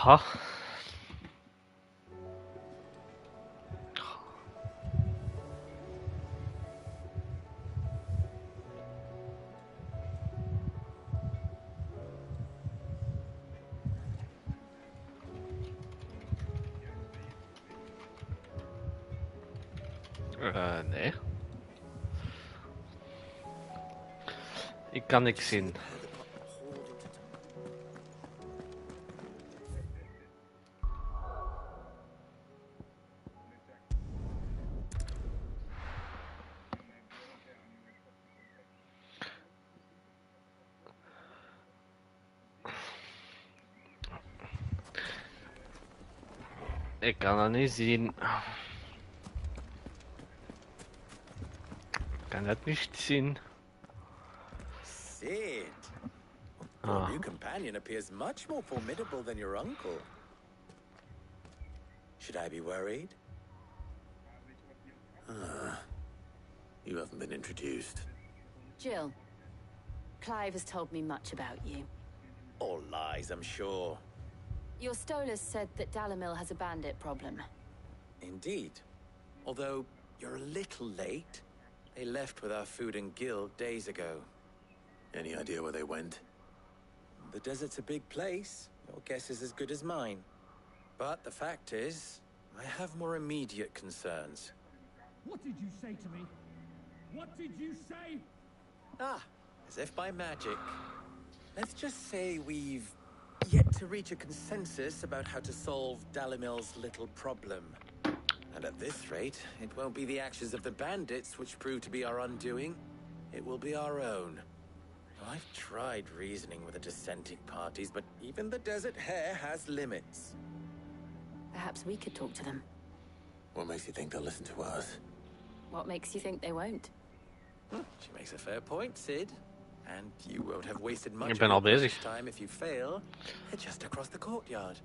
Jaha. Nee. Ik kan niks zien. Ik kan dat niet zien. Ik kan het niet zien. Sid, your new companion appears much more formidable than your uncle. Should I be worried? You haven't been introduced. Jill, Clive has told me much about you. All lies, I'm sure. Your Stolas said that Dalimil has a bandit problem. Indeed. Although, you're a little late. They left with our food and guild days ago. Any idea where they went? The desert's a big place. Your guess is as good as mine. But the fact is, I have more immediate concerns. What did you say to me? What did you say? Ah, as if by magic. Let's just say we've yet to reach a consensus about how to solve Dalimil's little problem. And at this rate, it won't be the actions of the bandits which prove to be our undoing. It will be our own. Now, I've tried reasoning with the dissenting parties, but even the Desert Hare has limits. Perhaps we could talk to them. What makes you think they'll listen to us? What makes you think they won't? She makes a fair point, Sid. And you won't have wasted much Ik ben al bezig. time if you fail. Head just across the courtyard.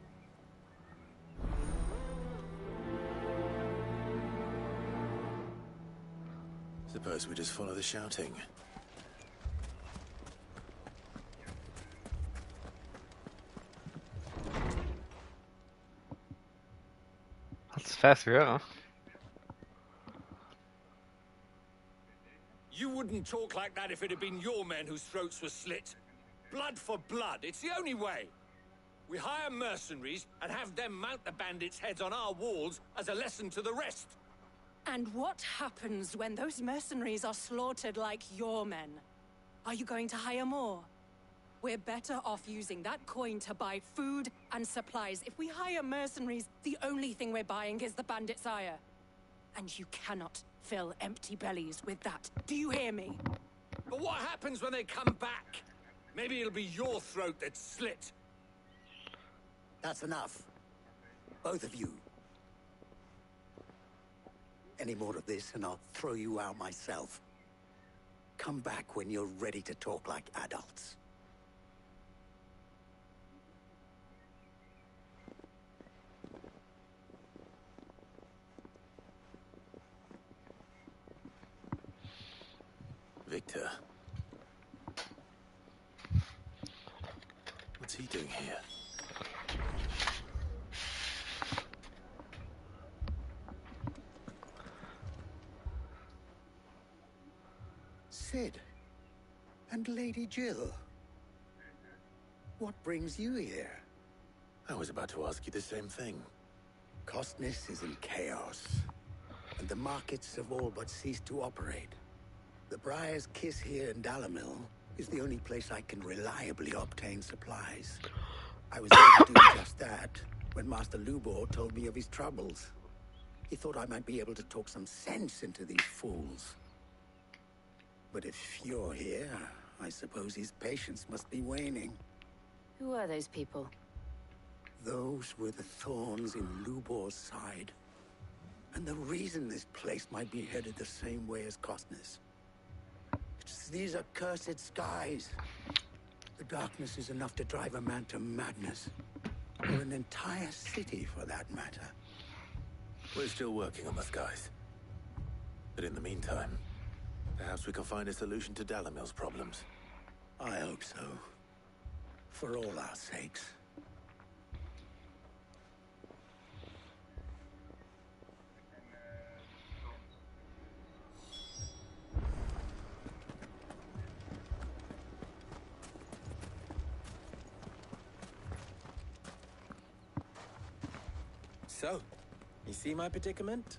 Suppose we just follow the shouting. Dat is 50 euro. You wouldn't talk like that if it had been your men whose throats were slit. Blood for blood, it's the only way. We hire mercenaries and have them mount the bandits' heads on our walls as a lesson to the rest. And what happens when those mercenaries are slaughtered like your men? Are you going to hire more? We're better off using that coin to buy food and supplies. If we hire mercenaries, the only thing we're buying is the bandit's ire. And you cannot fill empty bellies with that. Do you hear me? But what happens when they come back? Maybe it'll be your throat that's slit. That's enough. Both of you. Any more of this and I'll throw you out myself. Come back when you're ready to talk like adults. Victor. What's he doing here? Sid. And Lady Jill. What brings you here? I was about to ask you the same thing. Costness is in chaos, and the markets have all but ceased to operate. The Briar's Kiss here in Dalimil is the only place I can reliably obtain supplies. I was able to do just that when Master Lubor told me of his troubles. He thought I might be able to talk some sense into these fools. But if you're here, I suppose his patience must be waning. Who are those people? Those were the thorns in Lubor's side. And the reason this place might be headed the same way as Costness. It's these accursed skies. The darkness is enough to drive a man to madness. Or an entire city, for that matter. We're still working on the skies. But in the meantime, perhaps we can find a solution to Dalimil's problems. I hope so. For all our sakes. So, you see my predicament?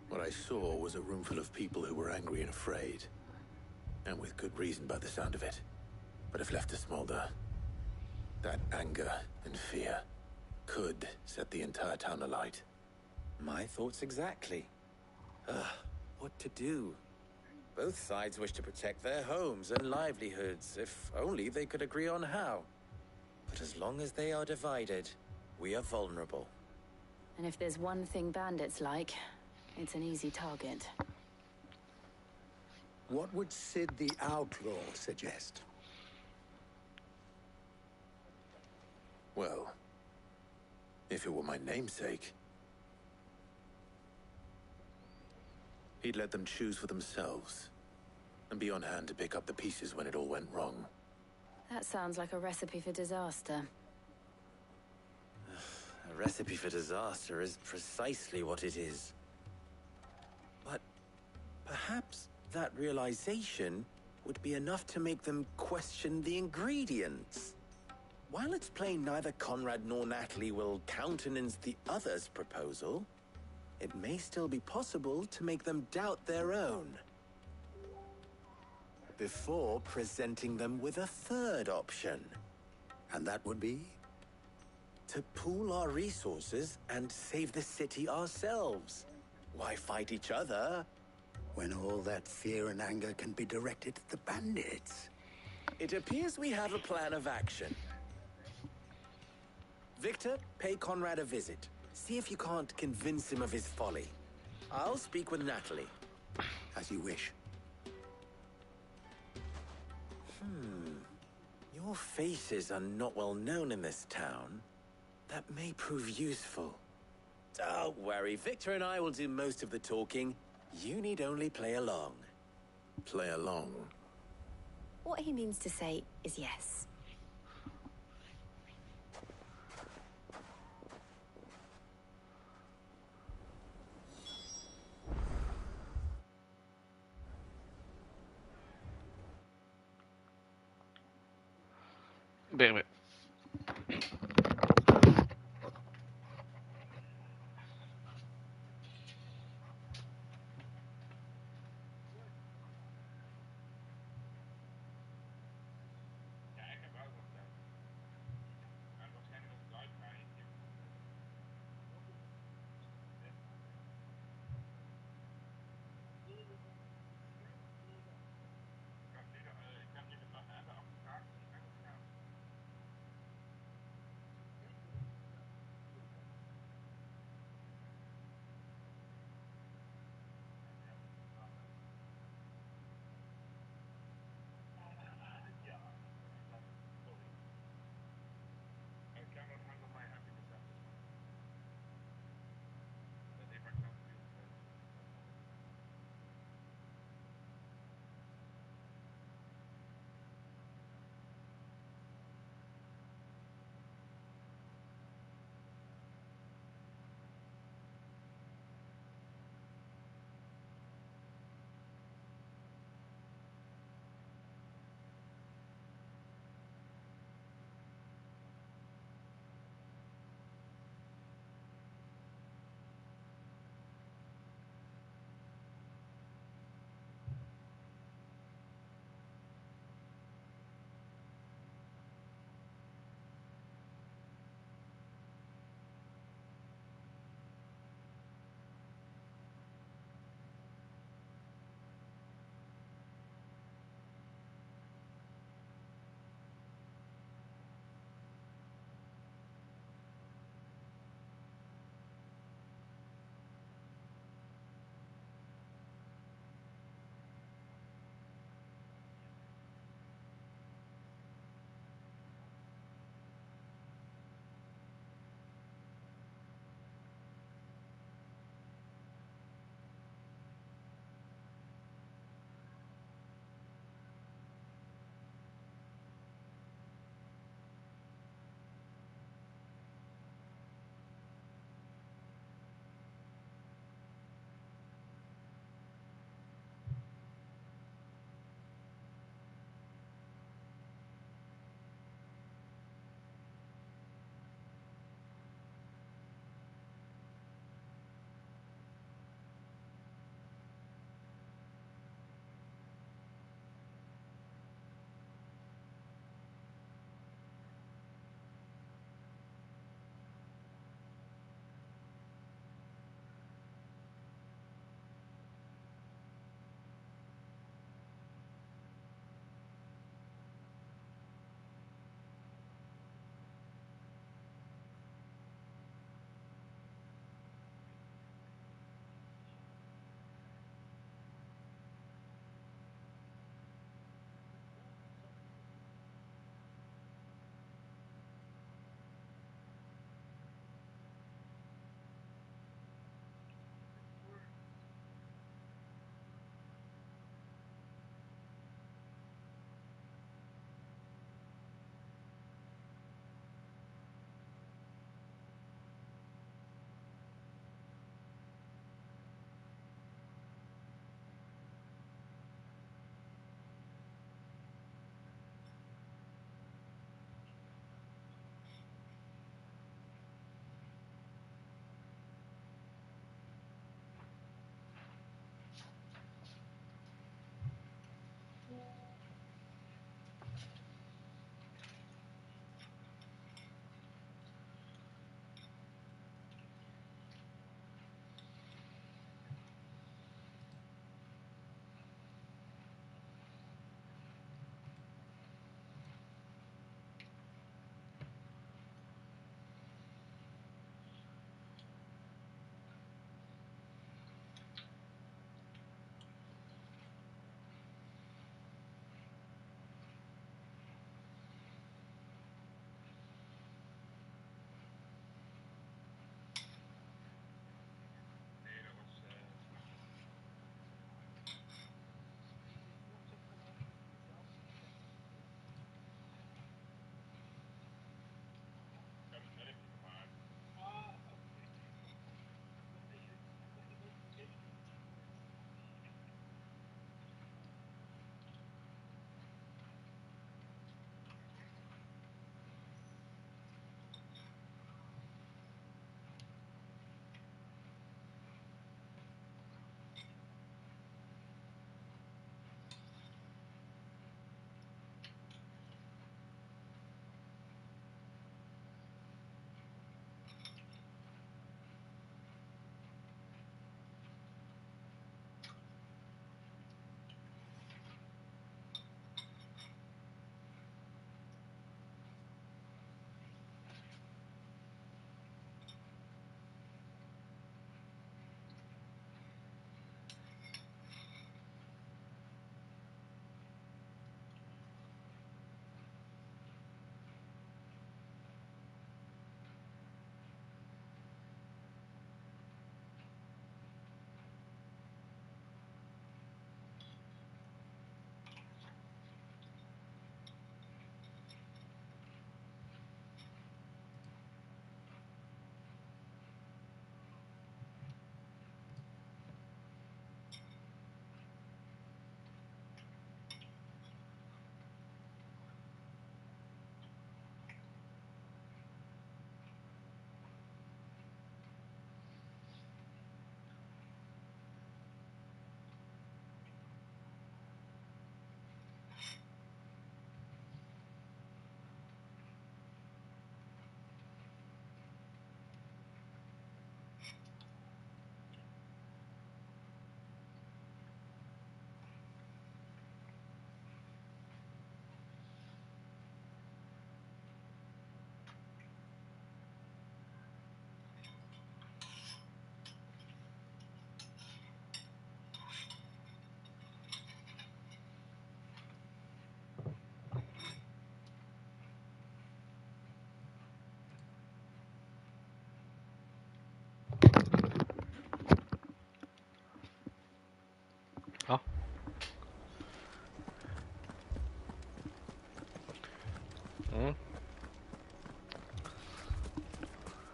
What I saw was a room full of people who were angry and afraid. And with good reason by the sound of it. But if left to smolder, that anger and fear could set the entire town alight. My thoughts exactly. What to do? Both sides wish to protect their homes and livelihoods, if only they could agree on how. But as long as they are divided, we are vulnerable. And if there's one thing bandits like, it's an easy target. What would Sid the Outlaw suggest? Well, if it were my namesake, he'd let them choose for themselves and be on hand to pick up the pieces when it all went wrong. That sounds like a recipe for disaster. A recipe for disaster is precisely what it is. But perhaps that realization would be enough to make them question the ingredients. While it's plain neither Conrad nor Natalie will countenance the other's proposal, it may still be possible to make them doubt their own. Before presenting them with a third option. And that would be? To pool our resources and save the city ourselves. Why fight each other? When all that fear and anger can be directed at the bandits. It appears we have a plan of action. Victor, pay Conrad a visit. See if you can't convince him of his folly. I'll speak with Natalie. As you wish. Your faces are not well known in this town. That may prove useful. Don't worry, Victor and I will do most of the talking. You need only play along. Play along. What he means to say is yes. Bene.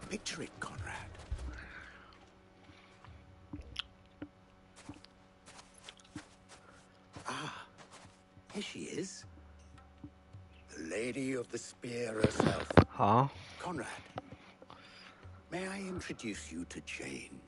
Picture it, Conrad. Ah, here she is. The Lady of the Spear herself. Huh? Conrad, may I introduce you to Jane?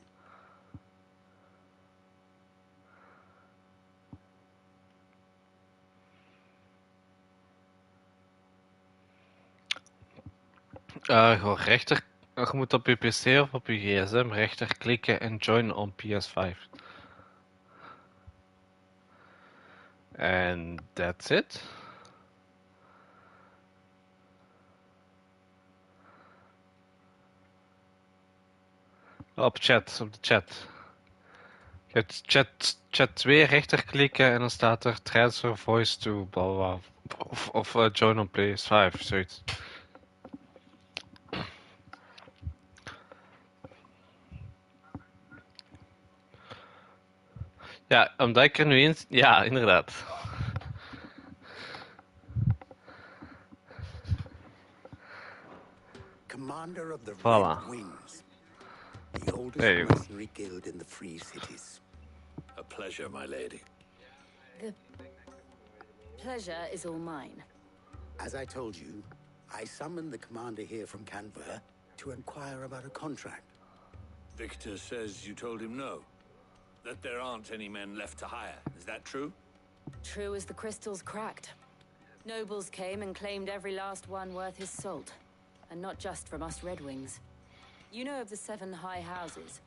Gewoon rechter. Je moet op je PC of op je gsm rechterklikken en join on PS5. And that's it. Op chat, op de chat. Je hebt chat 2 rechterklikken en dan staat er transfer voice to bla bla bla. Of join on PS5, zoiets. Ja, omdat ik er nu in... Ja, inderdaad. Commander of the Voilà. Red Wings. The oldest There you go. mercenary guild in the Free Cities. A pleasure, my lady. The pleasure is all mine. As I told you, I summoned the commander here from Canberra to inquire about a contract. Victor says you told him no. That there aren't any men left to hire. Is that true? True as the crystals cracked. Nobles came and claimed every last one worth his salt. And not just from us Red Wings. You know of the 7 high houses.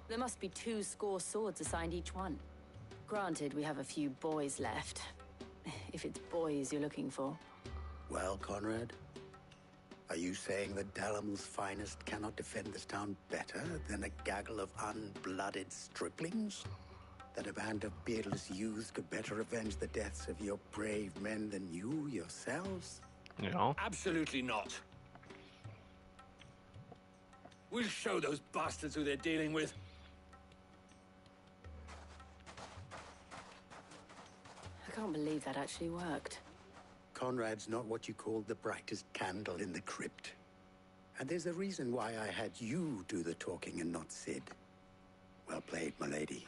There must be 2 swords assigned each one. Granted, we have a few boys left. If it's boys you're looking for. Well, Conrad, are you saying that Dalamil's finest cannot defend this town better than a gaggle of unblooded striplings? That a band of beardless youths could better avenge the deaths of your brave men than you yourselves? Ja. Absolutely not. We'll show those bastards who they're dealing with. I can't believe that actually worked. Conrad's not what you called the brightest candle in the crypt. And there's a reason why I had you do the talking and not Sid. Well played, my lady.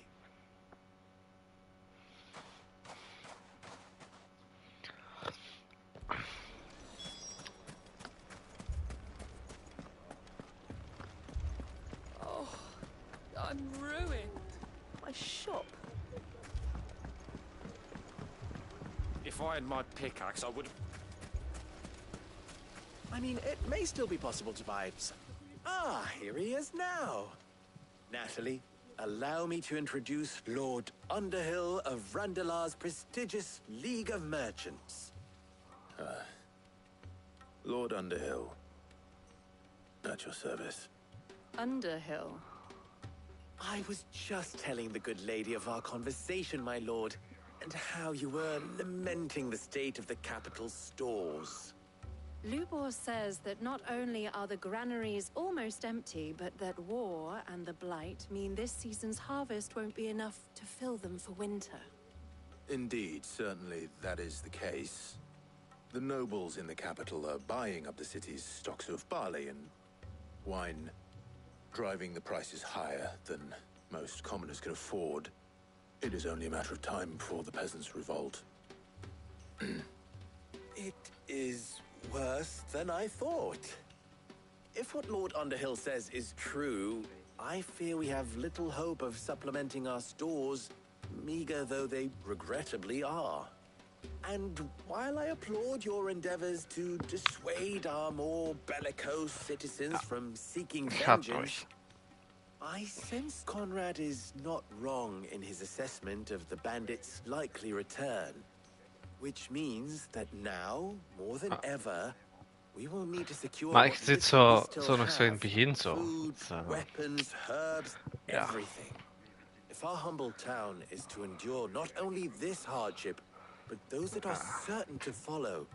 Oh, I'm ruined. My shop. If I had my pickaxe, I would... I mean, it may still be possible to buy... Ah, here he is now. Natalie, allow me to introduce Lord Underhill of Randalar's prestigious League of Merchants. Lord Underhill. At your service. Underhill. I was just telling the good lady of our conversation, my lord, and how you were lamenting the state of the capital's stores. Lubor says that not only are the granaries almost empty, but that war and the Blight mean this season's harvest won't be enough to fill them for winter. Indeed, certainly that is the case. The nobles in the capital are buying up the city's stocks of barley and wine, driving the prices higher than most commoners can afford. It is only a matter of time before the peasants revolt. It is worse than I thought. If what Lord Underhill says is true, I fear we have little hope of supplementing our stores, meager though they regrettably are. And while I applaud your endeavors to dissuade our more bellicose citizens from seeking vengeance, I sense Conrad is not wrong in his assessment of the bandits' likely return. Which means that now, more than ever, we will need to secure Maar what ik zit little we zo still nog zo in het have. begin zo. Food, Het, weapons, herbs, ja. everything. If our humble town is to endure not only this hardship, but those that are certain to follow,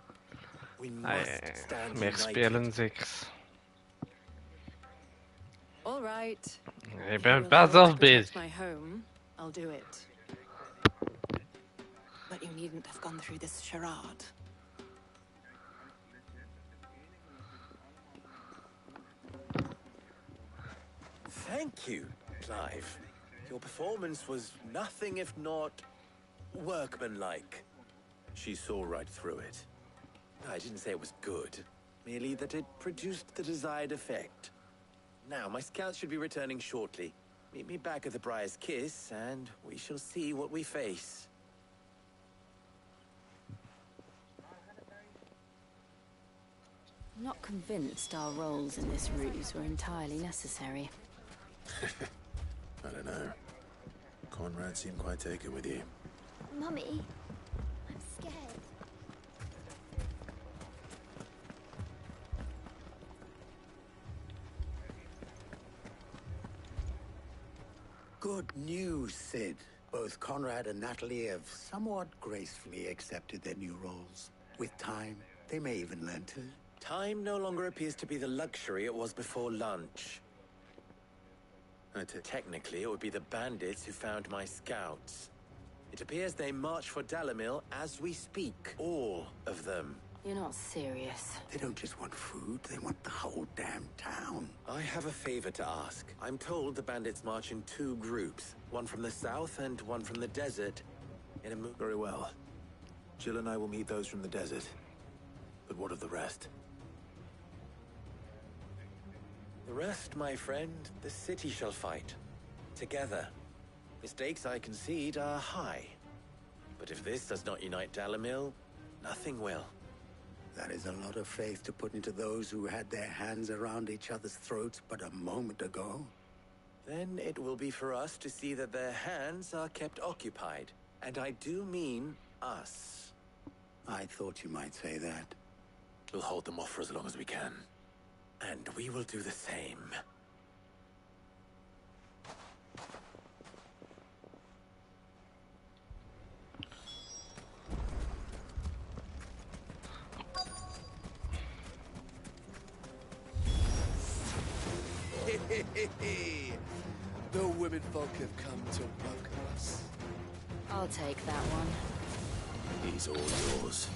we must stand Meer united. spelen zeker. All right. Ik ben If wel you'll zelf help protect bezig. my home, I'll do it. But you needn't have gone through this charade. Thank you, Clive. Your performance was nothing if not workmanlike. She saw right through it. I didn't say it was good, merely that it produced the desired effect. Now, my scouts should be returning shortly. Meet me back at the Briar's Kiss, and we shall see what we face. I'm not convinced our roles in this ruse were entirely necessary. I don't know. Conrad seemed quite taken with you. Mummy, I'm scared. Good news, Sid. Both Conrad and Natalie have somewhat gracefully accepted their new roles. With time, they may even learn to... Time no longer appears to be the luxury it was before lunch. Technically, it would be the bandits who found my scouts. It appears they march for Dalimil as we speak. All of them. You're not serious. They don't just want food, they want the whole damn town. I have a favor to ask. I'm told the bandits march in 2 groups. One from the south and one from the desert. Very well. Jill and I will meet those from the desert. But what of the rest? The rest, my friend, the city shall fight. Together. The stakes, I concede, are high. But if this does not unite Dalimil, nothing will. That is a lot of faith to put into those who had their hands around each other's throats but a moment ago. Then it will be for us to see that their hands are kept occupied. And I do mean us. I thought you might say that. We'll hold them off for as long as we can. And we will do the same. The women folk have come to welcome us. I'll take that one. He's all yours.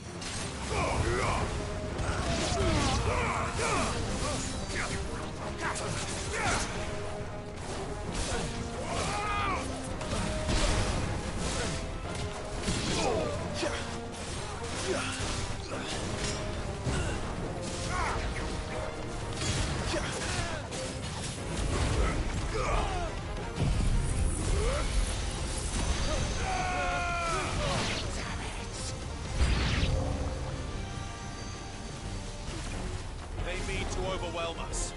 They mean to overwhelm us.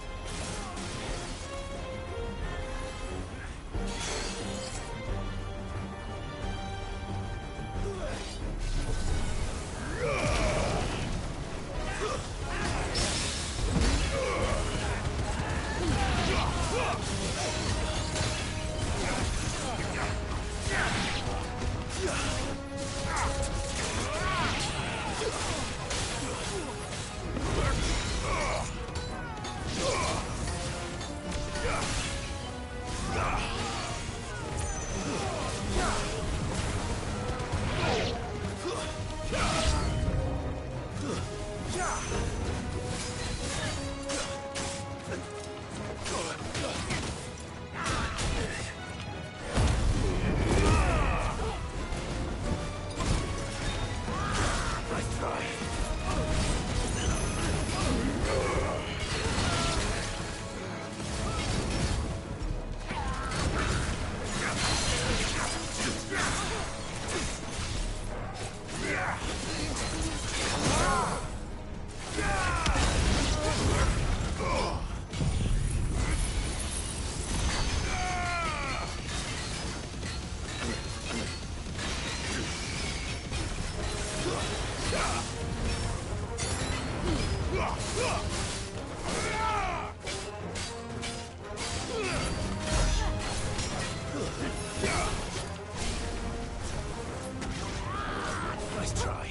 Nice try.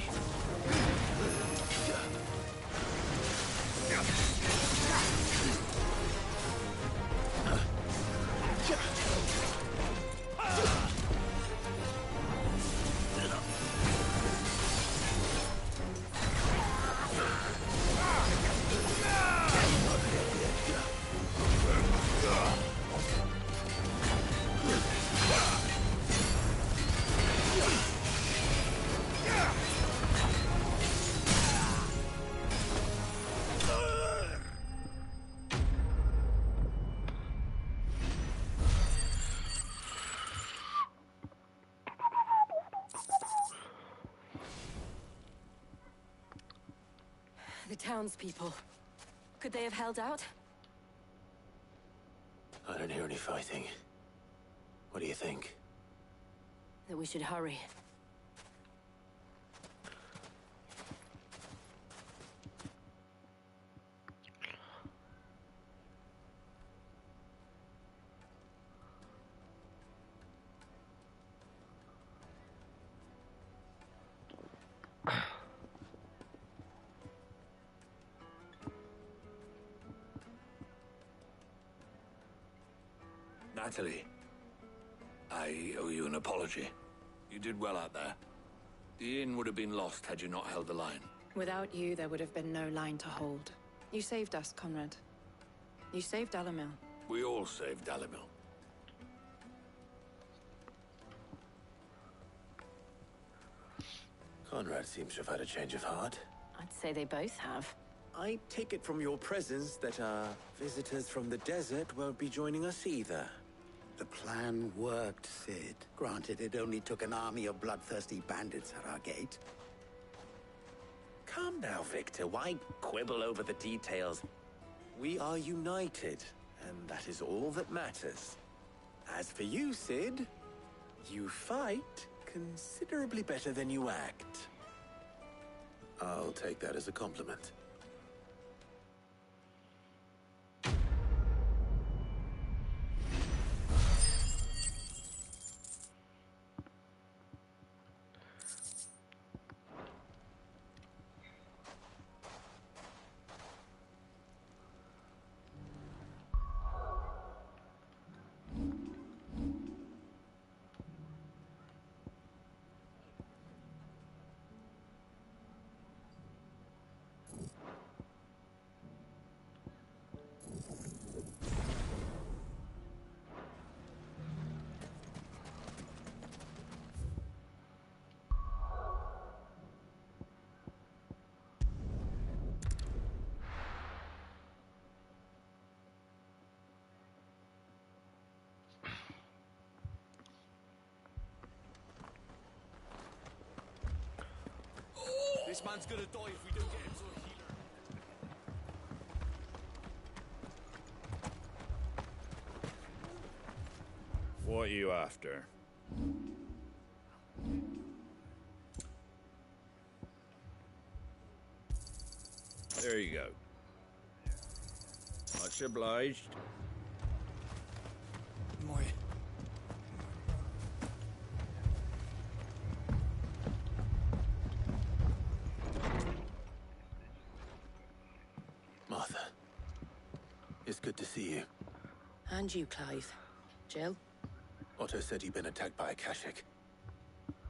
The townspeople. Could they have held out? I don't hear any fighting. What do you think? That we should hurry. Natalie, I owe you an apology. You did well out there. The inn would have been lost had you not held the line. Without you, there would have been no line to hold. You saved us, Conrad. You saved Dalimil. We all saved Dalimil. Conrad seems to have had a change of heart. I'd say they both have. I take it from your presence that our visitors from the desert won't be joining us either. The plan worked, Sid. Granted, it only took an army of bloodthirsty bandits at our gate. Calm now, Victor. Why quibble over the details? We are united, and that is all that matters. As for you, Sid, you fight considerably better than you act. I'll take that as a compliment. This man's gonna die if we don't get him to a healer. What are you after? There you go. Much obliged. Moi. Martha, it's good to see you. And you, Clive. Jill? Otto said you'd been attacked by a Kashik.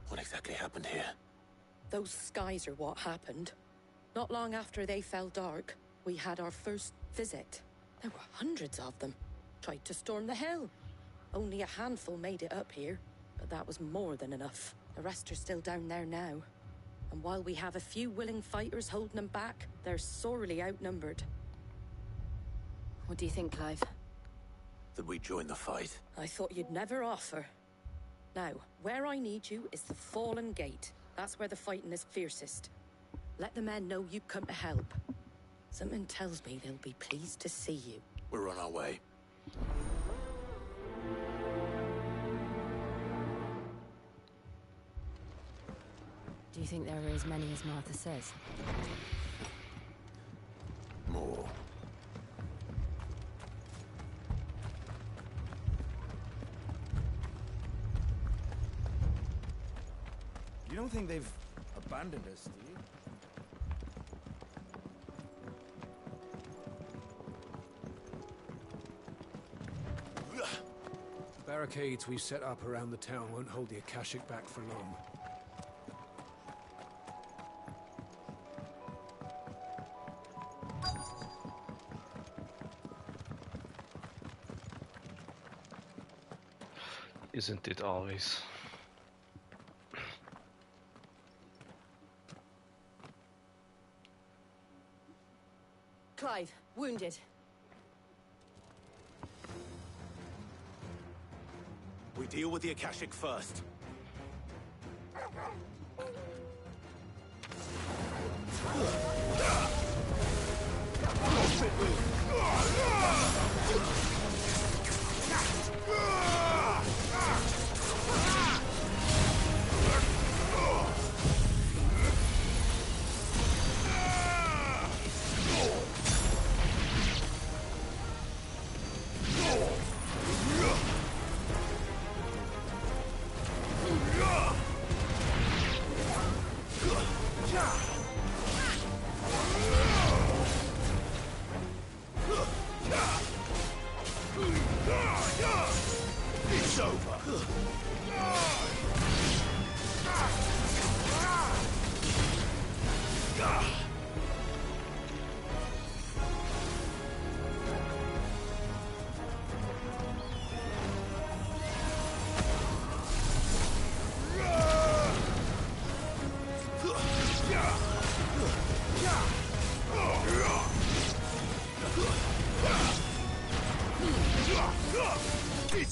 What exactly happened here? Those skies are what happened. Not long after they fell dark, we had our first visit. There were hundreds of them. Tried to storm the hill. Only a handful made it up here, but that was more than enough. The rest are still down there now. And while we have a few willing fighters holding them back, they're sorely outnumbered. What do you think, Clive? That we join the fight? I thought you'd never offer. Now, where I need you is the Fallen Gate. That's where the fighting is fiercest. Let the men know you come to help. Something tells me they'll be pleased to see you. We're on our way. Do you think there are as many as Martha says? More. You don't think they've abandoned us, do you? The barricades we've set up around the town won't hold the Akashic back for long. Isn't it always? Clive, wounded. We deal with the Akashic first.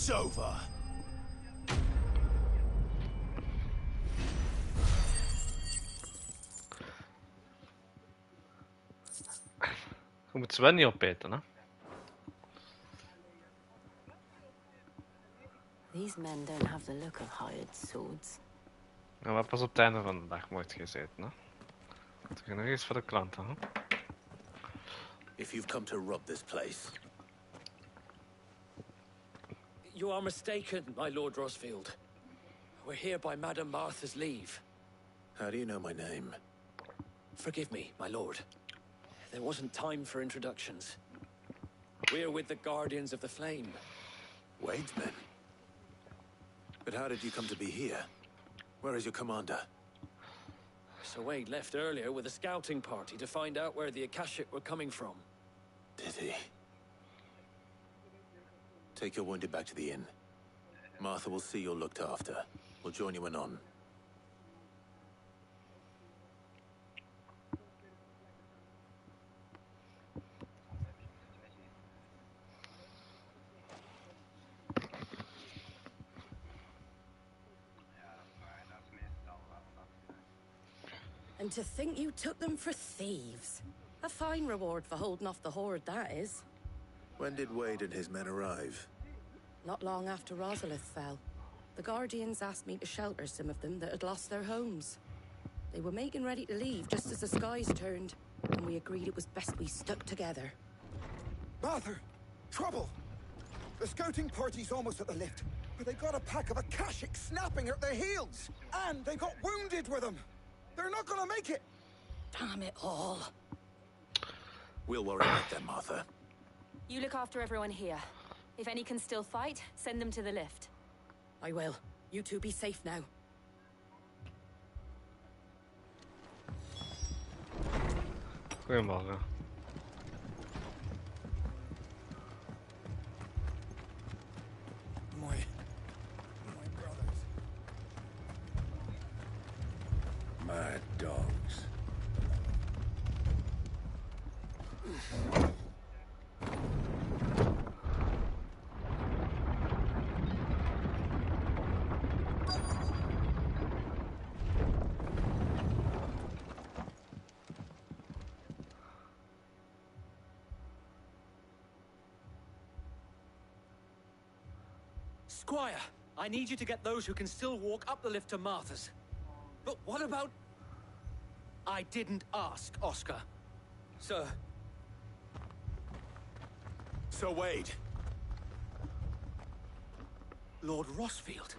It's over. Je moet Sven niet opeten, hè? These men don't have the look of hired swords. Nou, wat pas op het einde van de dag mocht gezeten, hè? Dat is nog eens voor de klanten, hè? If you've come to rob this place, You are mistaken, my Lord Rosfield. We're here by Madame Martha's leave. how do you know my name? Forgive me, my lord. There wasn't time for introductions. We're with the Guardians of the Flame. Wade's men? But how did you come to be here? Where is your commander? Sir Wade left earlier with a scouting party to find out where the Akashic were coming from. Did he? Take your wounded back to the inn. Martha will see you're looked after. We'll join you anon. And to think you took them for thieves. A fine reward for holding off the horde, that is. When did Wade and his men arrive? Not long after Rosalith fell. The Guardians asked me to shelter some of them that had lost their homes. They were making ready to leave just as the skies turned, and we agreed it was best we stuck together. Martha! Trouble! The scouting party's almost at the lift, but they got a pack of Akashic snapping at their heels! And they got wounded with them! They're not gonna make it! Damn it all. We'll worry about them, Martha. You look after everyone here. If any can still fight, send them to the lift. I will. You two be safe now. Goedemorgen. My brothers. Mad dogs. Squire, I need you to get those who can still walk up the lift to Martha's. But what about... I didn't ask, Oscar. Sir. Sir Wade. Lord Rosfield.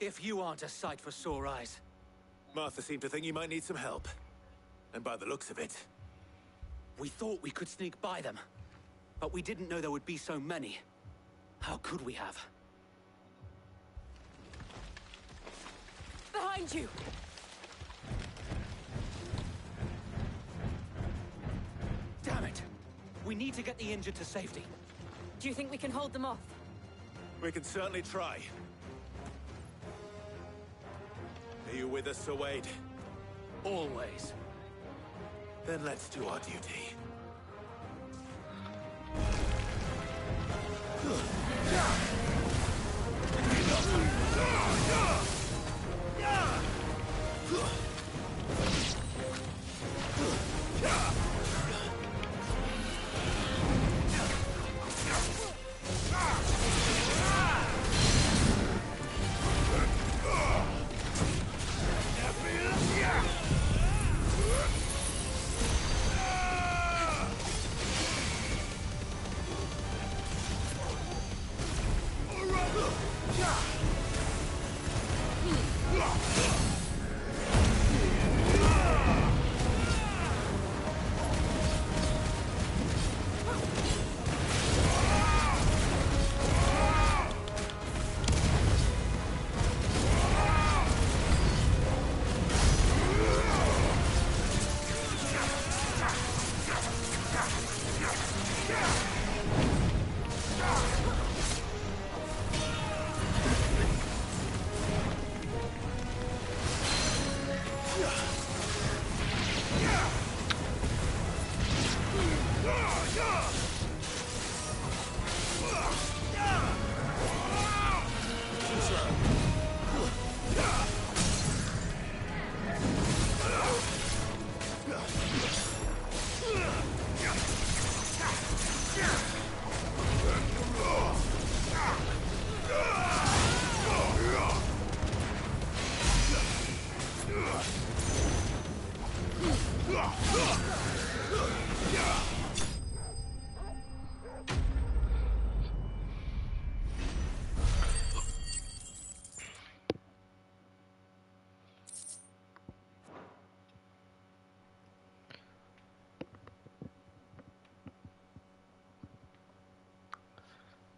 If you aren't a sight for sore eyes. Martha seemed to think you might need some help. And by the looks of it... We thought we could sneak by them. But we didn't know there would be so many. How could we have? Behind you! Damn it! We need to get the injured to safety. Do you think we can hold them off? We can certainly try. Are you with us, Sir Wade? Always. Then let's do our duty.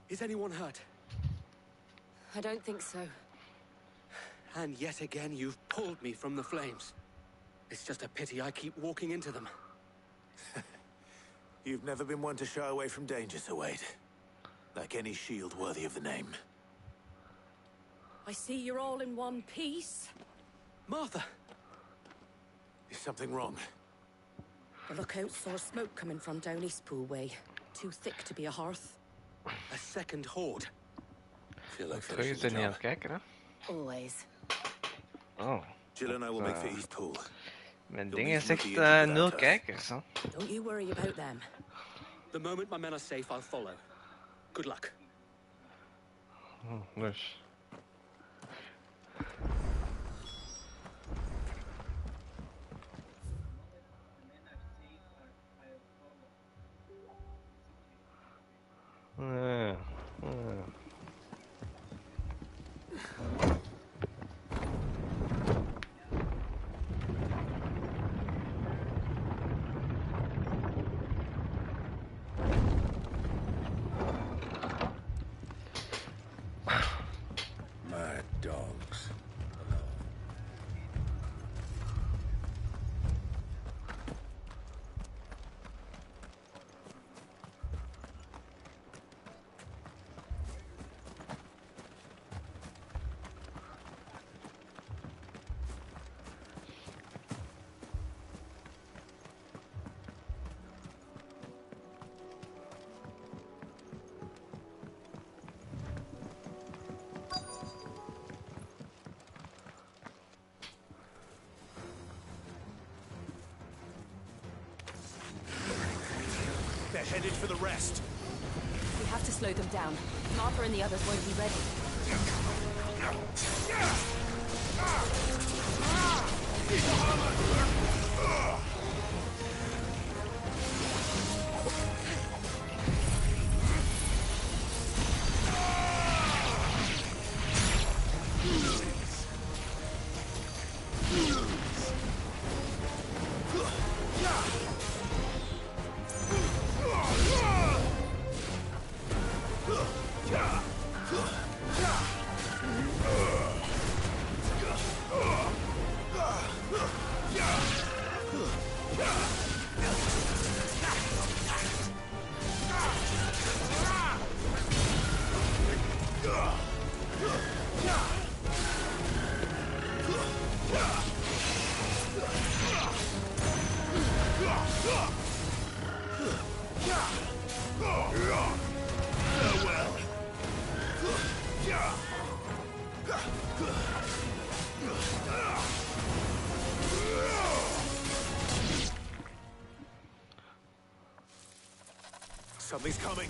Is anyone hurt? I don't think so. And yet again, you've pulled me from the flames. It's just a pity I keep walking into them. You've never been one to shy away from danger, Sir Wade. Like any shield worthy of the name. I see you're all in one piece. Martha! Is something wrong? The lookout saw smoke coming from down Eastpool way. Too thick to be a hearth. A second horde. Feel like Terug is er niet aan het kijken, hè? Always. Oh. Jill and I will make for Eastpool. Mijn ding is echt 0 kijkers, hè? Don't you worry about them. The moment my men are safe, I'll follow. Good luck. Oh, dus. Mad dogs. They're headed for the rest. We have to slow them down. Martha and the others won't be ready. Something's coming.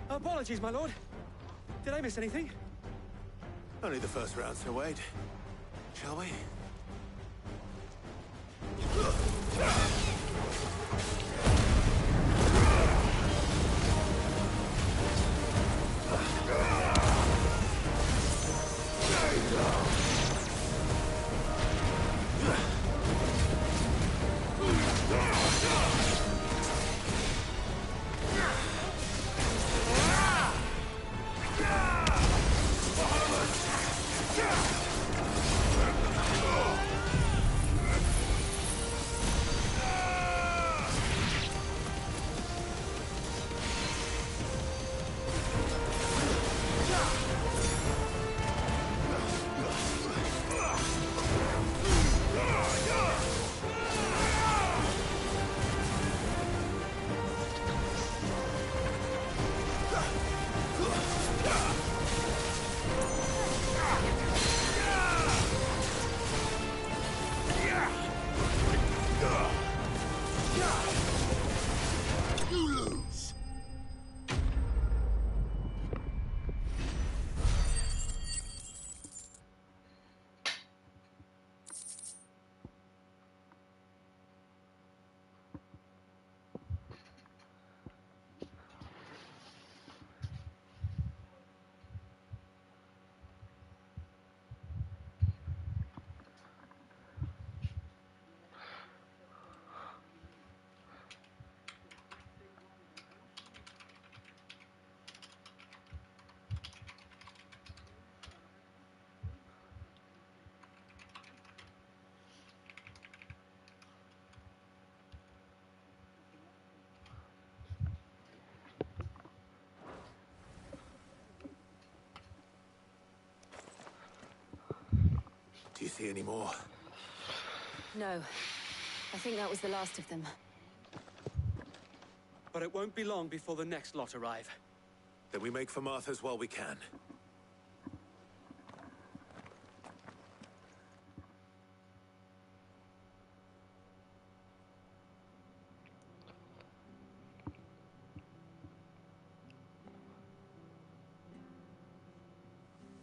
Apologies, my lord. Did I miss anything? Only the first round, Sir Wade. Shall we? Do you see any more? No. I think that was the last of them. But it won't be long before the next lot arrive. Then we make for Martha's while we can.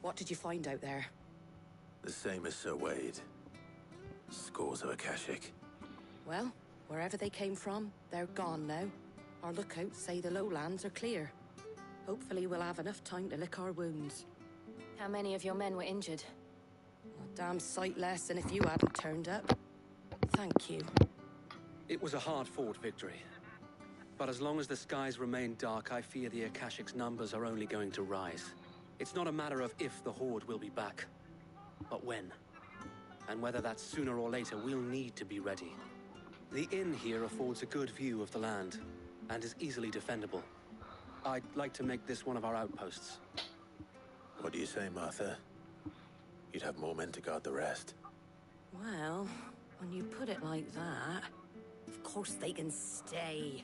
What did you find out there? The same as Sir Wade. Scores of Akashic. Well, wherever they came from, they're gone now. Our lookouts say the lowlands are clear. Hopefully we'll have enough time to lick our wounds. How many of your men were injured? A damn sight less than if you hadn't turned up. Thank you. It was a hard-fought victory. But as long as the skies remain dark, I fear the Akashic's numbers are only going to rise. It's not a matter of if the Horde will be back, but when. And whether that's sooner or later, we'll need to be ready. The inn here affords a good view of the land, and is easily defendable. I'd like to make this one of our outposts. What do you say, Martha? You'd have more men to guard the rest. Well, when you put it like that, of course they can stay.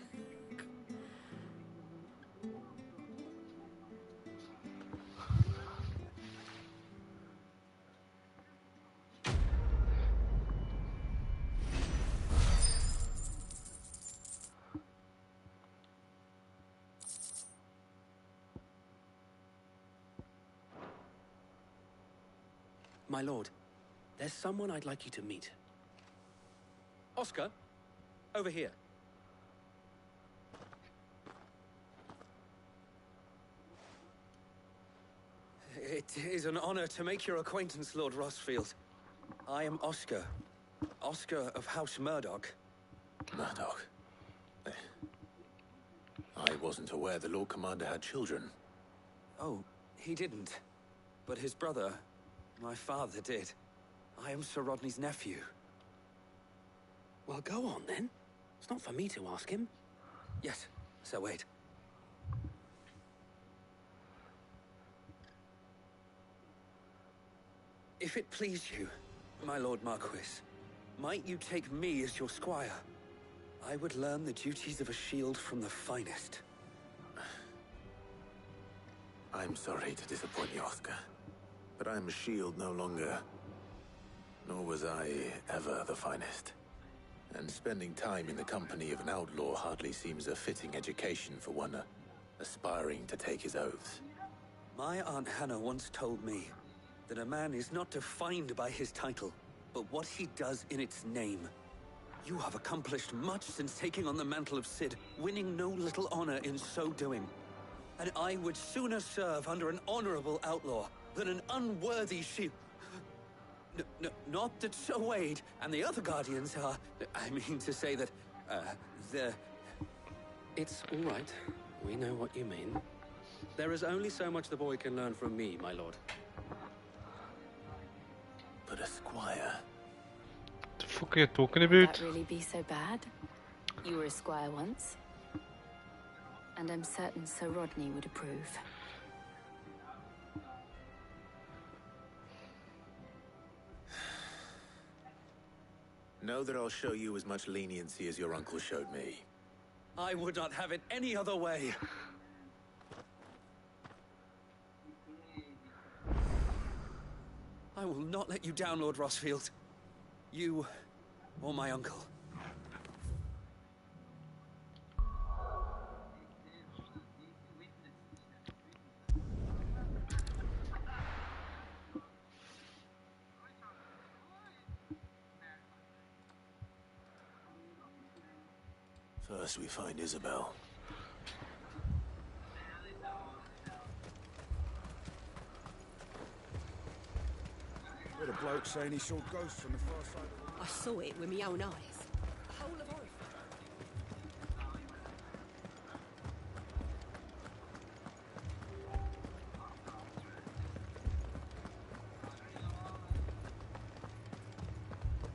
My lord, there's someone I'd like you to meet. Oscar, over here. It is an honor to make your acquaintance, Lord Rosfield. I am Oscar. Oscar of House Murdoch. Murdoch? I wasn't aware the Lord Commander had children. Oh, he didn't. But his brother, my father, did. I am Sir Rodney's nephew. Well, go on, then. It's not for me to ask him. Yes, Sir Wade. If it please you, my Lord Marquis, might you take me as your squire? I would learn the duties of a shield from the finest. I'm sorry to disappoint you, Oscar. But I'm a shield no longer. Nor was I ever the finest. And spending time in the company of an outlaw hardly seems a fitting education for one aspiring to take his oaths. My Aunt Hannah once told me that a man is not defined by his title, but what he does in its name. You have accomplished much since taking on the mantle of Cid, winning no little honor in so doing. And I would sooner serve under an honorable outlaw than an unworthy shield. Not that Sir Wade and the other Guardians are... I mean to say that, they're... It's all right. We know what you mean. There is only so much the boy can learn from me, my lord. But a squire? The fuck are you talking Would about? that really be so bad? You were a squire once. And I'm certain Sir Rodney would approve. Know that I'll show you as much leniency as your uncle showed me. I would not have it any other way. I will not let you down, Lord Rosfield. You or my uncle. First we find Isabel. Heard a bloke saying he saw ghosts from the far side of the... I saw it with my own eyes. The whole of Oriflamme.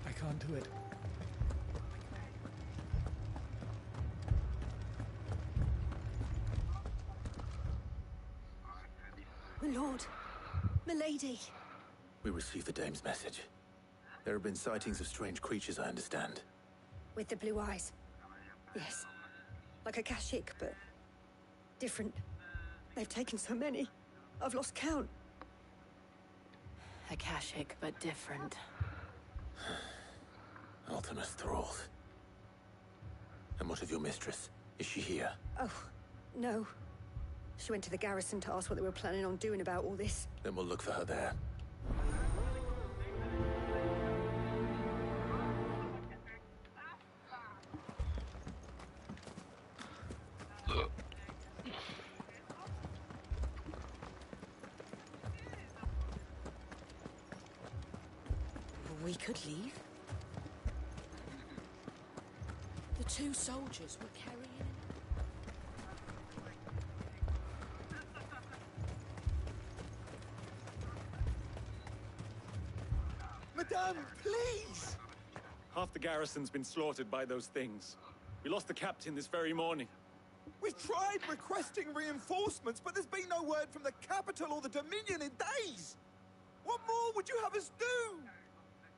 I can't do it. My lord, milady. We received the dame's message. There have been sightings of strange creatures, I understand. With the blue eyes. Yes. Like a Kashyyyk, but different. They've taken so many. I've lost count. A Kashyyyk, but different. Ultimus thralls. And what of your mistress? Is she here? Oh, no. She went to the garrison to ask what they were planning on doing about all this. Then we'll look for her there. We could leave. The two soldiers were carrying him. Madame, please! Half the garrison's been slaughtered by those things. We lost the captain this very morning. We've tried requesting reinforcements, but there's been no word from the capital or the Dominion in days! What more would you have us do?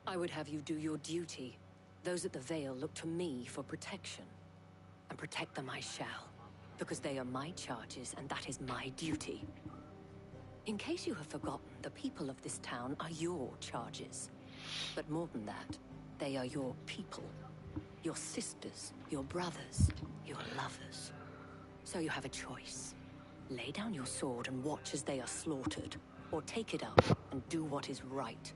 I would have you do your duty. Those at the Vale look to me for protection. And protect them I shall. Because they are my charges, and that is my duty. In case you have forgotten, the people of this town are your charges. But more than that, they are your people. Your sisters, your brothers, your lovers. So you have a choice. Lay down your sword and watch as they are slaughtered. Or take it up and do what is right.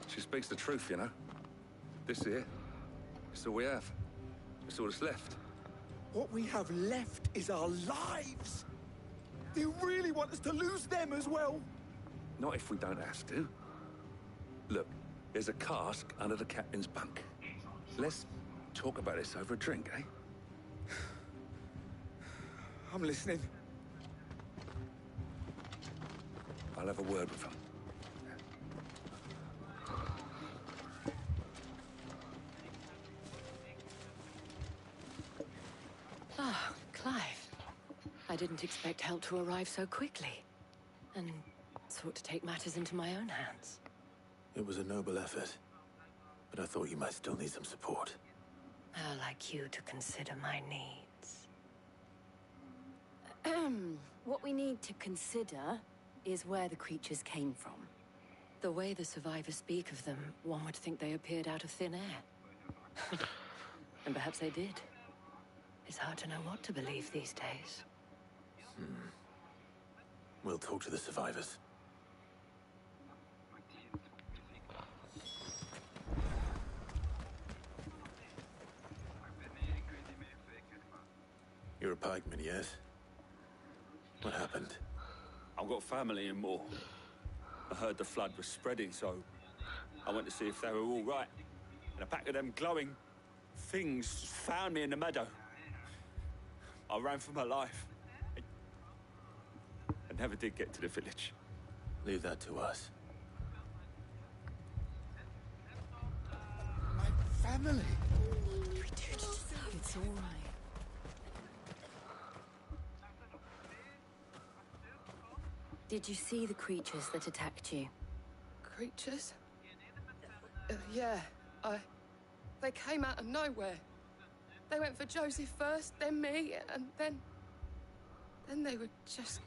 She speaks the truth, you know. This here, it's all we have. It's all that's left. What we have left is our lives! Do you really want us to lose them as well? Not if we don't have to. Look, there's a cask under the captain's bunk. Let's talk about this over a drink, eh? I'm listening. I'll have a word with him. Ah, Clive. I didn't expect help to arrive so quickly. And sought to take matters into my own hands. It was a noble effort, but I thought you might still need some support. I'd like you to consider my needs. What we need to consider is where the creatures came from. The way the survivors speak of them, one would think they appeared out of thin air. And perhaps they did. It's hard to know what to believe these days. We'll talk to the survivors. You're a pikeman, yes? What happened? I've got family in Moor. I heard the flood was spreading, so I went to see if they were all right. And a pack of them glowing things found me in the meadow. I ran for my life. I never did get to the village. Leave that to us. My family! It's all right. Did you see the creatures that attacked you? Creatures? Yeah, they came out of nowhere. They went for Joseph first, then me, and then they were just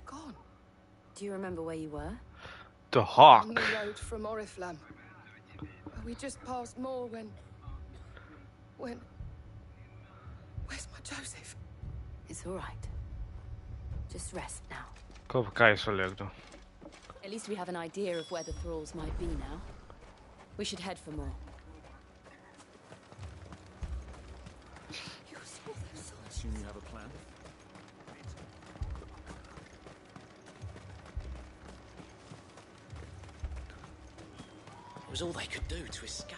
gone. Do you remember where you were? The Hawk. On the road from Oriflamme. We just passed Moor when... Where's my Joseph? It's all right. Just rest now. Ik hoop dat het zo leuk doen. At least we have an idea of where the thralls might be now. We should head for more. Assume you have a plan. It was all they could do to escape.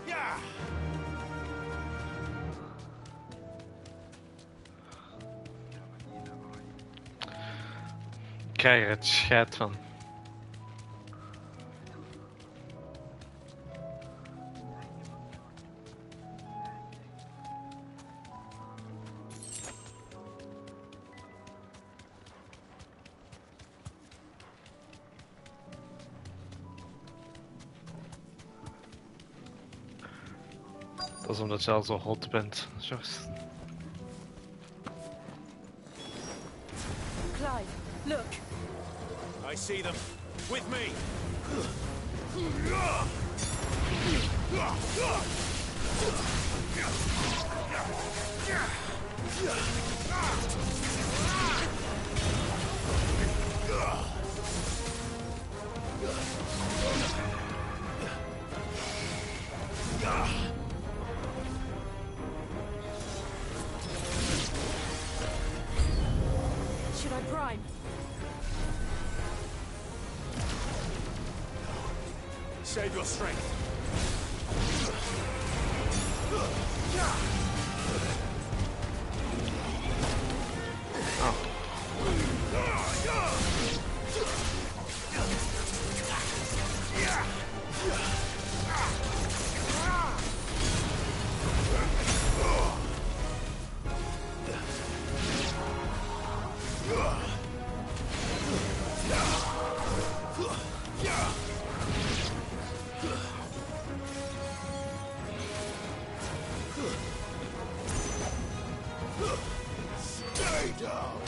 Yeah! Krijg er het scheid van. Dat is omdat je al zo hot bent, George. Clive, look. I see them. With me. Should I prime? Save your strength. Stay down.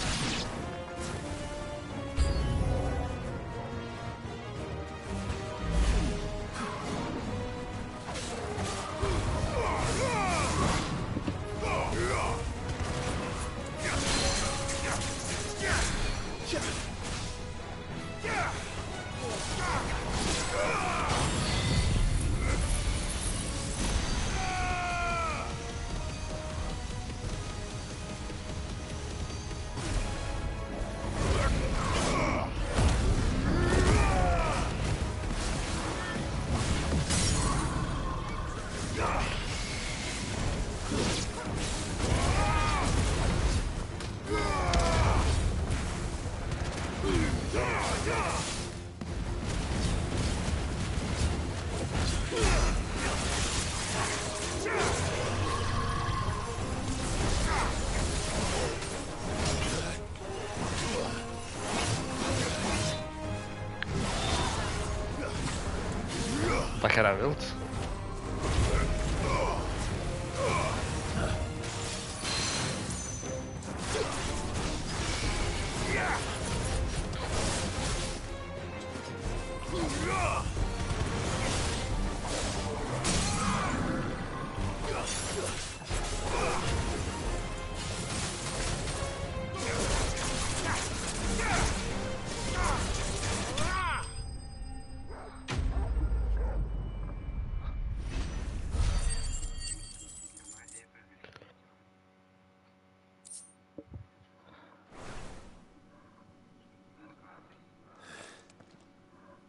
Dat je dat wilt.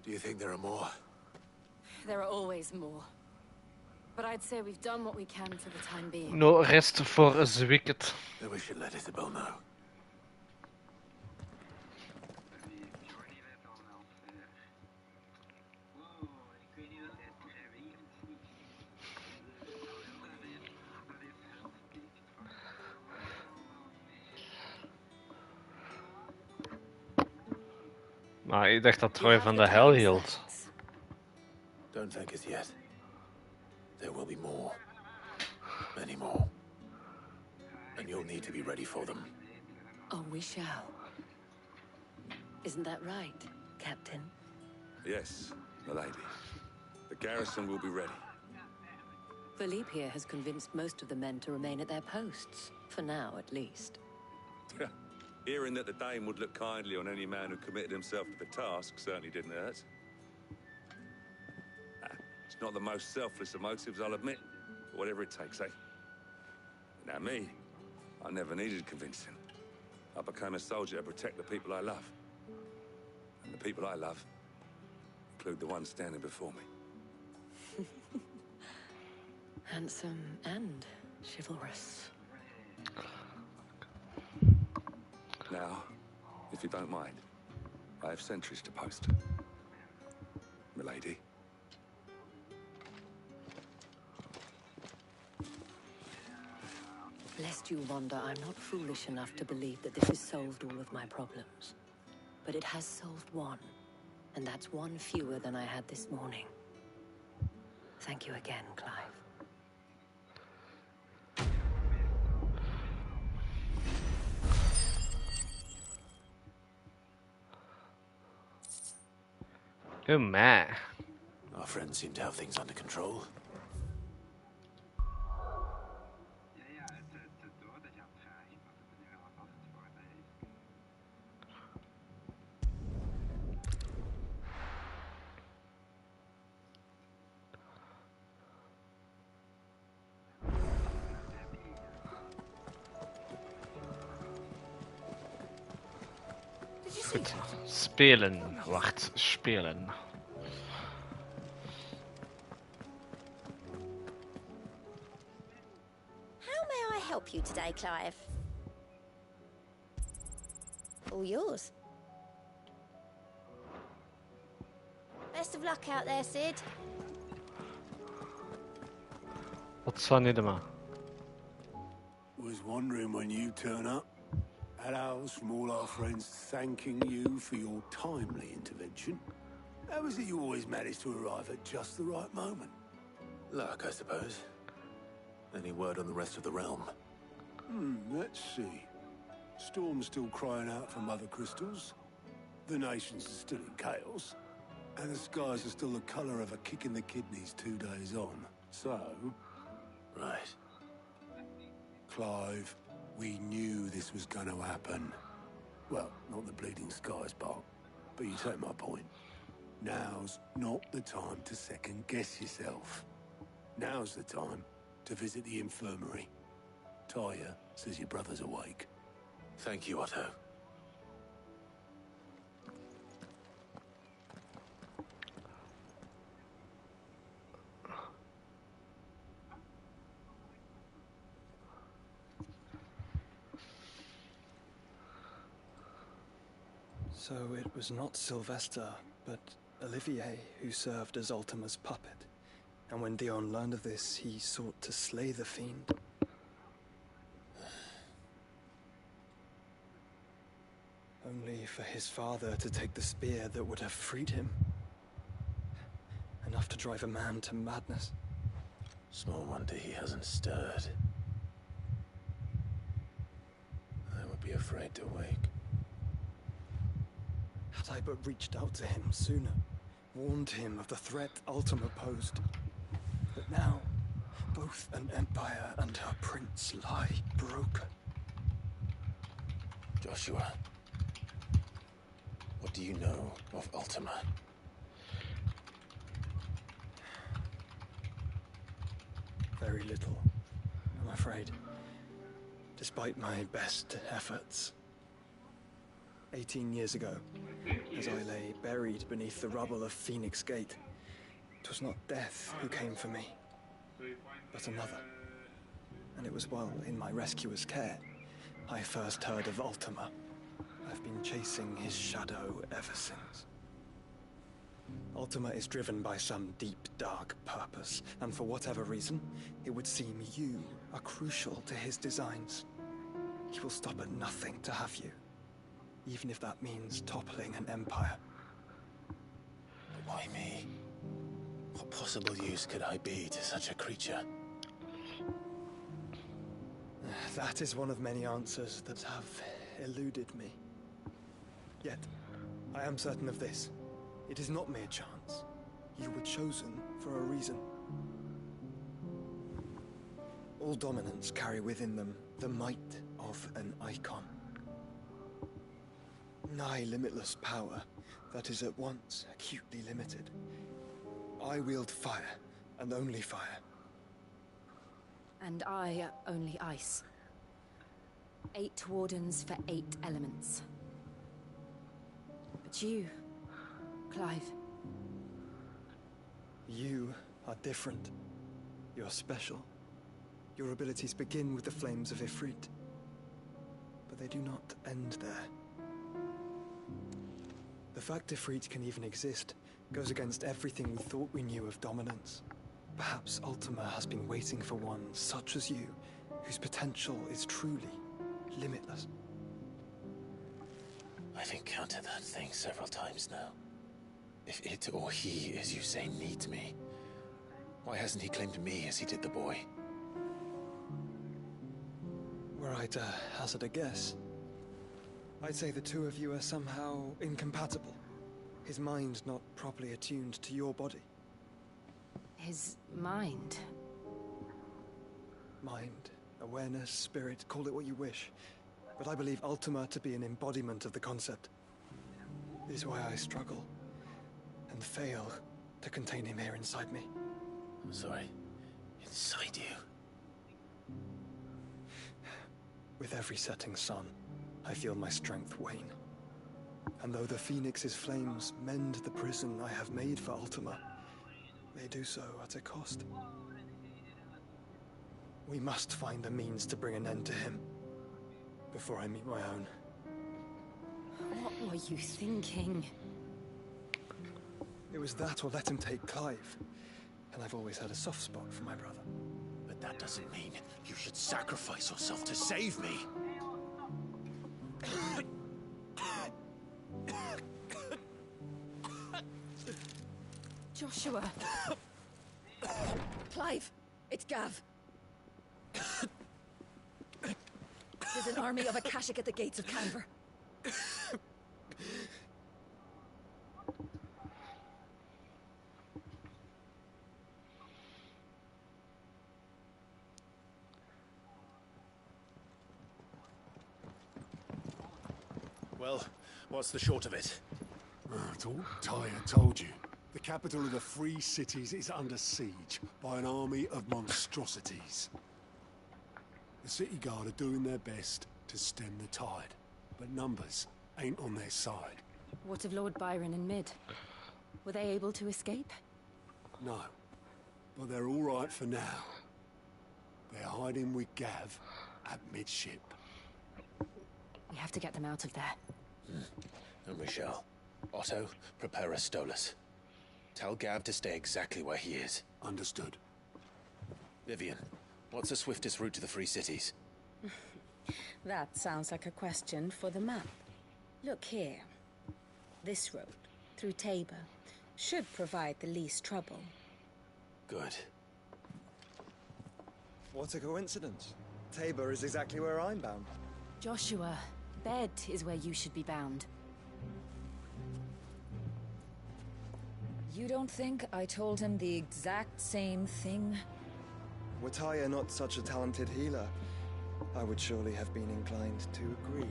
Do you think there are more? There are always more. But I'd say we've done what we can for the time being. No rest for the wicked. Then we should let Isabel know. Maar ik dacht dat Troy van de hel hield. Don't thank us yet. There will be more. Many more. And you'll need to be ready for them. Oh, we shall. Isn't that right, Captain? Yes, milady. The garrison will be ready. Philippe here has convinced most of the men to remain at their posts. For now, at least. Hearing that the Dane would look kindly on any man who committed himself to the task certainly didn't hurt. It's not the most selfless of motives, I'll admit. But whatever it takes, eh? Now me, I never needed convincing. I became a soldier to protect the people I love. And the people I love include the ones standing before me. Handsome and chivalrous. Now, if you don't mind, I have sentries to post. Milady. Lest you wonder, I'm not foolish enough to believe that this has solved all of my problems. But it has solved one, and that's one fewer than I had this morning. Thank you again, Clive. Oh my. Our friends seem to have things under control. Goed. Spelen. Wacht, spelen. How may I help you today, Clive? All yours. Best of luck out there, Sid. Wat sa ni det med? Was wondering when you turn up. Had owls from all our friends thanking you for your timely intervention. How is it you always manage to arrive at just the right moment? Luck, I suppose. Any word on the rest of the realm? Let's see. Storm's still crying out for Mother Crystals. The nations are still in chaos. And the skies are still the colour of a kick in the kidneys 2 days on. So... Right. Clive, we knew this was going to happen. Well, not the bleeding skies part, but you take my point. Now's not the time to second-guess yourself. Now's the time to visit the infirmary. Tyr says your brother's awake. Thank you, Otto. So it was not Sylvester, but Olivier who served as Ultima's puppet. And when Dion learned of this, he sought to slay the fiend. Only for his father to take the spear that would have freed him. Enough to drive a man to madness. Small wonder he hasn't stirred. I would be afraid to wake. Had I but reached out to him sooner, warned him of the threat Ultima posed. But now, both an empire and her prince lie broken. Joshua, what do you know of Ultima? Very little, I'm afraid. Despite my best efforts. 18 years ago, as I lay buried beneath the rubble of Phoenix Gate, it was not death who came for me, but another. And it was while in my rescuer's care, I first heard of Ultima. I've been chasing his shadow ever since. Ultima is driven by some deep, dark purpose, and for whatever reason, it would seem you are crucial to his designs. He will stop at nothing to have you. Even if that means toppling an empire. But why me? What possible use could I be to such a creature? That is one of many answers that have eluded me. Yet, I am certain of this. It is not mere chance. You were chosen for a reason. All dominants carry within them the might of an icon. Nigh limitless power that is at once acutely limited. I wield fire, and only fire. And I only ice. 8 wardens for 8 elements. But you, Clive. You are different. You're special. Your abilities begin with the flames of Ifrit. But they do not end there. The fact Ifrit can even exist goes against everything we thought we knew of dominance. Perhaps Ultima has been waiting for one such as you, whose potential is truly limitless. I've encountered that thing several times now. If it or he, as you say, needs me, why hasn't he claimed me as he did the boy? Were I to hazard a guess, I'd say the two of you are somehow incompatible. His mind not properly attuned to your body. His mind? Mind, awareness, spirit, call it what you wish. But I believe Ultima to be an embodiment of the concept. This is why I struggle and fail to contain him here inside me. I'm sorry. Inside you? With every setting sun, I feel my strength wane. And though the Phoenix's flames mend the prison I have made for Ultima, they do so at a cost. We must find a means to bring an end to him before I meet my own. What were you thinking? It was that or let him take Clive. And I've always had a soft spot for my brother. But that doesn't mean you should sacrifice yourself to save me. Joshua. Clive, it's Gav. There's an army of Akashic at the gates of Canver. Well, what's the short of it? It's all Tyre told you. The capital of the Free Cities is under siege by an army of monstrosities. The city guard are doing their best to stem the tide, but numbers ain't on their side. What of Lord Byron and Mid? Were they able to escape? No, but they're all right for now. They're hiding with Gav at midship. We have to get them out of there. And we shall. Otto, prepare a Stolas. Tell Gav to stay exactly where he is. Understood. Vivian, what's the swiftest route to the Free Cities? That sounds like a question for the map. Look here. This road, through Tabor, should provide the least trouble. Good. What a coincidence. Tabor is exactly where I'm bound. Joshua, Bed is where you should be bound. You don't think I told him the exact same thing? Were Tyre not such a talented healer, I would surely have been inclined to agree.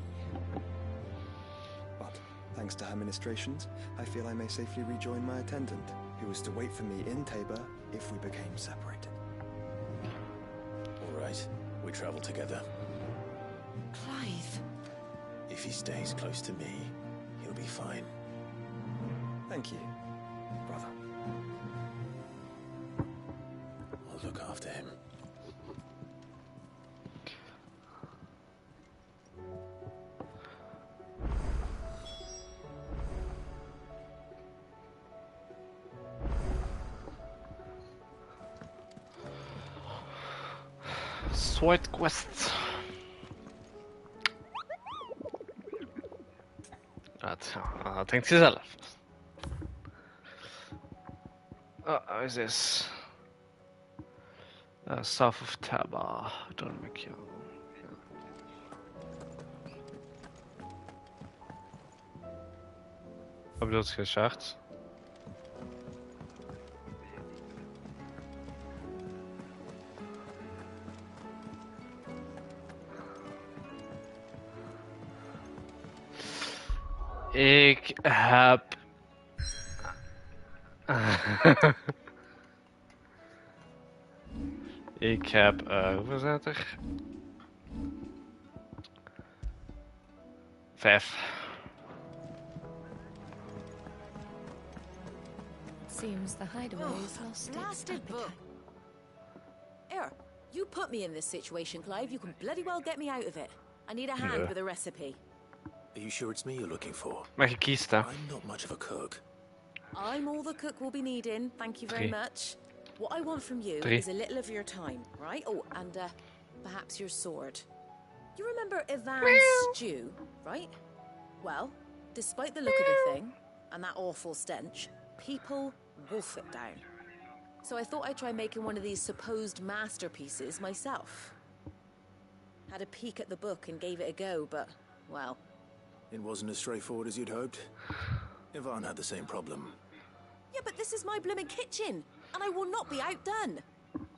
But, thanks to her ministrations, I feel I may safely rejoin my attendant, who was to wait for me in Tabor if we became separated. All right, we travel together. Clive. If he stays close to me, he'll be fine. Thank you, brother. I'll look after him. Side quest. Dat denkt ze zelf. How is this? South of Tabor. Don't make you. Wat bedoelt je, Schacht? Ik heb... Ik heb... hoeveel zijn het er? 5. Seems the hideaway is lost its Blasted book. Here, you put me in this situation, Clive. You can bloody well get me out of it. I need a hand Yeah. with a recipe. Are you sure it's me you're looking for? Mag je kiezen? I'm not much of a cook. I'm all the cook will be needing. Thank you very 3. much. What I want from you 3. is a little of your time, right? Oh, and perhaps your sword. You remember Ivan's stew, right? Well, despite the look of the thing and that awful stench, people wolf it down. So I thought I'd try making one of these supposed masterpieces myself. Had a peek at the book and gave it a go, but, well... It wasn't as straightforward as you'd hoped. Yvonne had the same problem. Yeah, but this is my blimmin' kitchen, and I will not be outdone.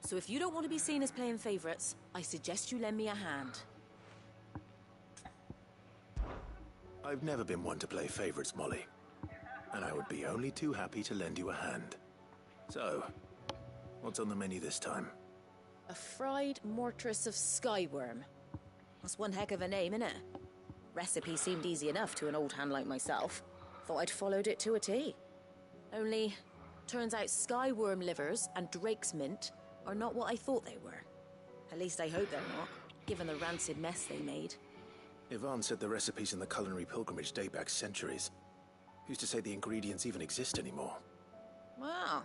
So if you don't want to be seen as playing favourites, I suggest you lend me a hand. I've never been one to play favorites, Molly. And I would be only too happy to lend you a hand. So, what's on the menu this time? A fried mortress of skyworm. That's one heck of a name, innit? Recipe seemed easy enough to an old hand like myself. Thought I'd followed it to a T. Only, turns out skyworm livers and drake's mint are not what I thought they were. At least I hope they're not, given the rancid mess they made. Yvonne said the recipes in the culinary pilgrimage date back centuries. Who's to say the ingredients even exist anymore? Wow.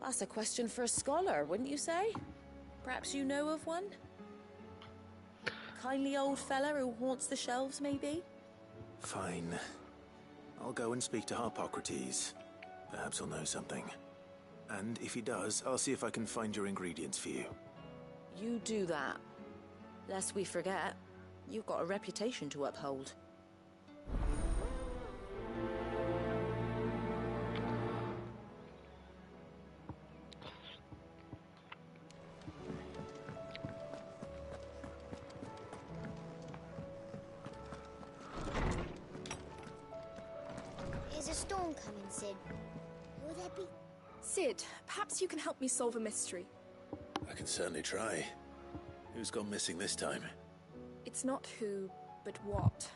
That's a question for a scholar, wouldn't you say? Perhaps you know of one? Kindly old fella who haunts the shelves, maybe? Fine. I'll go and speak to Harpocrates. Perhaps he'll know something. And if he does, I'll see if I can find your ingredients for you. You do that. Lest we forget, you've got a reputation to uphold. Is a storm coming, Sid? Will there be... Sid, perhaps you can help me solve a mystery. I can certainly try. Who's gone missing this time? It's not who, but what.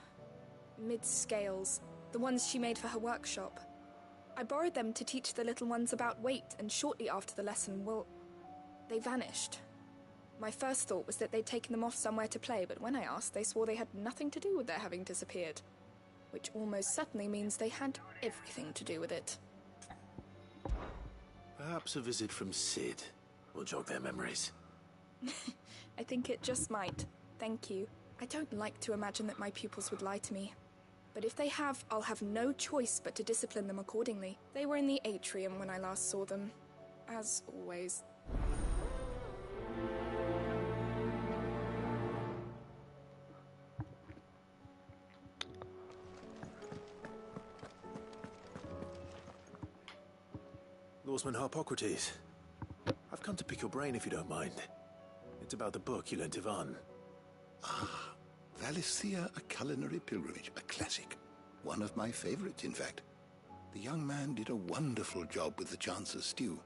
Mid's scales, the ones she made for her workshop. I borrowed them to teach the little ones about weight, and shortly after the lesson, well, they vanished. My first thought was that they'd taken them off somewhere to play, but when I asked, they swore they had nothing to do with their having disappeared. Which almost certainly means they had everything to do with it. Perhaps a visit from Sid will jog their memories. I think it just might. Thank you. I don't like to imagine that my pupils would lie to me. But if they have, I'll have no choice but to discipline them accordingly. They were in the atrium when I last saw them. As always. Lawsman Harpocrates. I've come to pick your brain if you don't mind. It's about the book you lent Yvonne. Ah, Valisthea, A Culinary Pilgrimage, a classic. One of my favorites, in fact. The young man did a wonderful job with the Chance's stew.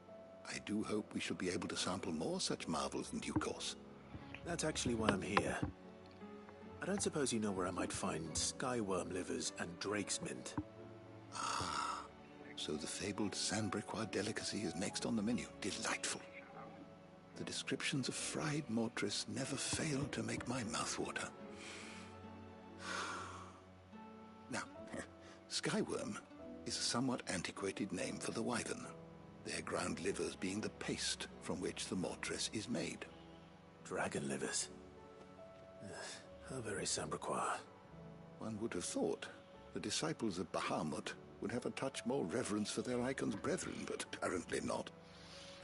I do hope we shall be able to sample more such marvels in due course. That's actually why I'm here. I don't suppose you know where I might find skyworm livers and drake's mint. Ah, so the fabled Sandbrequois delicacy is next on the menu. Delightful. The descriptions of fried mortress never fail to make my mouth water. Now, skyworm is a somewhat antiquated name for the wyvern, their ground livers being the paste from which the mortress is made. Dragon livers. How very Sandbrequois. One would have thought the disciples of Bahamut would have a touch more reverence for their icon's brethren, but apparently not.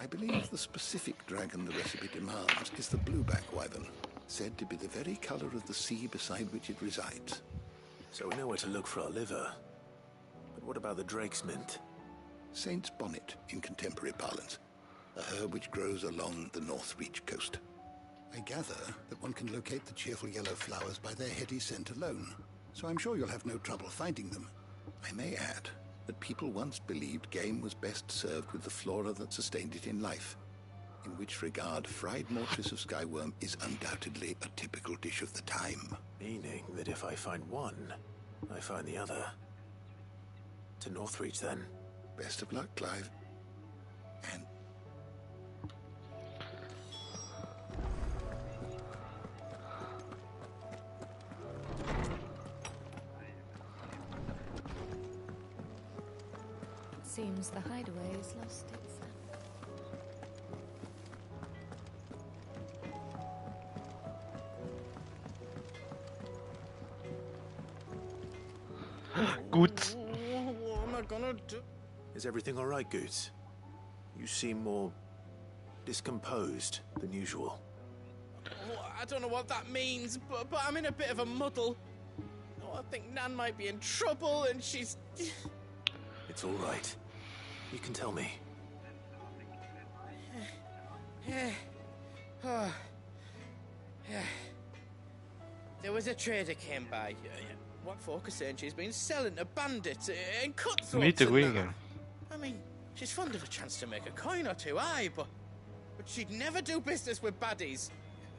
I believe the specific dragon the recipe demands is the blueback wyvern, said to be the very color of the sea beside which it resides. So we know where to look for our liver. But what about the drake's mint? Saint's bonnet in contemporary parlance, a herb which grows along the North Reach coast. I gather that one can locate the cheerful yellow flowers by their heady scent alone, so I'm sure you'll have no trouble finding them. I may add that people once believed game was best served with the flora that sustained it in life, in which regard fried mortress of skyworm is undoubtedly a typical dish of the time. Meaning that if I find one, I find the other. To Northreach, then. Best of luck, Clive. And... Seems the hideaway has lost its scent. Gut. What am I gonna do? Is everything all right, Goots? You seem more discomposed than usual. Oh, I don't know what that means, but I'm in a bit of a muddle. Oh, I think Nan might be in trouble, and she's It's all right. You can tell me. There was a trader came by. What folk are saying she's been selling to bandits and cutthroats. Niet de and goeie. that. I mean, she's fond of a chance to make a coin or two, aye, but she'd never do business with baddies.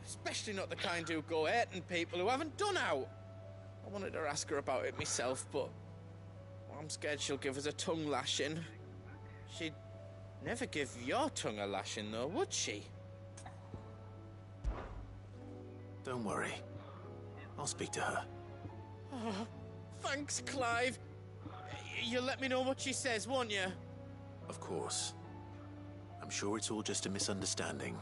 Especially not the kind who go hurting people who haven't done out. I wanted to ask her about it myself, but I'm scared she'll give us a tongue lashing. She'd never give your tongue a lashing, though, would she? Don't worry. I'll speak to her. Oh, thanks, Clive. You'll let me know what she says, won't you? Of course. I'm sure it's all just a misunderstanding.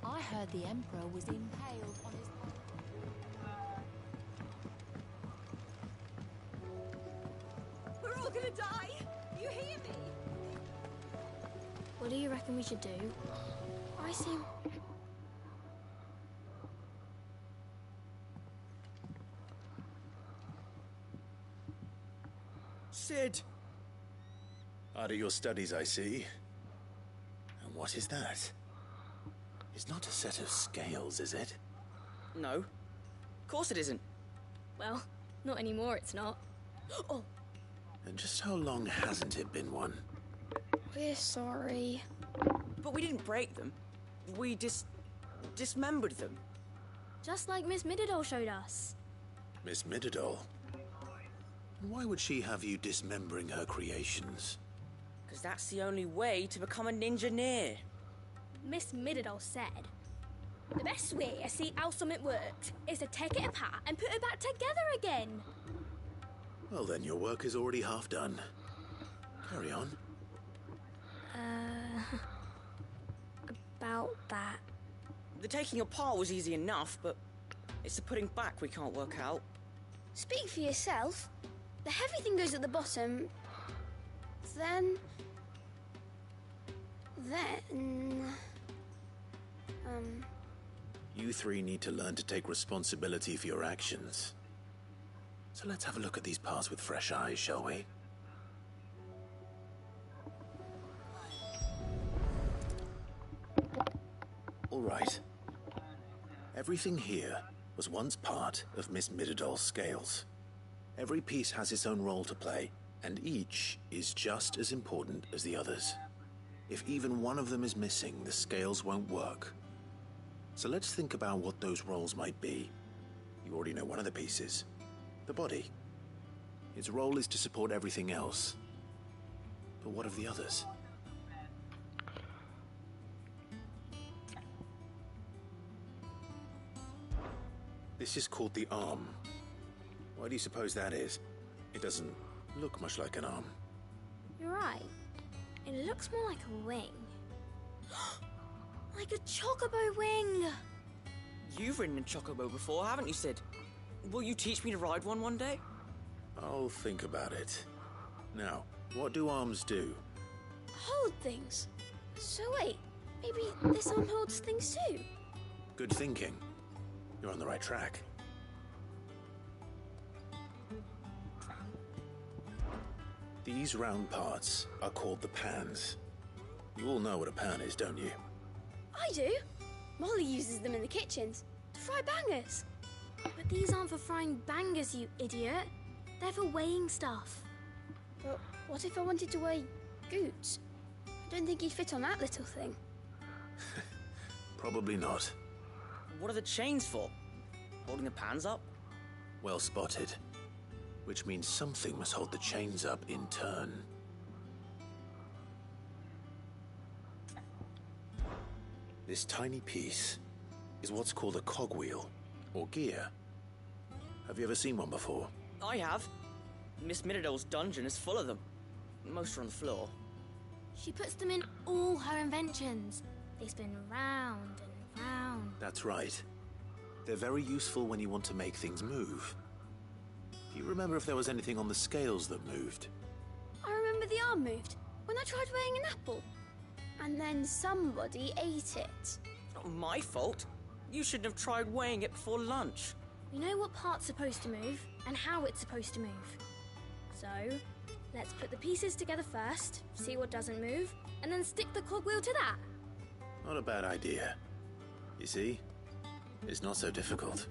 I heard the Emperor was impaled on his... We're all gonna die! You hear me? What do you reckon we should do? I seem... Sid! Out of your studies, I see. And what is that? It's not a set of scales, is it? No. Of course it isn't. Well, not anymore, it's not. Oh, And just how long hasn't it been one? we're sorry. But we didn't break them. We dismembered them. Just like Miss Mididol showed us. Miss Mididol? Why would she have you dismembering her creations? Because that's the only way to become a ninja-near. Miss Mididol said, the best way to see how something works is to take it apart and put it back together again. Well then, your work is already half done. Carry on. About that. The taking apart was easy enough, but it's the putting back we can't work out. Speak for yourself. The heavy thing goes at the bottom. Then... You three need to learn to take responsibility for your actions. So let's have a look at these parts with fresh eyes, shall we? All right. Everything here was once part of Miss Mididol's scales. Every piece has its own role to play, and each is just as important as the others. If even one of them is missing, the scales won't work. So let's think about what those roles might be. You already know one of the pieces. The body. Its role is to support everything else. But what of the others? This is called the arm. Why do you suppose that is? It doesn't look much like an arm. You're right. It looks more like a wing. Like a chocobo wing! You've ridden a chocobo before, haven't you, Sid? Will you teach me to ride one day? I'll think about it. Now, what do arms do? Hold things. So wait, maybe this arm holds things too? Good thinking. You're on the right track. These round parts are called the pans. You all know what a pan is, don't you? I do. Molly uses them in the kitchens to fry bangers. But these aren't for frying bangers, you idiot. They're for weighing stuff. But what if I wanted to weigh Goots? I don't think he'd fit on that little thing. Probably not. What are the chains for? Holding the pans up? Well spotted. Which means something must hold the chains up in turn. This tiny piece is what's called a cogwheel, or gear. Have you ever seen one before? I have. Miss Mididol's dungeon is full of them. Most are on the floor. She puts them in all her inventions. They spin round and round. That's right. They're very useful when you want to make things move. Do you remember if there was anything on the scales that moved? I remember the arm moved when I tried weighing an apple. And then somebody ate it. Not my fault. You shouldn't have tried weighing it before lunch. We know what part's supposed to move and how it's supposed to move. So, let's put the pieces together first, see what doesn't move, and then stick the cogwheel to that. Not a bad idea. You see? It's not so difficult.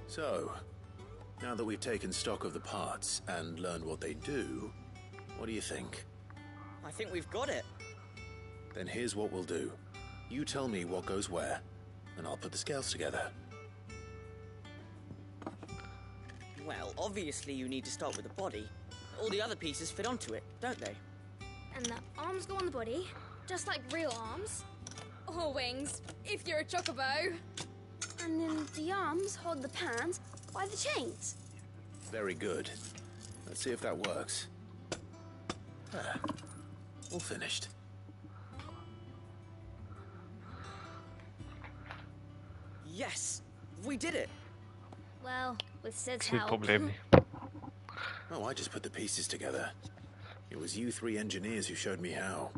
So, now that we've taken stock of the parts and learned what they do, what do you think? I think we've got it. Then here's what we'll do. You tell me what goes where, and I'll put the scales together. Well, obviously you need to start with the body. All the other pieces fit onto it, don't they? And the arms go on the body, just like real arms. Or wings, if you're a chocobo. And then the arms hold the pans by the chains. Very good. Let's see if that works. Ah, all finished. Yes! We did it! Well, with Sid's Geen help. probleem niet. Oh, I just put the pieces together. It was you three engineers who showed me how.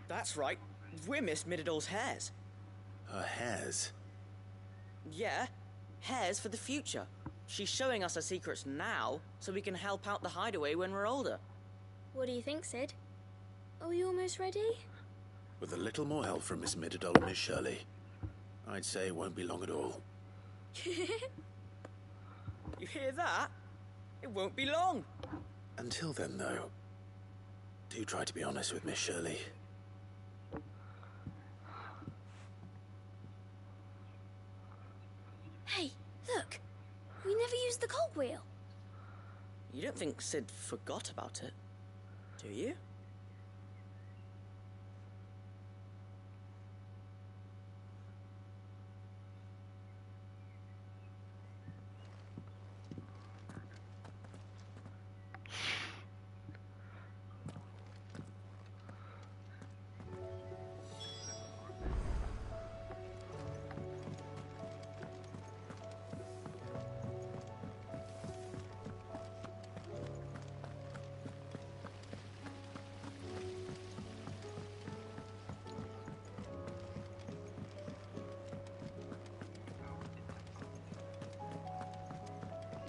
That's right. We're Miss Mididol's hairs. Her hairs? Yeah, hairs for the future. She's showing us her secrets now, so we can help out the hideaway when we're older. What do you think, Sid? Are we almost ready? With a little more help from Miss Mididol and Miss Shirley, I'd say it won't be long at all. You hear that? It won't be long. Until then, though, do try to be honest with Miss Shirley. Hey, look! We never used the cogwheel. You don't think Sid forgot about it, do you?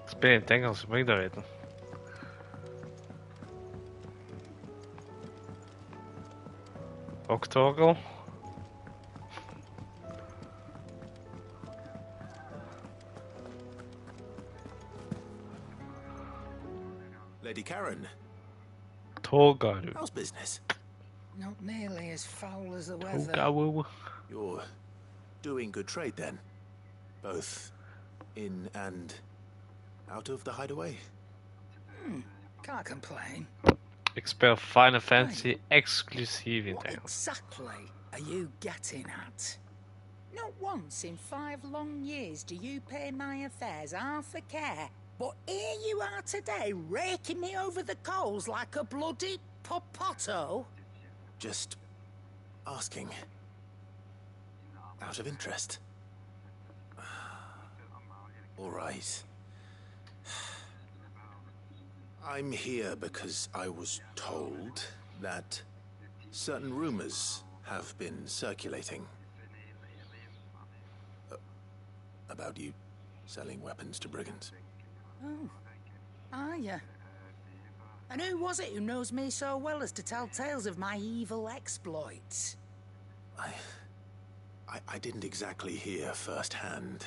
Speel je in het Engels, moet ik dat weten? Octogel? Lady Karen, Torgaru. how's business? Not nearly as foul as the weather. Torgaru. You're doing good trade then? Both in and out of the hideaway? Can't complain. Ik speel Final Fantasy exclusief in het What Engels. exactly are you getting at? Not once in 5 long years do you pay my affairs half a care. But here you are today, raking me over the coals like a bloody popoto. Just asking. Out of interest. All right. I'm here because I was told that certain rumors have been circulating about you selling weapons to brigands. Oh, are you? And who was it who knows me so well as to tell tales of my evil exploits? I didn't exactly hear firsthand.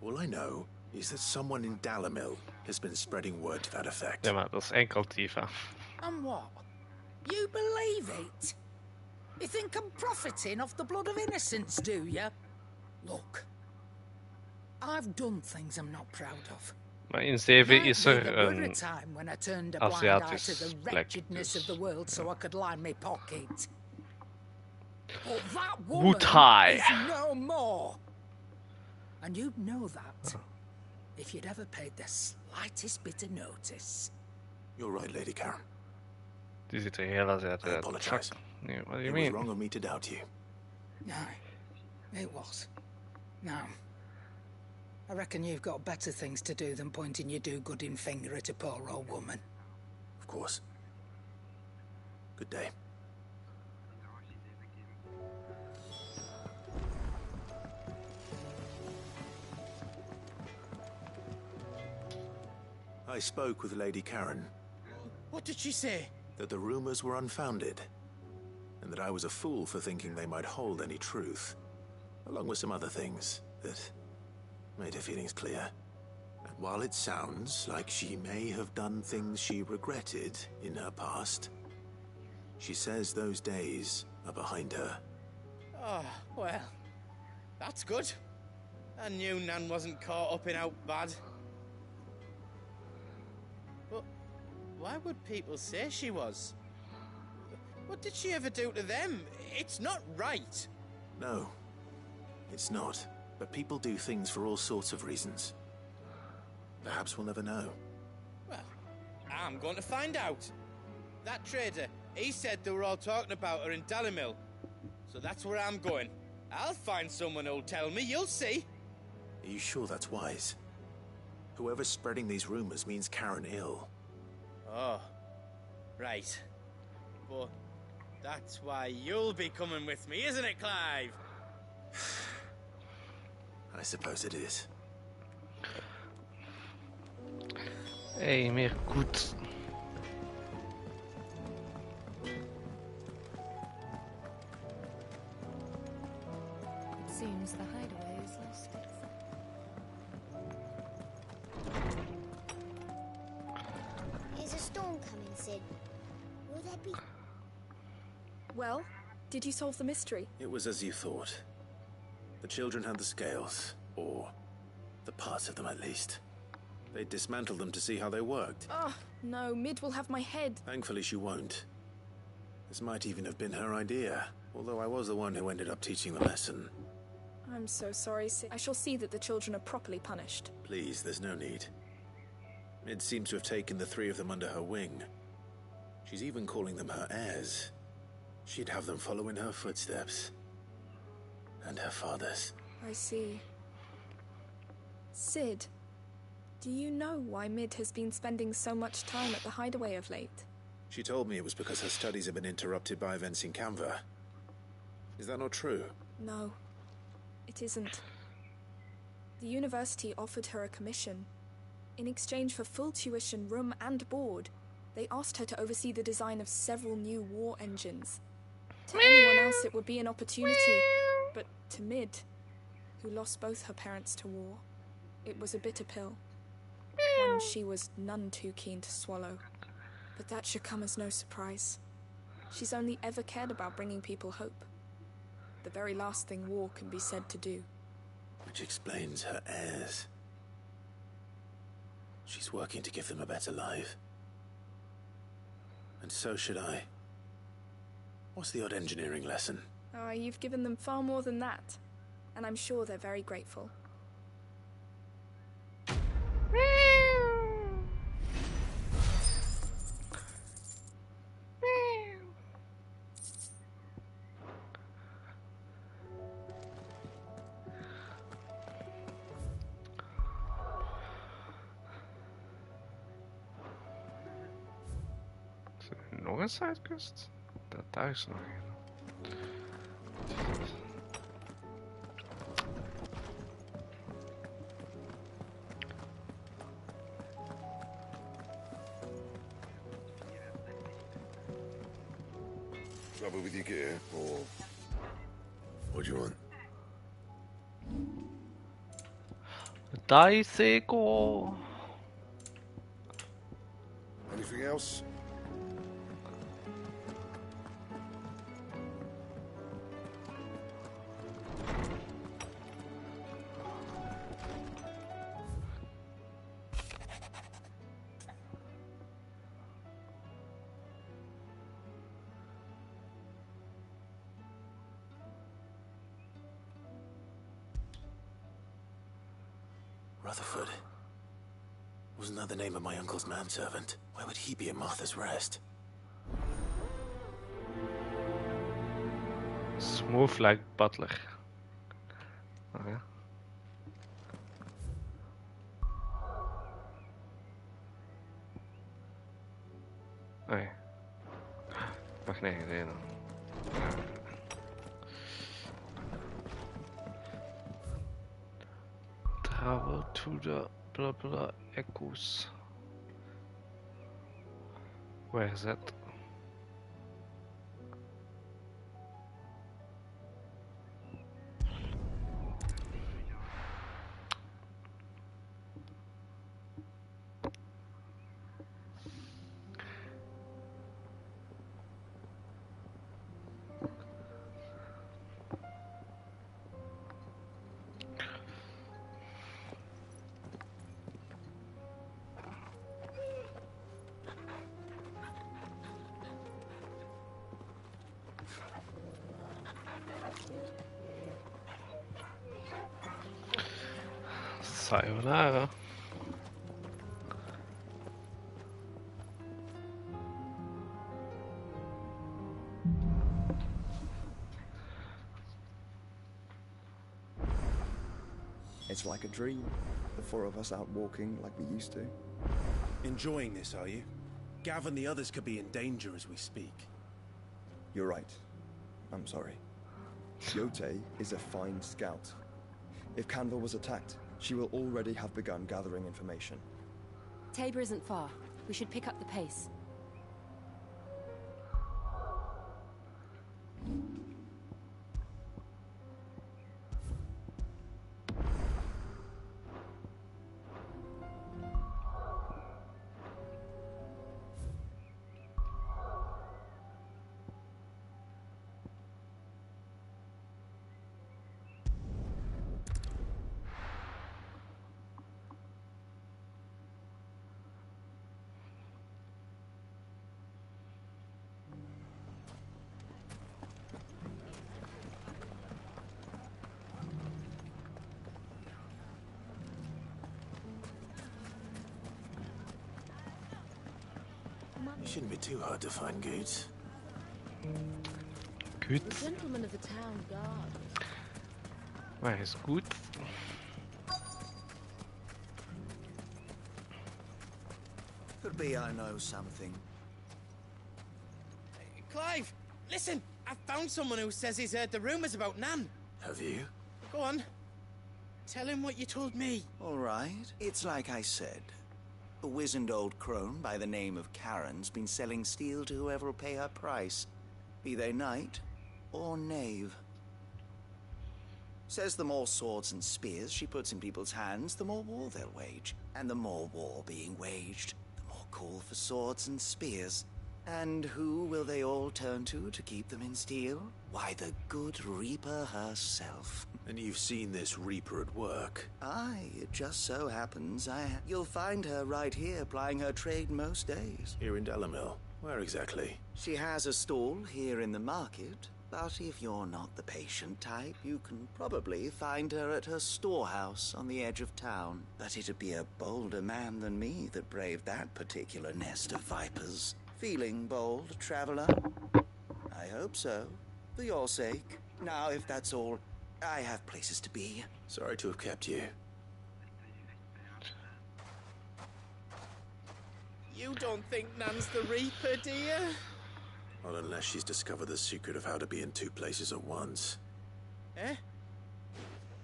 All I know is that someone in Dalamil has been spreading word to that effect. Ja, maar dat is enkel Tifa. And what? You believe it? You think I'm profiting off the blood of innocence, do you? Look, I've done things I'm not proud of. Maar in 7 is er There were a een time when I turned a blind eye to the Aziatisch plek. wretchedness of the world so I could line my pocket. But that Wu woman Tai. is no more. And you'd know that if you'd ever paid the slightest bit of notice. You're right, Lady Karen. Die ziet er heel Aziatisch I uit. apologize. Nee, what do It you was mean? wrong of me to doubt you. No, it was. Now, I reckon you've got better things to do than pointing your do-gooding finger at a poor old woman. Of course. Good day. I spoke with Lady Karen. What did she say? That the rumors were unfounded, and that I was a fool for thinking they might hold any truth, along with some other things that made her feelings clear. And while it sounds like she may have done things she regretted in her past, she says those days are behind her. Oh, well, that's good. I knew Nan wasn't caught up in out bad. But why would people say she was? What did she ever do to them? It's not right. No, it's not. But people do things for all sorts of reasons. Perhaps we'll never know. Well, I'm going to find out. That trader, he said they were all talking about her in Dalimil. So that's where I'm going. I'll find someone who'll tell me, you'll see. Are you sure that's wise? Whoever's spreading these rumors means Karen ill. Oh, right. But that's why you'll be coming with me, isn't it, Clive? I suppose it is. Hey, meer goed. It seems the hideaway is lost its... There's a storm coming, Sid. Will there be... Well, did you solve the mystery? It was as you thought. The children had the scales, or the parts of them at least. They dismantled them to see how they worked. Oh, no, Mid will have my head. Thankfully she won't. This might even have been her idea, although I was the one who ended up teaching the lesson. I'm so sorry, Sid. I shall see that the children are properly punished. Please, there's no need. Mid seems to have taken the three of them under her wing. She's even calling them her heirs. She'd have them follow in her footsteps. And her father's. I see. Sid, do you know why Mid has been spending so much time at the hideaway of late? She told me it was because her studies have been interrupted by events in Canva. Is that not true? No, it isn't. The university offered her a commission. In exchange for full tuition, room and board, they asked her to oversee the design of several new war engines. To anyone else it would be an opportunity, but to Mid, who lost both her parents to war, it was a bitter pill. One she was none too keen to swallow. But that should come as no surprise. She's only ever cared about bringing people hope. The very last thing war can be said to do. Which explains her heirs. She's working to give them a better life. And so should I. What's the odd engineering lesson? Oh, you've given them far more than that. And I'm sure they're very grateful. Nog een sidequest? Daar is nog een. Trouble with your gear, or what do you want? Daiseko. Anything else? Rutherford. Wasn't that the name of my uncle's manservant? Why would he be at Martha's Rest? Smooth like butler. Okay. Wacht, nee. Travel to the blah blah echoes. Where is that? Sayonara. It's like a dream. The four of us out walking like we used to. Enjoying this, are you? Gav and the others could be in danger as we speak. You're right. I'm sorry. Yote is a fine scout. If Canva was attacked, she will already have begun gathering information. Tabor isn't far. We should pick up the pace. It shouldn't be too hard to find Goods. Good. The gentleman of the town guard. Where is good? Could be I know something. Clive, listen! I found someone who says he's heard the rumors about Nan. Have you? Go on. Tell him what you told me. All right. It's like I said. A wizened old crone by the name of Karen's been selling steel to whoever will pay her price, be they knight or knave. Says the more swords and spears she puts in people's hands, the more war they'll wage. And the more war being waged, the more call for swords and spears. And who will they all turn to keep them in steel? Why, the good Reaper herself. And you've seen this Reaper at work? Aye, it just so happens you'll find her right here plying her trade most days. Here in Delamil? Where exactly? She has a stall here in the market, but if you're not the patient type, you can probably find her at her storehouse on the edge of town. But it'd be a bolder man than me that braved that particular nest of vipers. Feeling bold, traveler? I hope so. For your sake. Now, if that's all, I have places to be. Sorry to have kept you. You don't think Nan's the Reaper, do you? Not unless she's discovered the secret of how to be in two places at once. Eh?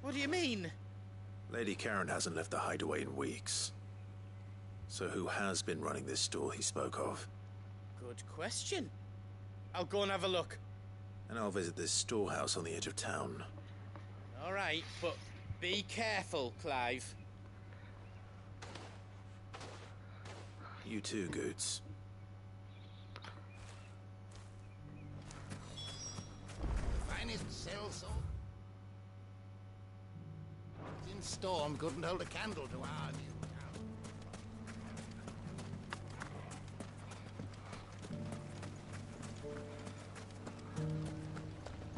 What do you mean? Lady Karen hasn't left the hideaway in weeks. So who has been running this stall he spoke of? Good question. I'll go and have a look. And I'll visit this storehouse on the edge of town. All right, but be careful, Clive. You too, Goods. Finest sellsword. In storm couldn't hold a candle to our new town.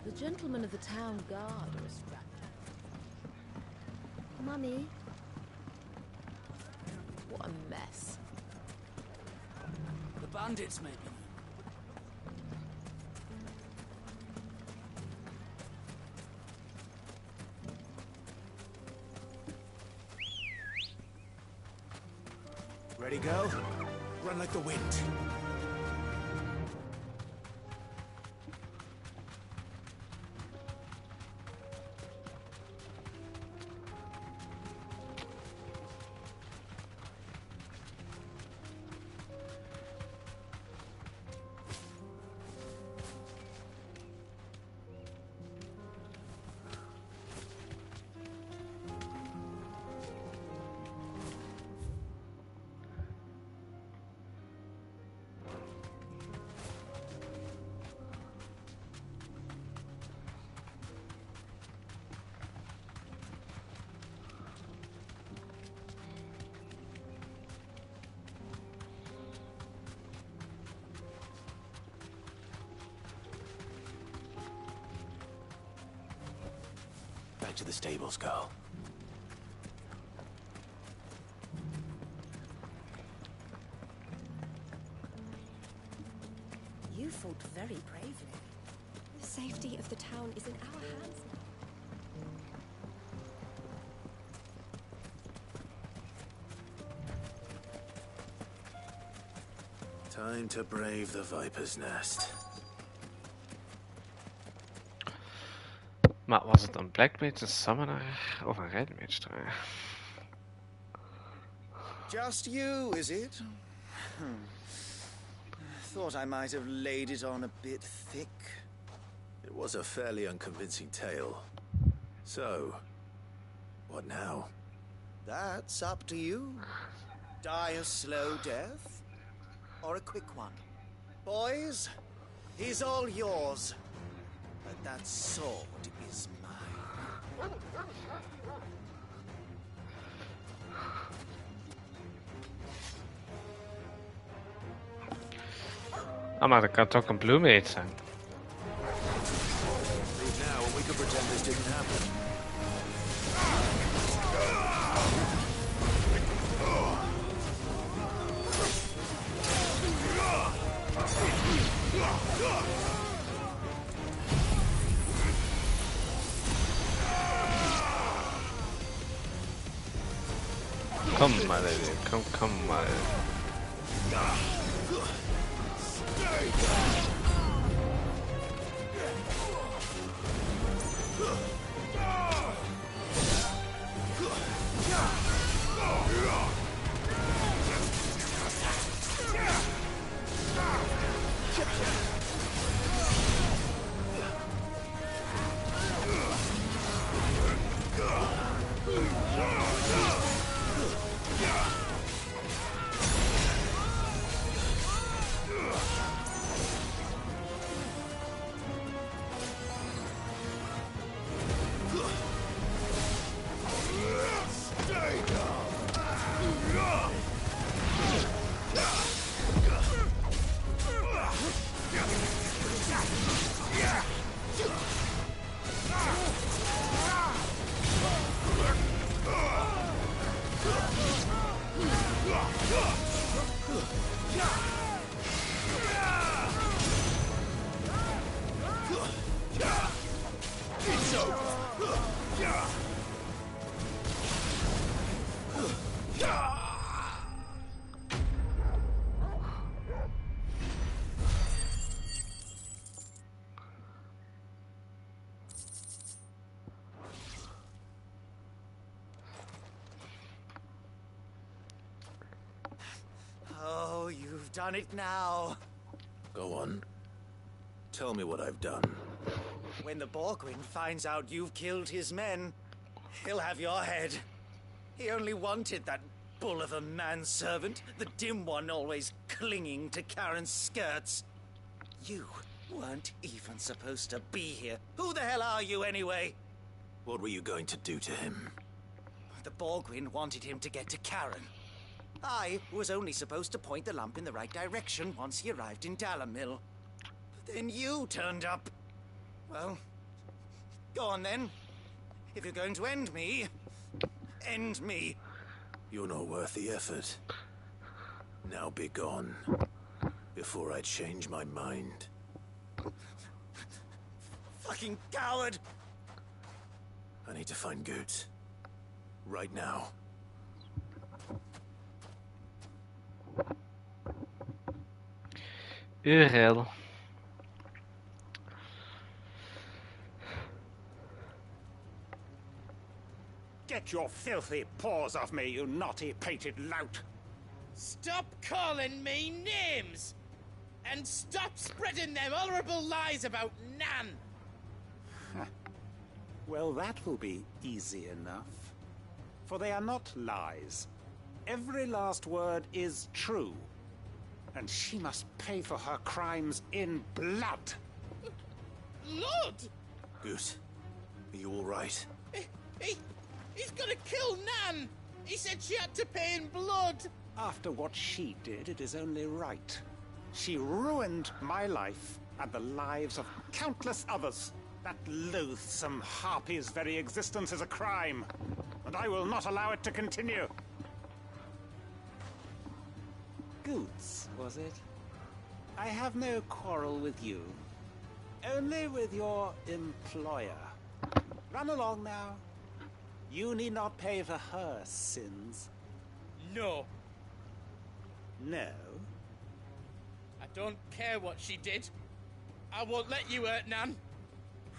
The gentlemen of the town guard are a strap. Mummy. What a mess. The bandits, maybe. Ready, go? Run like the wind. back to the stables, girl. You fought very bravely. The safety of the town is in our hands now. Time to brave the Viper's Nest. Maar was het een Black Mage, een Summoner of een Red Mage trouwens? Just you, is it? Thought I might have laid it on a bit thick. It was a fairly unconvincing tale. So, what now? That's up to you. Die a slow death, or a quick one. Boys, he's all yours. But that sword is mine. Ah, maar dat kan toch een Blue Mage zijn. Leave now and we could pretend this didn't happen. Kom maar, kom maar. Oh, you've done it now. Go on. Tell me what I've done. When the Borgwyn finds out you've killed his men, he'll have your head. He only wanted that bull of a manservant, the dim one always clinging to Karen's skirts. You weren't even supposed to be here. Who the hell are you anyway? What were you going to do to him? The Borgwyn wanted him to get to Karen. I was only supposed to point the lamp in the right direction once he arrived in Dalamil. But then you turned up. Well, go on then. If you're going to end me, end me. You're not worth the effort. Now be gone, before I change my mind. Fucking coward! I need to find Goots. Right now. URL. Get your filthy paws off me, you naughty-pated lout! Stop calling me names! And stop spreading them horrible lies about Nan! Well, that will be easy enough. For they are not lies. Every last word is true. And she must pay for her crimes in blood. Lord! Goose, are you all right? He's gonna kill Nan! He said she had to pay in blood! After what she did, it is only right. She ruined my life and the lives of countless others. That loathsome harpy's very existence is a crime, and I will not allow it to continue. Goots, was it? I have no quarrel with you. Only with your employer. Run along now. You need not pay for her sins. No. No? I don't care what she did. I won't let you hurt Nan.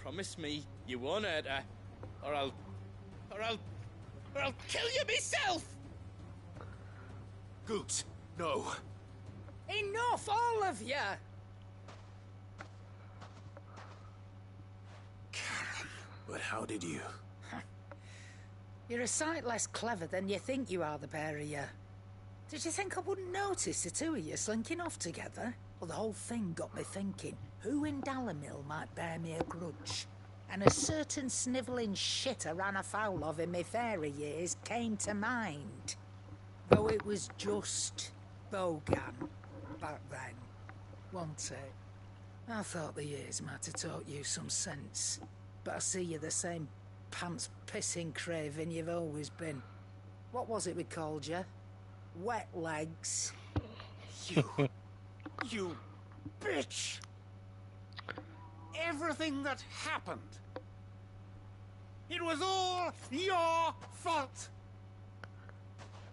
Promise me you won't hurt her, or I'll kill you myself! Goots, no. Enough, all of you! But how did you? You're a sight less clever than you think you are, the pair of you. Did you think I wouldn't notice the two of you slinking off together? Well, the whole thing got me thinking, who in Dalamil might bear me a grudge? And a certain snivelling shit I ran afoul of in my fairy years came to mind. Though it was just Bogan back then, wasn't it? I thought the years might have taught you some sense, but I see you're the same pants-pissing craven you've always been. What was it we called you? Wet legs. You bitch! Everything that happened, it was all your fault!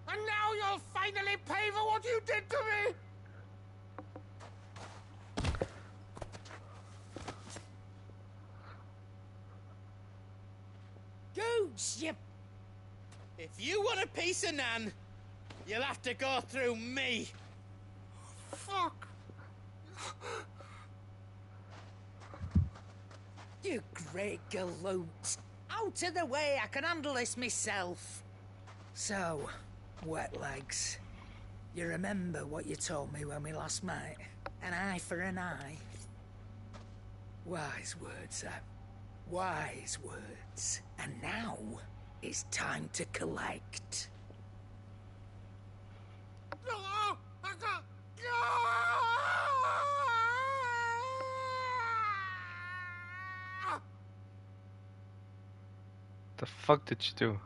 And now you'll finally pay for what you did to me! Goots, you... If you want a piece of Nan, you'll have to go through me. Fuck! You great galoot. Out of the way, I can handle this myself. So, wet legs. You remember what you told me when we last met? An eye for an eye. Wise words, wise words. And now, it's time to collect. The fuck did you do?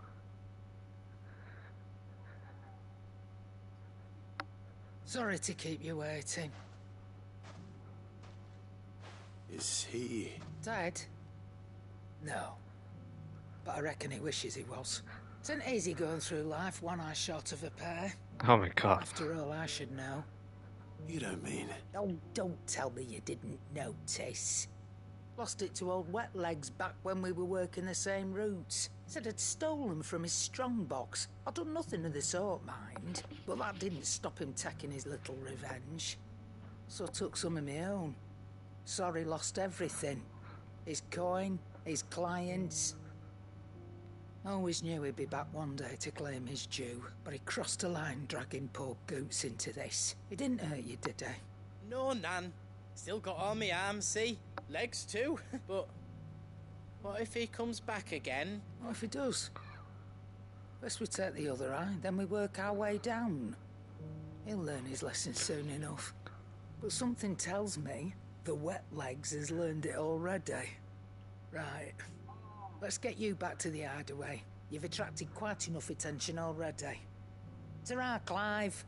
Sorry to keep you waiting. Is he... Dead? No. But I reckon he wishes he was. It's an easy going through life, one eye short of a pair. Oh my god. After all, I should know. You don't mean... Oh, don't tell me you didn't notice. Lost it to old Wet Legs back when we were working the same routes. Said I'd stolen from his strongbox. I'd done nothing of the sort, mind. But that didn't stop him taking his little revenge. So I took some of my own. Sorry, lost everything. His coin, his clients. Always knew he'd be back one day to claim his due, but he crossed a line dragging poor Goots into this. He didn't hurt you, did he? No, Nan. Still got all my arms, see? Legs too. But what if he comes back again? What if he does? First we take the other eye, then we work our way down. He'll learn his lesson soon enough. But something tells me the Wet Legs has learned it already. Right. Let's get you back to the hideaway. You've attracted quite enough attention already. Ta-ra, Clive.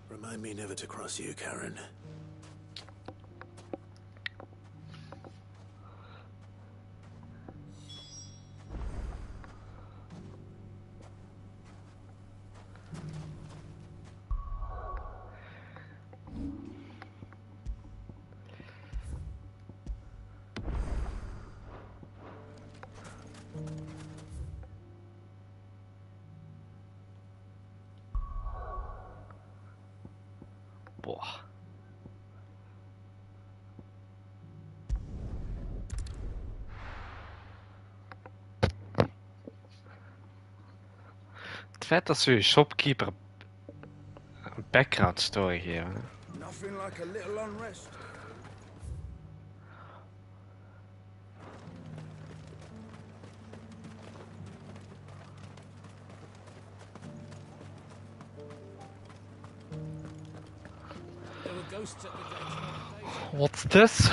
Remind me never to cross you, Karen. Boah. Het feit dat ze je shopkeeper een background story geven. Nothing like a little unrest. There were ghosts at the gate. What's this?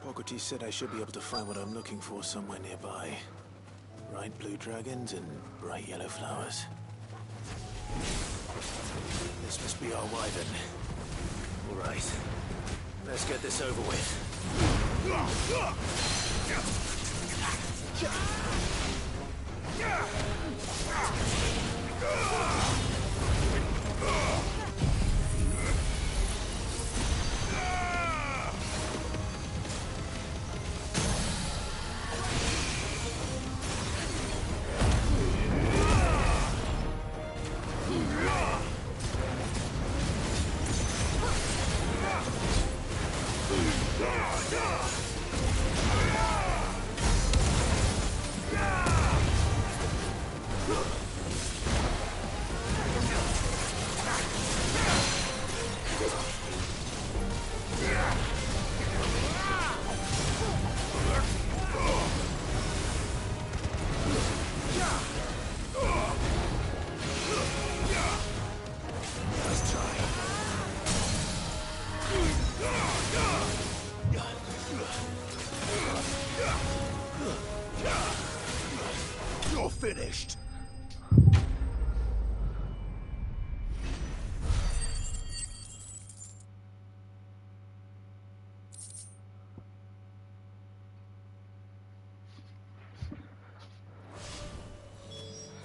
Hippocrates said I should be able to find what I'm looking for somewhere nearby. Bright blue dragons and bright yellow flowers. This must be our wyvern. All right. Let's get this over with. You're finished.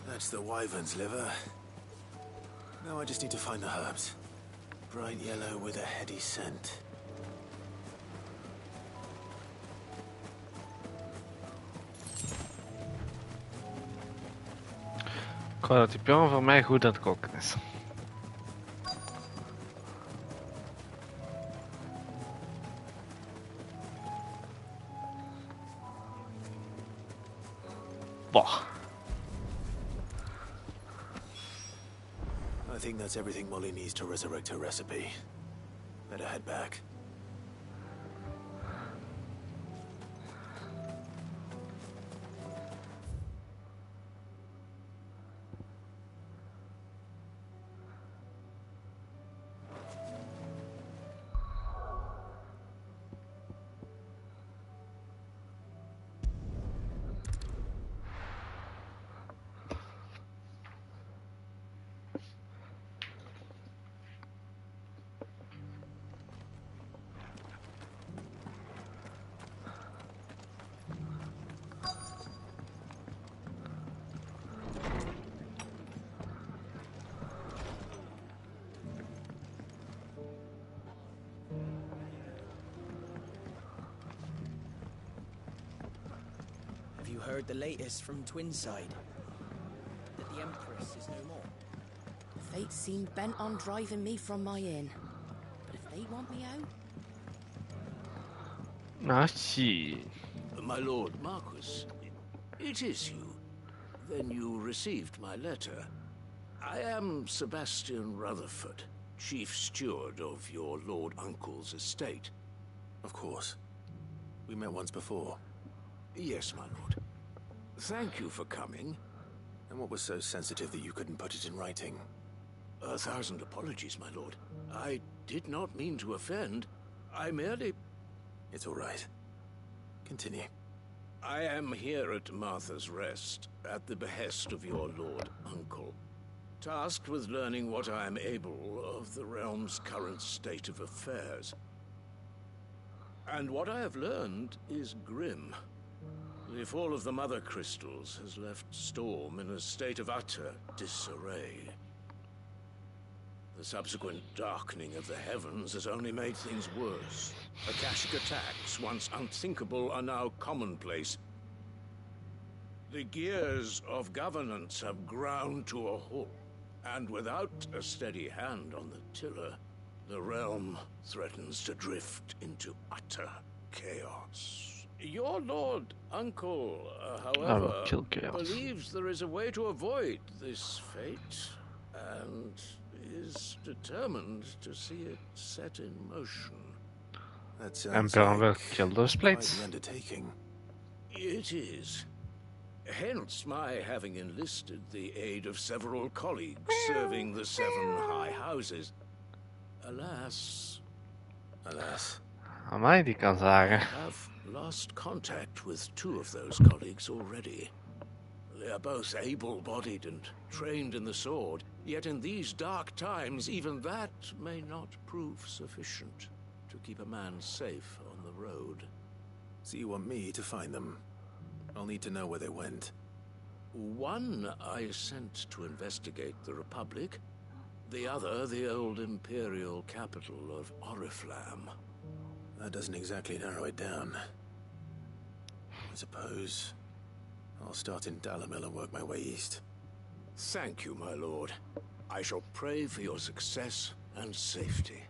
That's the wyvern's liver. Now I just need to find the herbs. Bright yellow with a heady scent. Ik wou dat die pion voor mij goed aan het koken is. Boah. I think that's everything Molly needs to resurrect her recipe. Better head back. Heard the latest from Twinside. That the Empress is no more. Fate seemed bent on driving me from my inn. But if they want me out... Nachi. My lord Marquis, it is you. Then you received my letter. I am Sebastian Rutherford, Chief Steward of your Lord Uncle's estate. Of course. We met once before. Yes, my lord. Thank you for coming. And what was so sensitive that you couldn't put it in writing? 1,000 apologies, my lord. I did not mean to offend. I merely... It's all right. Continue. I am here at Martha's Rest, at the behest of your Lord Uncle, tasked with learning what I am able of the realm's current state of affairs. And what I have learned is grim. The fall of the Mother Crystals has left Storm in a state of utter disarray. The subsequent darkening of the heavens has only made things worse. Akashic attacks, once unthinkable, are now commonplace. The gears of governance have ground to a halt, and without a steady hand on the tiller, the realm threatens to drift into utter chaos. Your Lord Uncle, however, believes there is a way to avoid this fate, and is determined to see it set in motion. That sounds Emperor will like kill those plates. quite the undertaking. It is. Hence my having enlisted the aid of several colleagues serving the 7 high houses. Alas. Amai, die kan zagen. I've lost contact with 2 of those colleagues already. They are both able-bodied and trained in the sword, yet in these dark times, even that may not prove sufficient to keep a man safe on the road. So you want me to find them? I'll need to know where they went. One I sent to investigate the Republic, the other the old Imperial capital of Oriflamme. That doesn't exactly narrow it down. I suppose I'll start in Dalamil and work my way east. Thank you, my lord. I shall pray for your success and safety.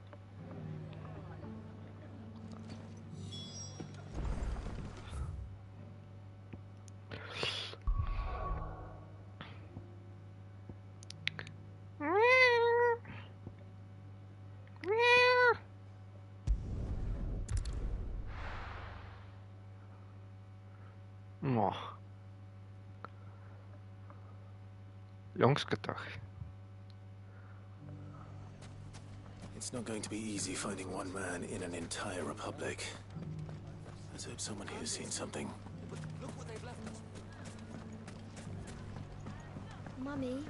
Jongske toch. It's not going to be easy finding one man in an entire republic. Let's hope someone here's seen something. Mummy.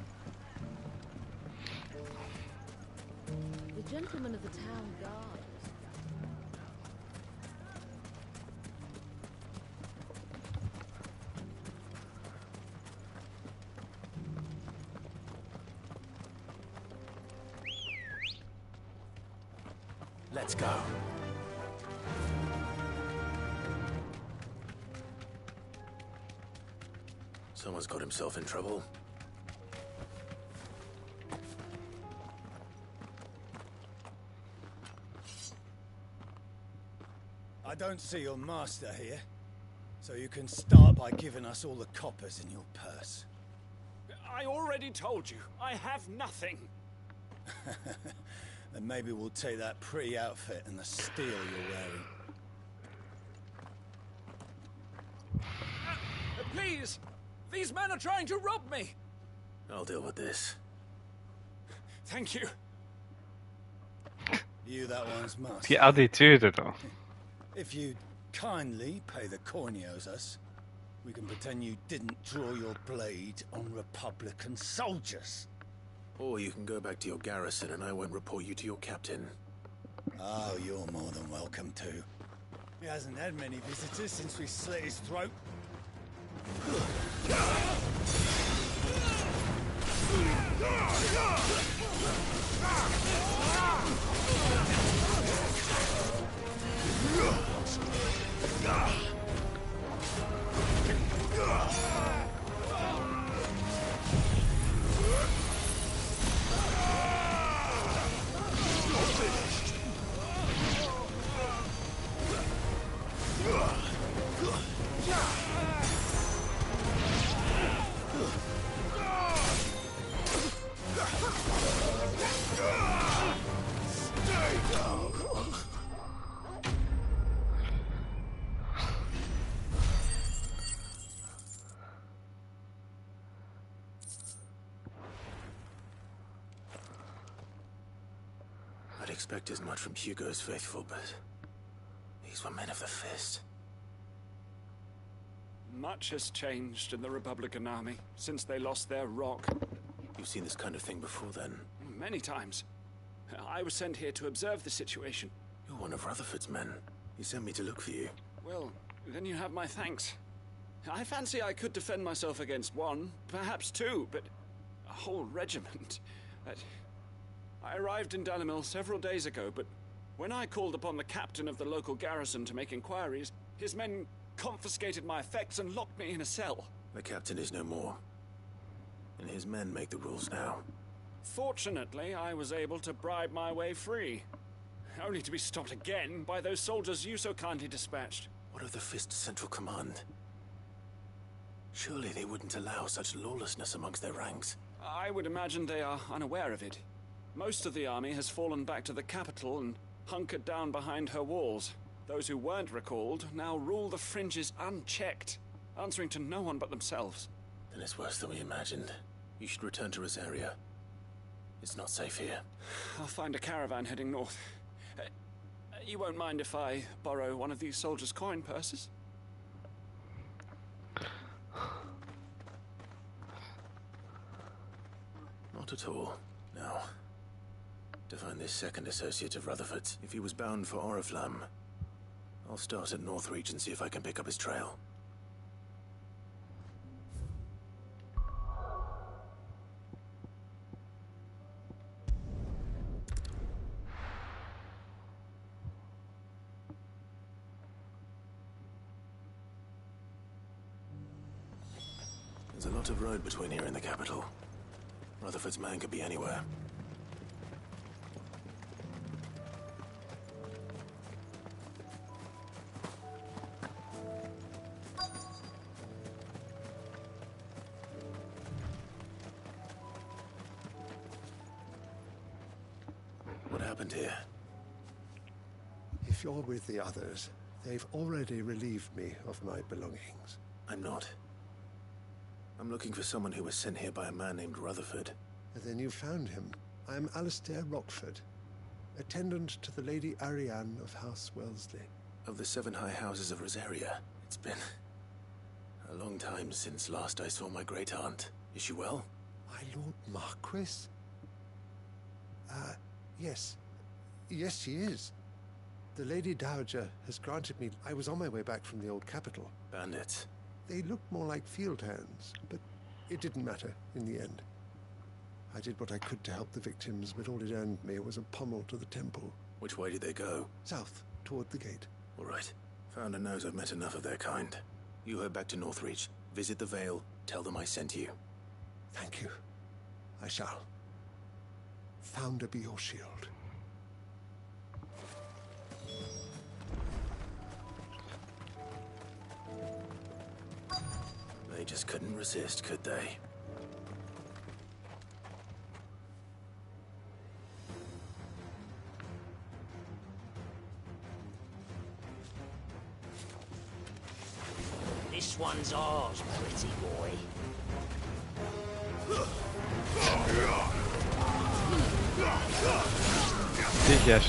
The gentleman of the town guard. Let's go. Someone's got himself in trouble. I don't see your master here, so you can start by giving us all the coppers in your purse. I already told you, I have nothing. Then maybe we'll take that pretty outfit and the steel you're wearing. Please! These men are trying to rob me! I'll deal with this. Thank you. You that one's master. Die attitude though. If you kindly pay the coin he owes us, we can pretend you didn't draw your blade on Republican soldiers. Or you can go back to your garrison and I won't report you to your captain. Oh, you're more than welcome to. He hasn't had many visitors since we slit his throat. I'd expect as much from Hugo's faithful, but these were men of the fist. Much has changed in the Republican army since they lost their rock. You've seen this kind of thing before, then? Many times. I was sent here to observe the situation. You're one of Rutherford's men. He sent me to look for you. Well, then you have my thanks. I fancy I could defend myself against one, perhaps two, but a whole regiment. I arrived in Dalimil several days ago, but when I called upon the captain of the local garrison to make inquiries, his men confiscated my effects and locked me in a cell. The captain is no more, and his men make the rules now. Fortunately, I was able to bribe my way free, only to be stopped again by those soldiers you so kindly dispatched. What of the Fist's Central Command? Surely they wouldn't allow such lawlessness amongst their ranks. I would imagine they are unaware of it. Most of the army has fallen back to the capital and hunkered down behind her walls. Those who weren't recalled now rule the fringes unchecked, answering to no one but themselves. Then it's worse than we imagined. You should return to Rosaria. It's not safe here. I'll find a caravan heading north. You won't mind if I borrow one of these soldiers' coin purses? Not at all. Now, to find this second associate of Rutherford's, if he was bound for Oriflamme, I'll start at Northreach and see if I can pick up his trail. There's a lot of road between here and the capital. Rutherford's man could be anywhere. What happened here? If you're with the others, they've already relieved me of my belongings. I'm not. I'm looking for someone who was sent here by a man named Rutherford. Then you found him. I am Alistair Rockford, attendant to the Lady Ariane of House Wellesley. Of the 7 high houses of Rosaria. It's been a long time since last I saw my great-aunt. Is she well? My Lord Marquis? Yes. Yes, she is. The Lady Dowager has granted me... I was on my way back from the old capital. Bandits? They looked more like field hands, but it didn't matter in the end. I did what I could to help the victims, but all it earned me was a pommel to the temple. Which way did they go? South, toward the gate. All right. Founder knows I've met enough of their kind. You head back to Northreach, visit the Vale, tell them I sent you. Thank you. I shall. Founder be your shield. They just couldn't resist, could they? This one's ours, pretty boy. Yes.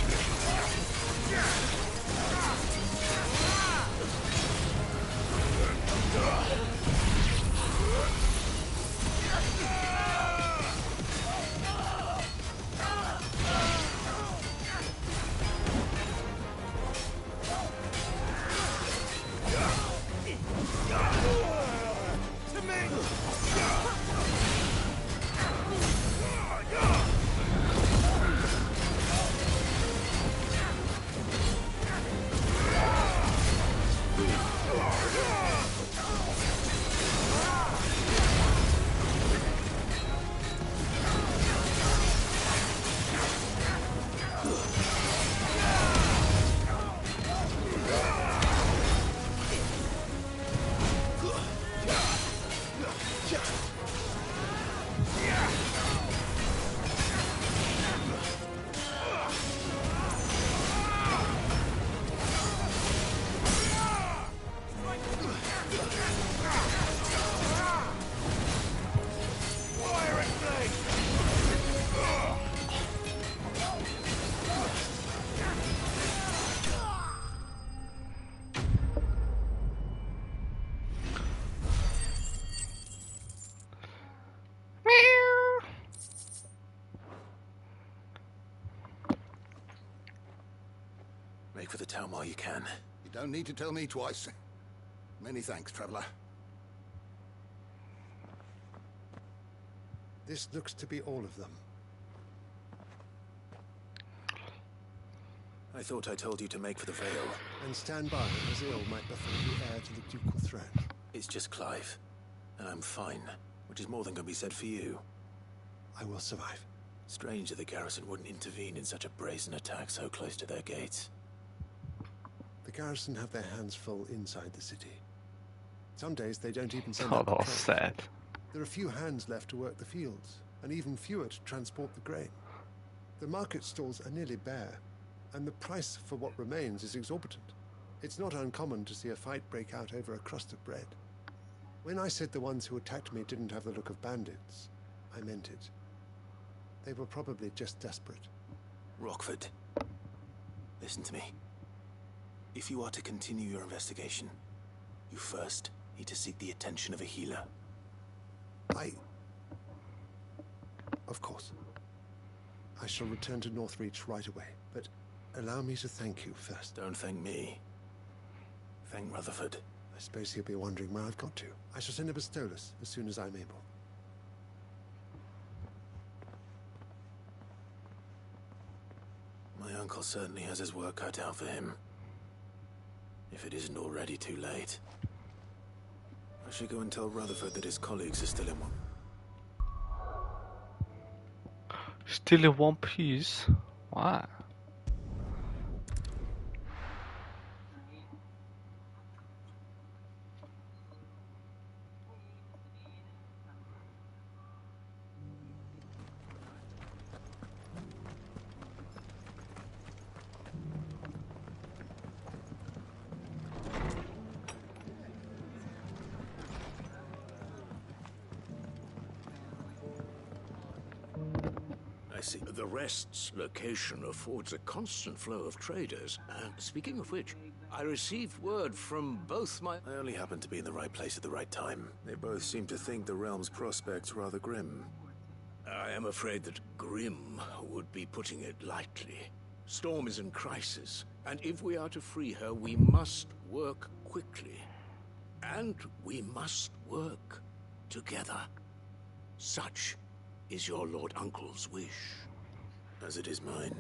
Make for the town while you can. You don't need to tell me twice. Many thanks, traveler. This looks to be all of them. I thought I told you to make for the Vale. And stand by, as ill might befall the heir to the ducal throne. It's just Clive. And I'm fine, which is more than can be said for you. I will survive. Strange that the garrison wouldn't intervene in such a brazen attack so close to their gates. The garrison have their hands full inside the city. Some days they don't even send Oh, out that was patrols. sad. There are few hands left to work the fields, and even fewer to transport the grain. The market stalls are nearly bare, and the price for what remains is exorbitant. It's not uncommon to see a fight break out over a crust of bread. When I said the ones who attacked me didn't have the look of bandits, I meant it. They were probably just desperate. Rockford, listen to me. If you are to continue your investigation, you first need to seek the attention of a healer. Of course. I shall return to Northreach right away, but allow me to thank you first. Don't thank me. Thank Rutherford. I suppose he'll be wondering where I've got to. I shall send a Bastolus as soon as I'm able. My uncle certainly has his work cut out for him. If it isn't already too late. I should go and tell Rutherford that his colleagues are still in one. Still in one piece? Wow. I see. The Rest's location affords a constant flow of traders. And speaking of which, I received word from both my... I only happened to be in the right place at the right time. They both seem to think the realm's prospects rather grim. I am afraid that grim would be putting it lightly. Storm is in crisis, and if we are to free her, we must work quickly. And we must work together. Such is your Lord Uncle's wish. As it is mine.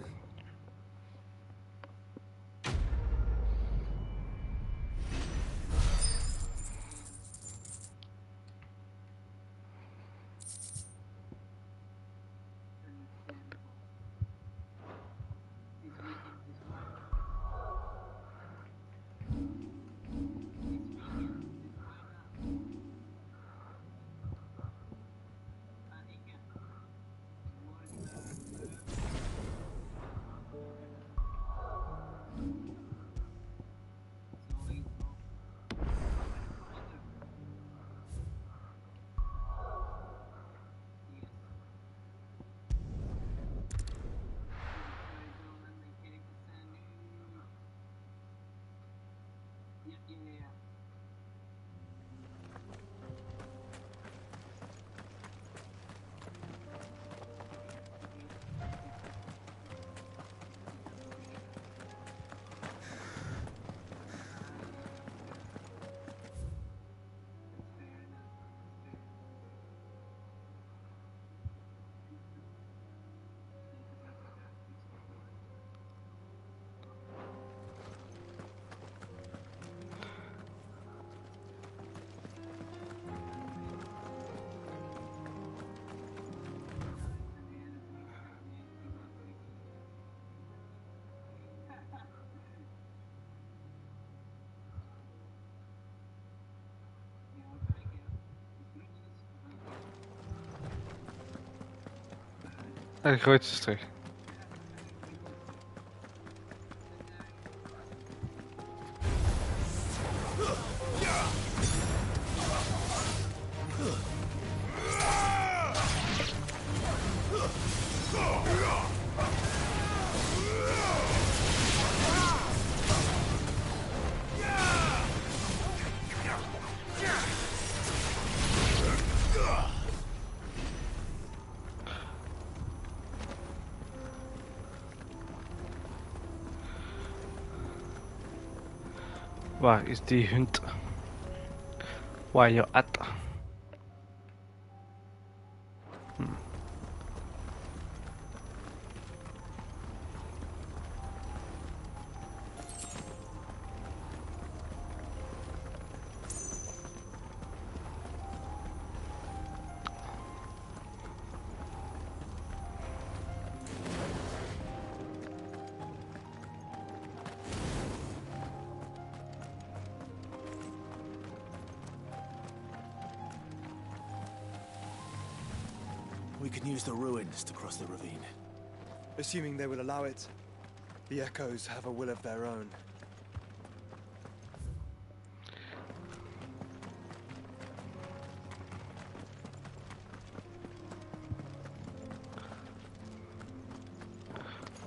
De grootste is terug. Waar is die hund? Waar je at? We can use the ruins to cross the ravine. Assuming they will allow it. The Echoes have a will of their own.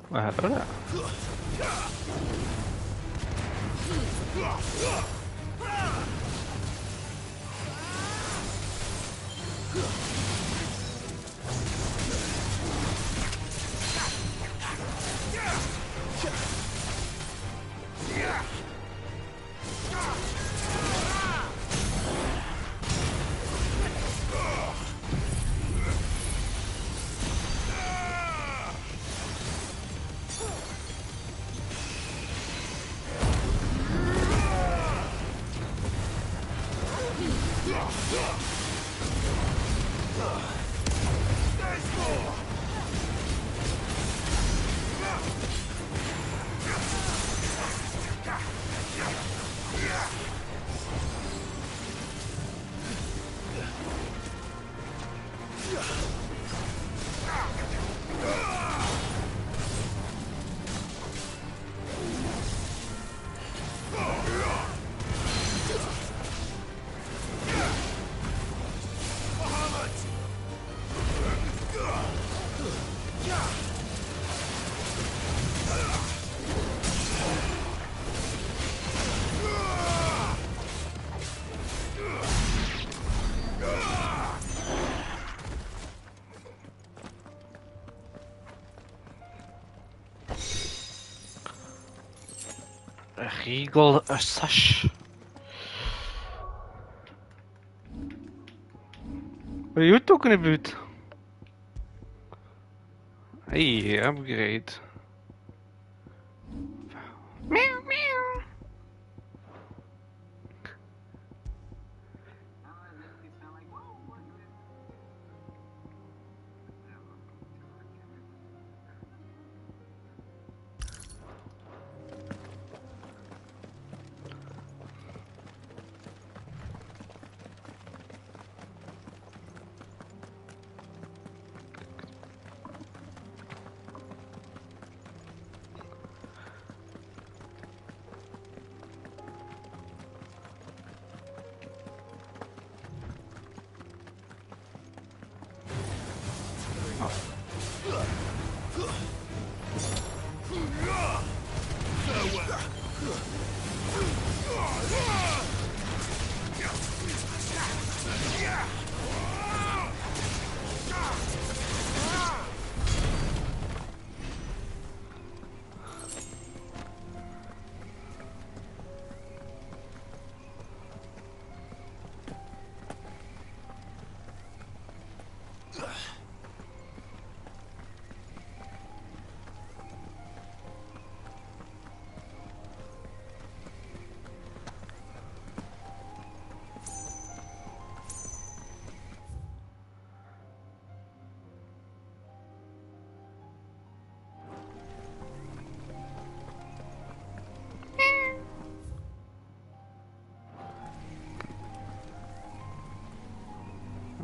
Vad händer där? Regal sash. What are you talking about? Hey, upgrade. Meow meow.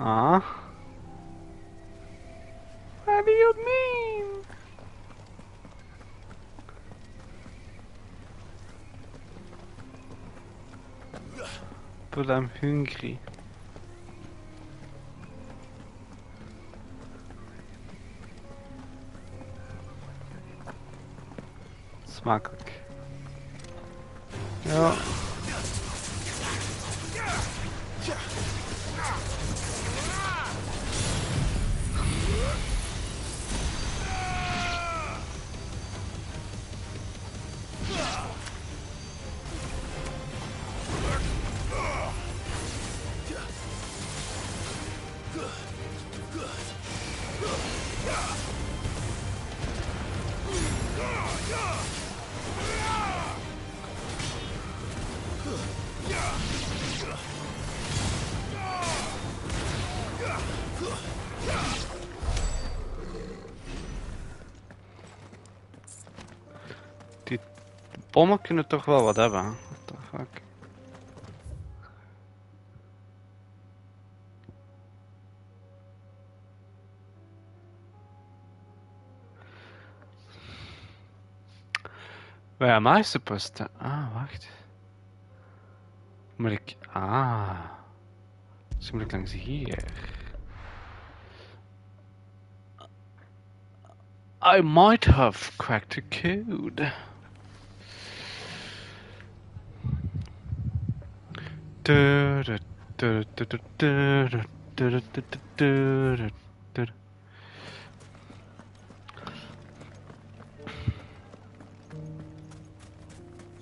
Ah. What do you mean? But I'm hungry. Smakelijk. Ja. Bommen kunnen toch wel wat hebben. What the fuck? Where am I supposed to... Ah, wacht. Moet ik... Ah. Dus moet ik langs hier. I might have cracked the code.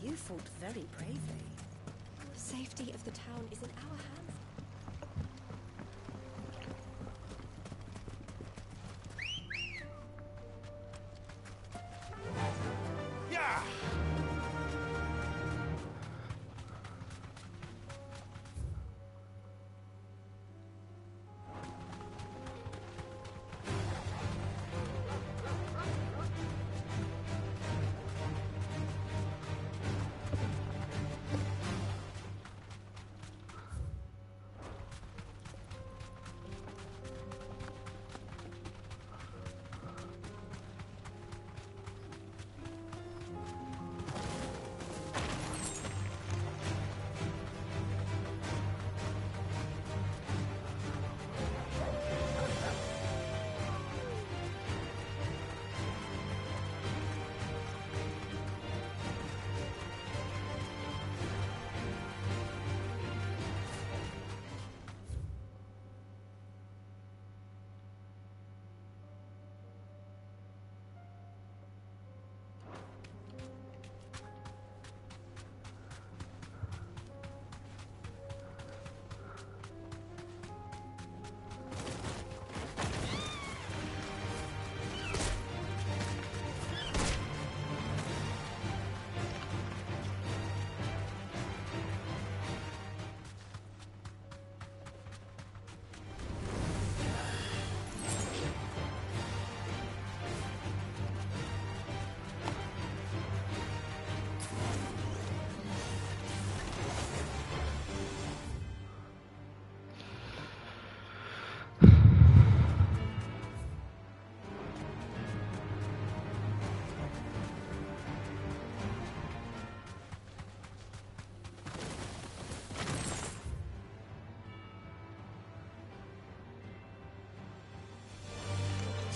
You fought very bravely. The safety of the town is in our hands. Yeah!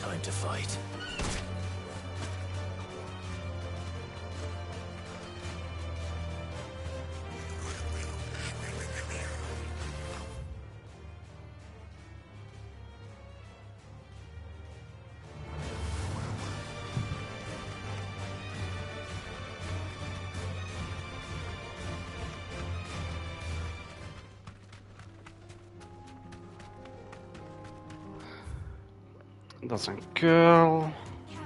Time to fight. Dat is een curl.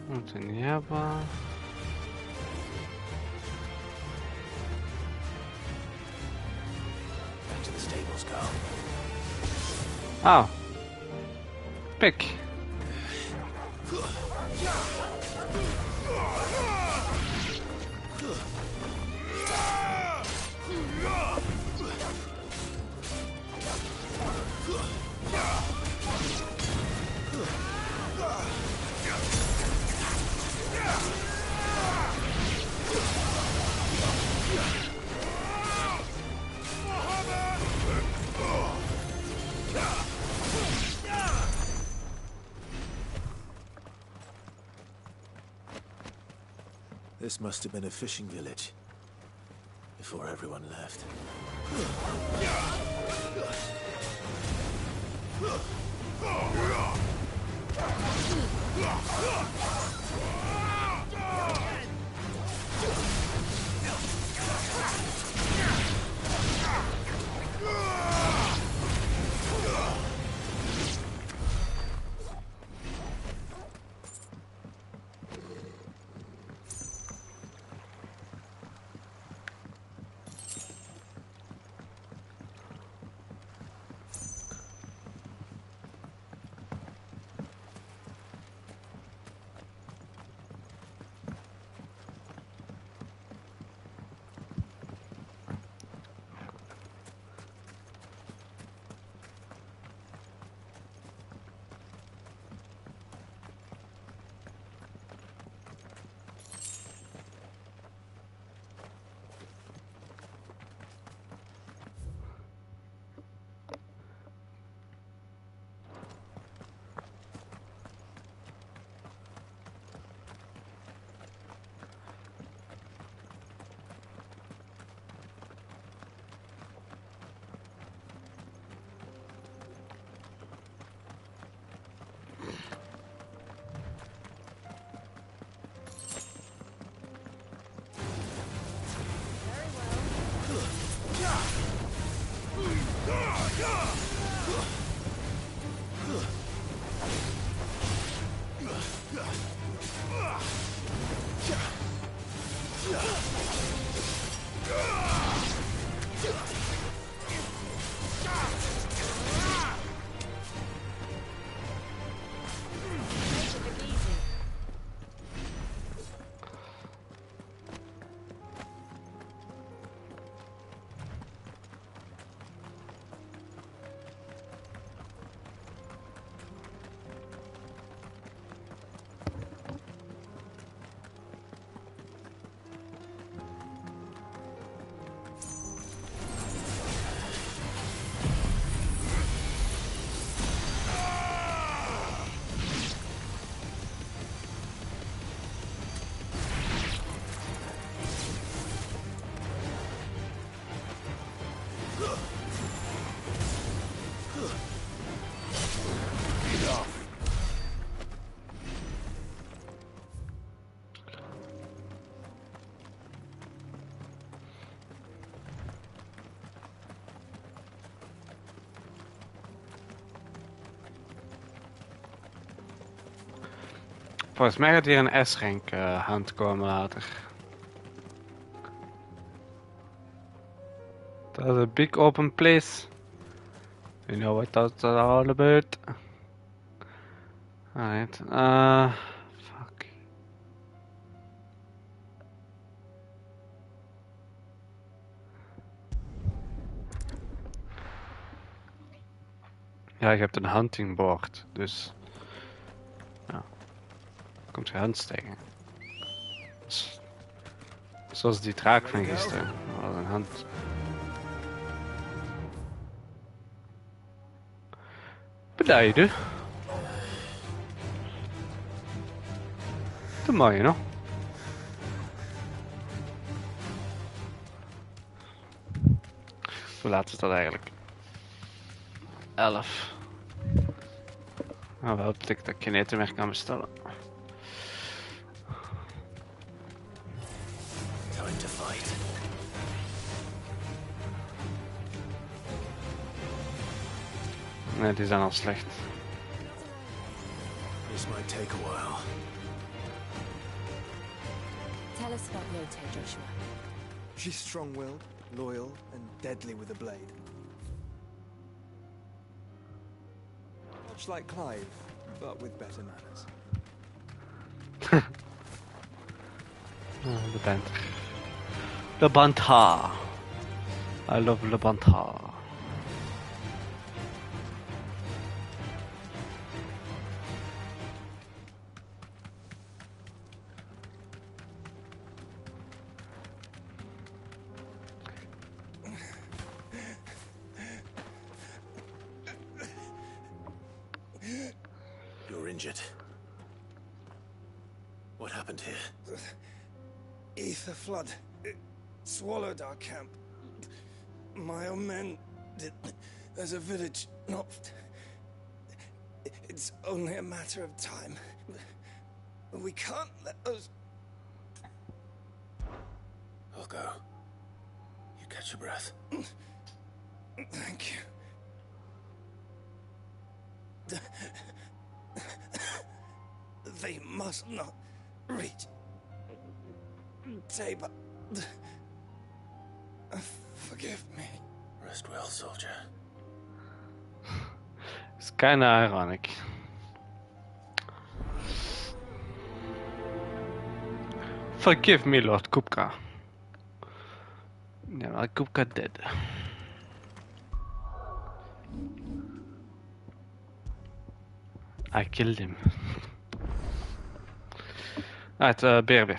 Moet ik niet hebben. Back to the stables, Carl. Ah. Pik. This must have been a fishing village before everyone left. Volgens mij gaat hier een S-rank hand komen later. Dat is a big open place. You know what that's all about. Alright, fuck. Ja, je hebt een hunting board, dus... Ja. Komt je hunts tegen. Zoals die draak van gisteren. Dat was een hunt. Beneden. Dat mag je nog. Hoe laat is dat eigenlijk? 11. Nou, wel betekent dat ik geen eten meer kan bestellen. Time to fight. Nee, die zijn al slecht. This might take a while. Tell us about Lotte, Joshua. She's strong-willed, loyal, and deadly with a blade. Much like Clive, but with better manners. Oh, the banter. The banter. I love the banter. You're injured. What happened here? Ether flood. It swallowed our camp. My own men did. There's a village not. It's only a matter of time. We can't let those. I'll go. You catch your breath. Thank you. They must not reach Tabor. Forgive me. Rest well, soldier. It's kinda ironic. Forgive me, Lord Kupka. Yeah, well, Kupka dead. I killed him. Right, BRB.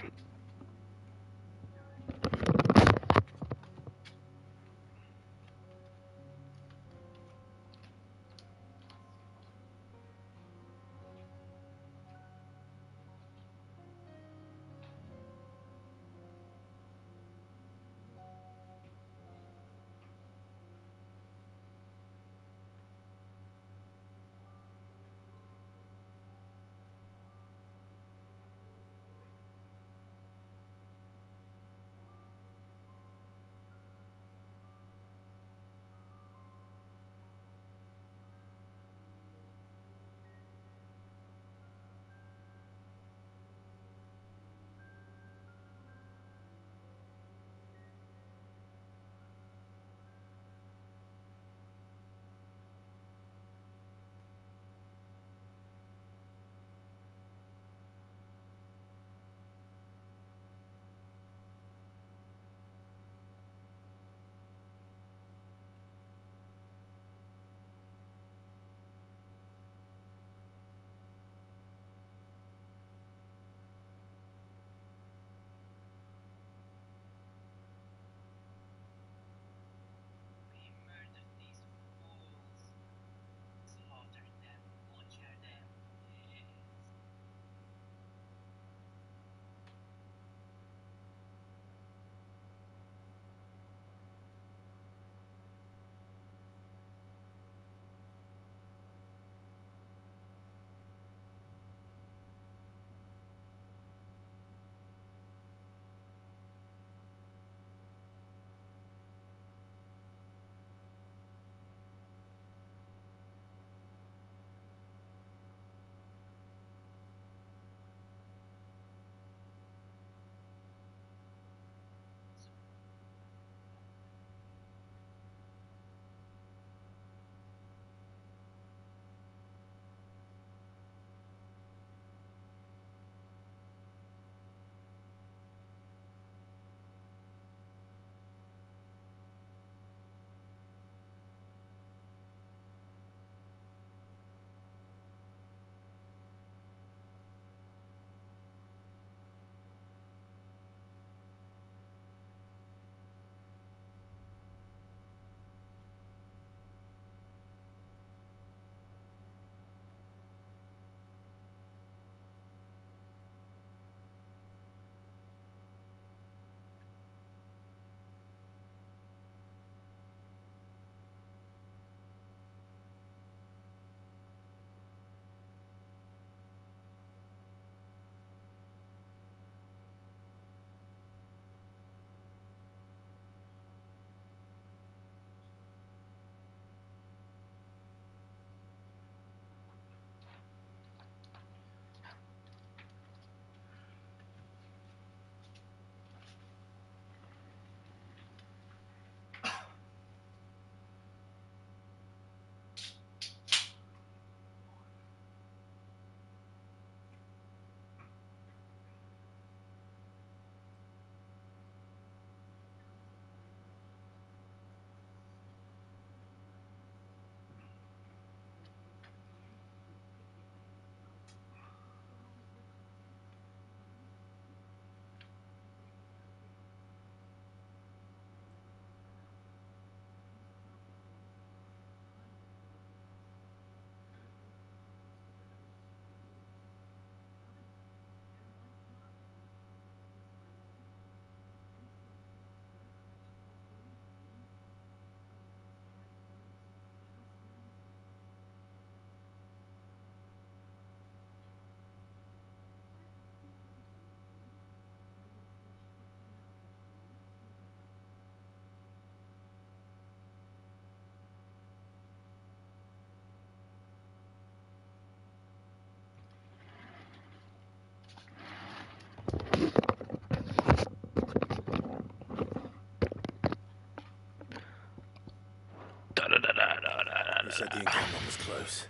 You said the encampment was close.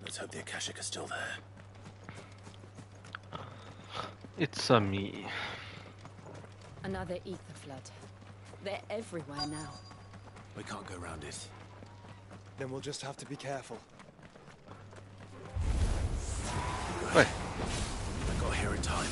Let's hope the Akashic are still there. It's a me. Another ether flood. They're everywhere now. We can't go round it. Then we'll just have to be careful. Wait. I got here in time.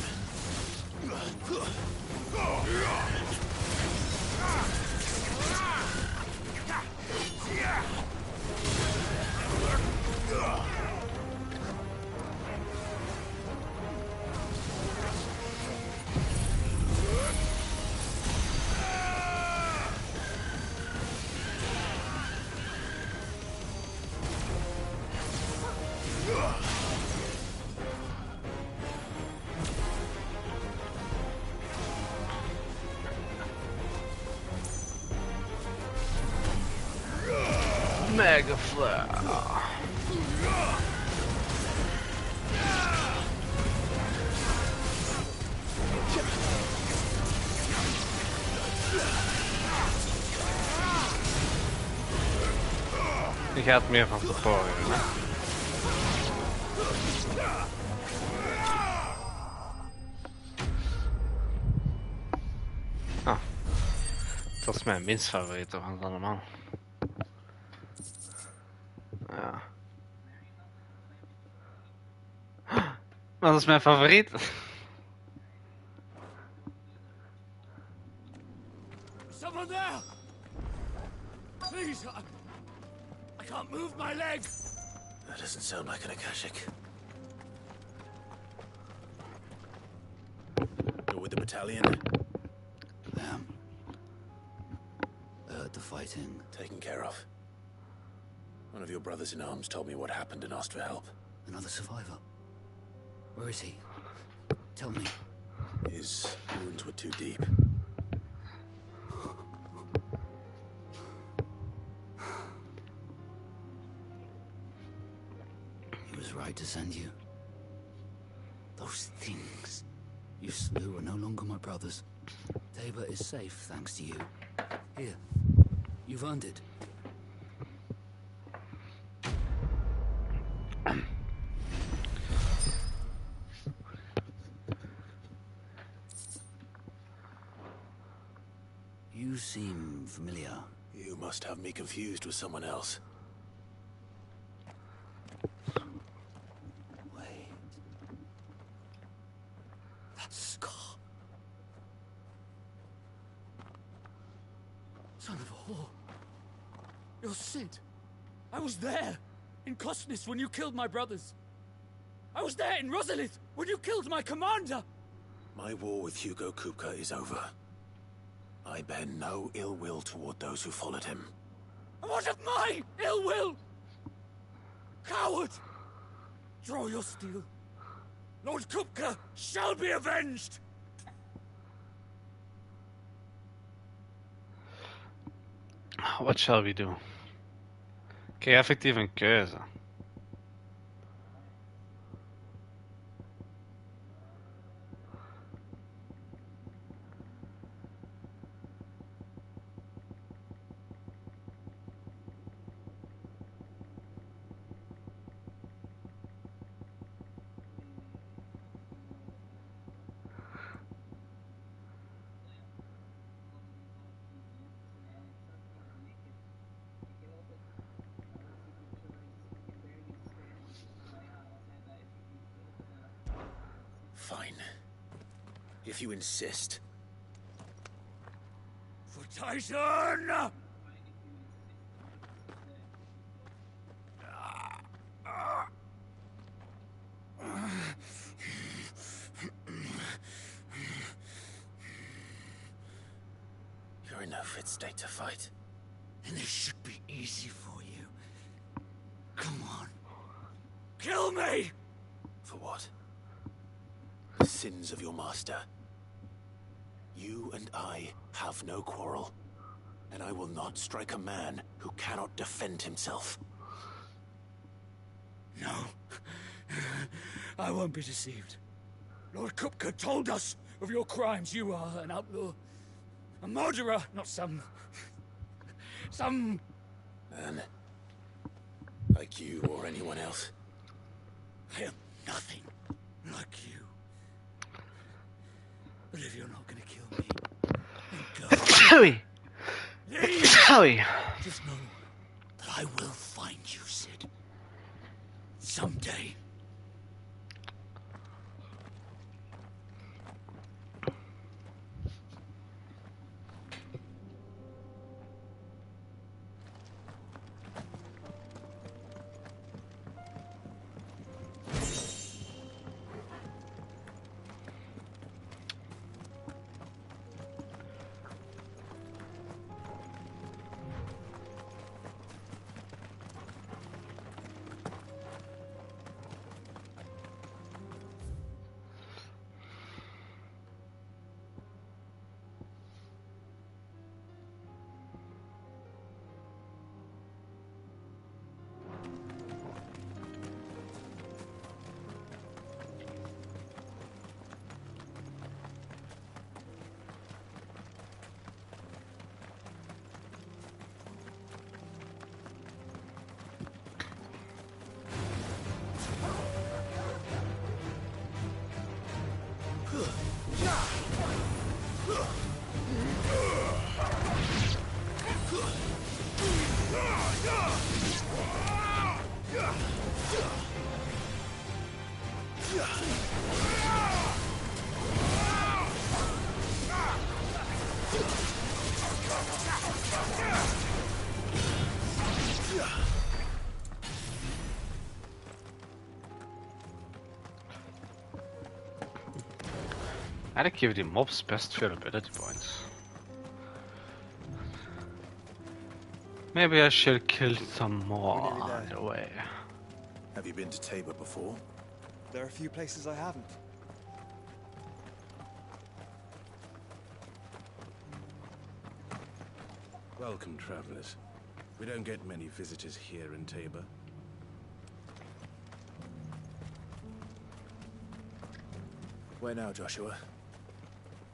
Mega flare. Je gaat meer van tevoren. Hè? Ah, dat is mijn minst favoriete van het allemaal. Ja. Dat is mijn favoriet. Someone there! Please, I can't move my leg! That doesn't sound like an Akashic. You're with the battalion? The fighting. Taken care of. One of your brothers in arms told me what happened and asked for help. Another survivor. Where is he? Tell me. His wounds were too deep. He was right to send you. Those things you slew are no longer my brothers. Tabor is safe thanks to you. Here, you've earned it. You seem familiar. You must have me confused with someone else. Wait. That's Scar. Son of a whore. You're Sid. I was there, in Cosnis, when you killed my brothers. I was there in Rosalith, when you killed my commander. My war with Hugo Kupka is over. I bear no ill will toward those who followed him. And what of my ill will? Coward! Draw your steel. Lord Kupka shall be avenged! What shall we do? Ik krijg effectief een keuze. Fine. If you insist. For Tyson! You're in no fit state to fight. And this should be easy for you. Come on. Kill me! For what? The sins of your master. You and I have no quarrel, and I will not strike a man who cannot defend himself. No. I won't be deceived. Lord Kupka told us of your crimes. You are an outlaw. A murderer, not some... Then, Like you or anyone else. I am nothing like you. But if you're not gonna kill me, then go. Howie! Howie! Just know that I will find you, Sid. Someday. Eigenlijk geven die mobs best veel ability points. Maybe I should kill some more on the way. Have you been to Tabor before? There are a few places I haven't. Welcome, travelers. We don't get many visitors here in Tabor. Where now, Joshua?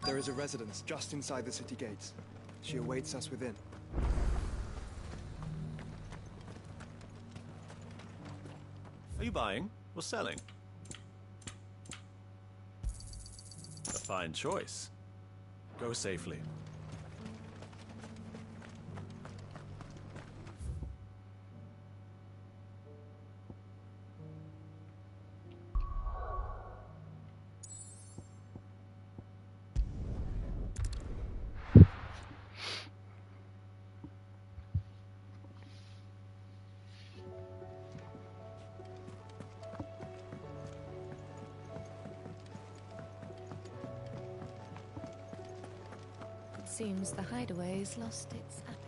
There is a residence just inside the city gates. She awaits us within. Are you buying or selling? A fine choice. Go safely. Seems the hideaway's lost its appetite.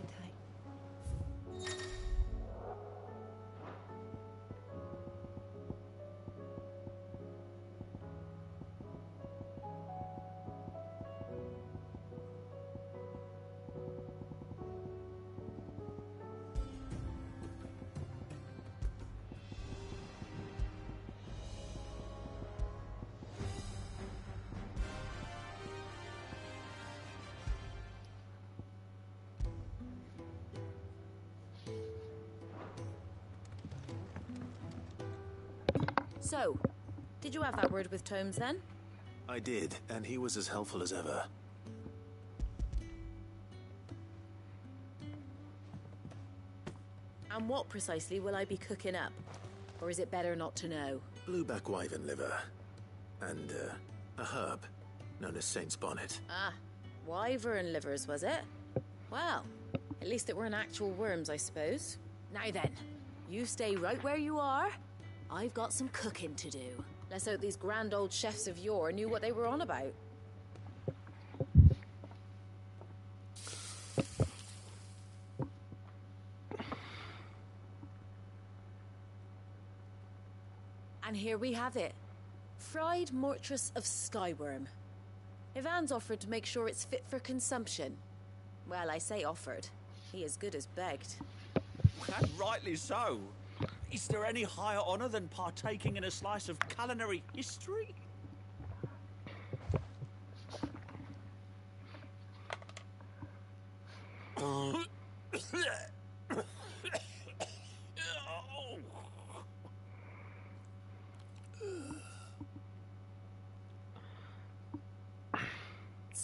So, did you have that word with Tomes then? I did, and he was as helpful as ever. And what precisely will I be cooking up? Or is it better not to know? Blueback wyvern liver. And, a herb known as Saint's Bonnet. Ah, wyvern livers, was it? Well, at least it weren't actual worms, I suppose. Now then, you stay right where you are. I've got some cooking to do. Let's hope these grand old chefs of yore knew what they were on about. And here we have it. Fried Mortress of Skyworm. Ivan's offered to make sure it's fit for consumption. Well, I say offered. He as good as begged. And rightly so. Is there any higher honor than partaking in a slice of culinary history?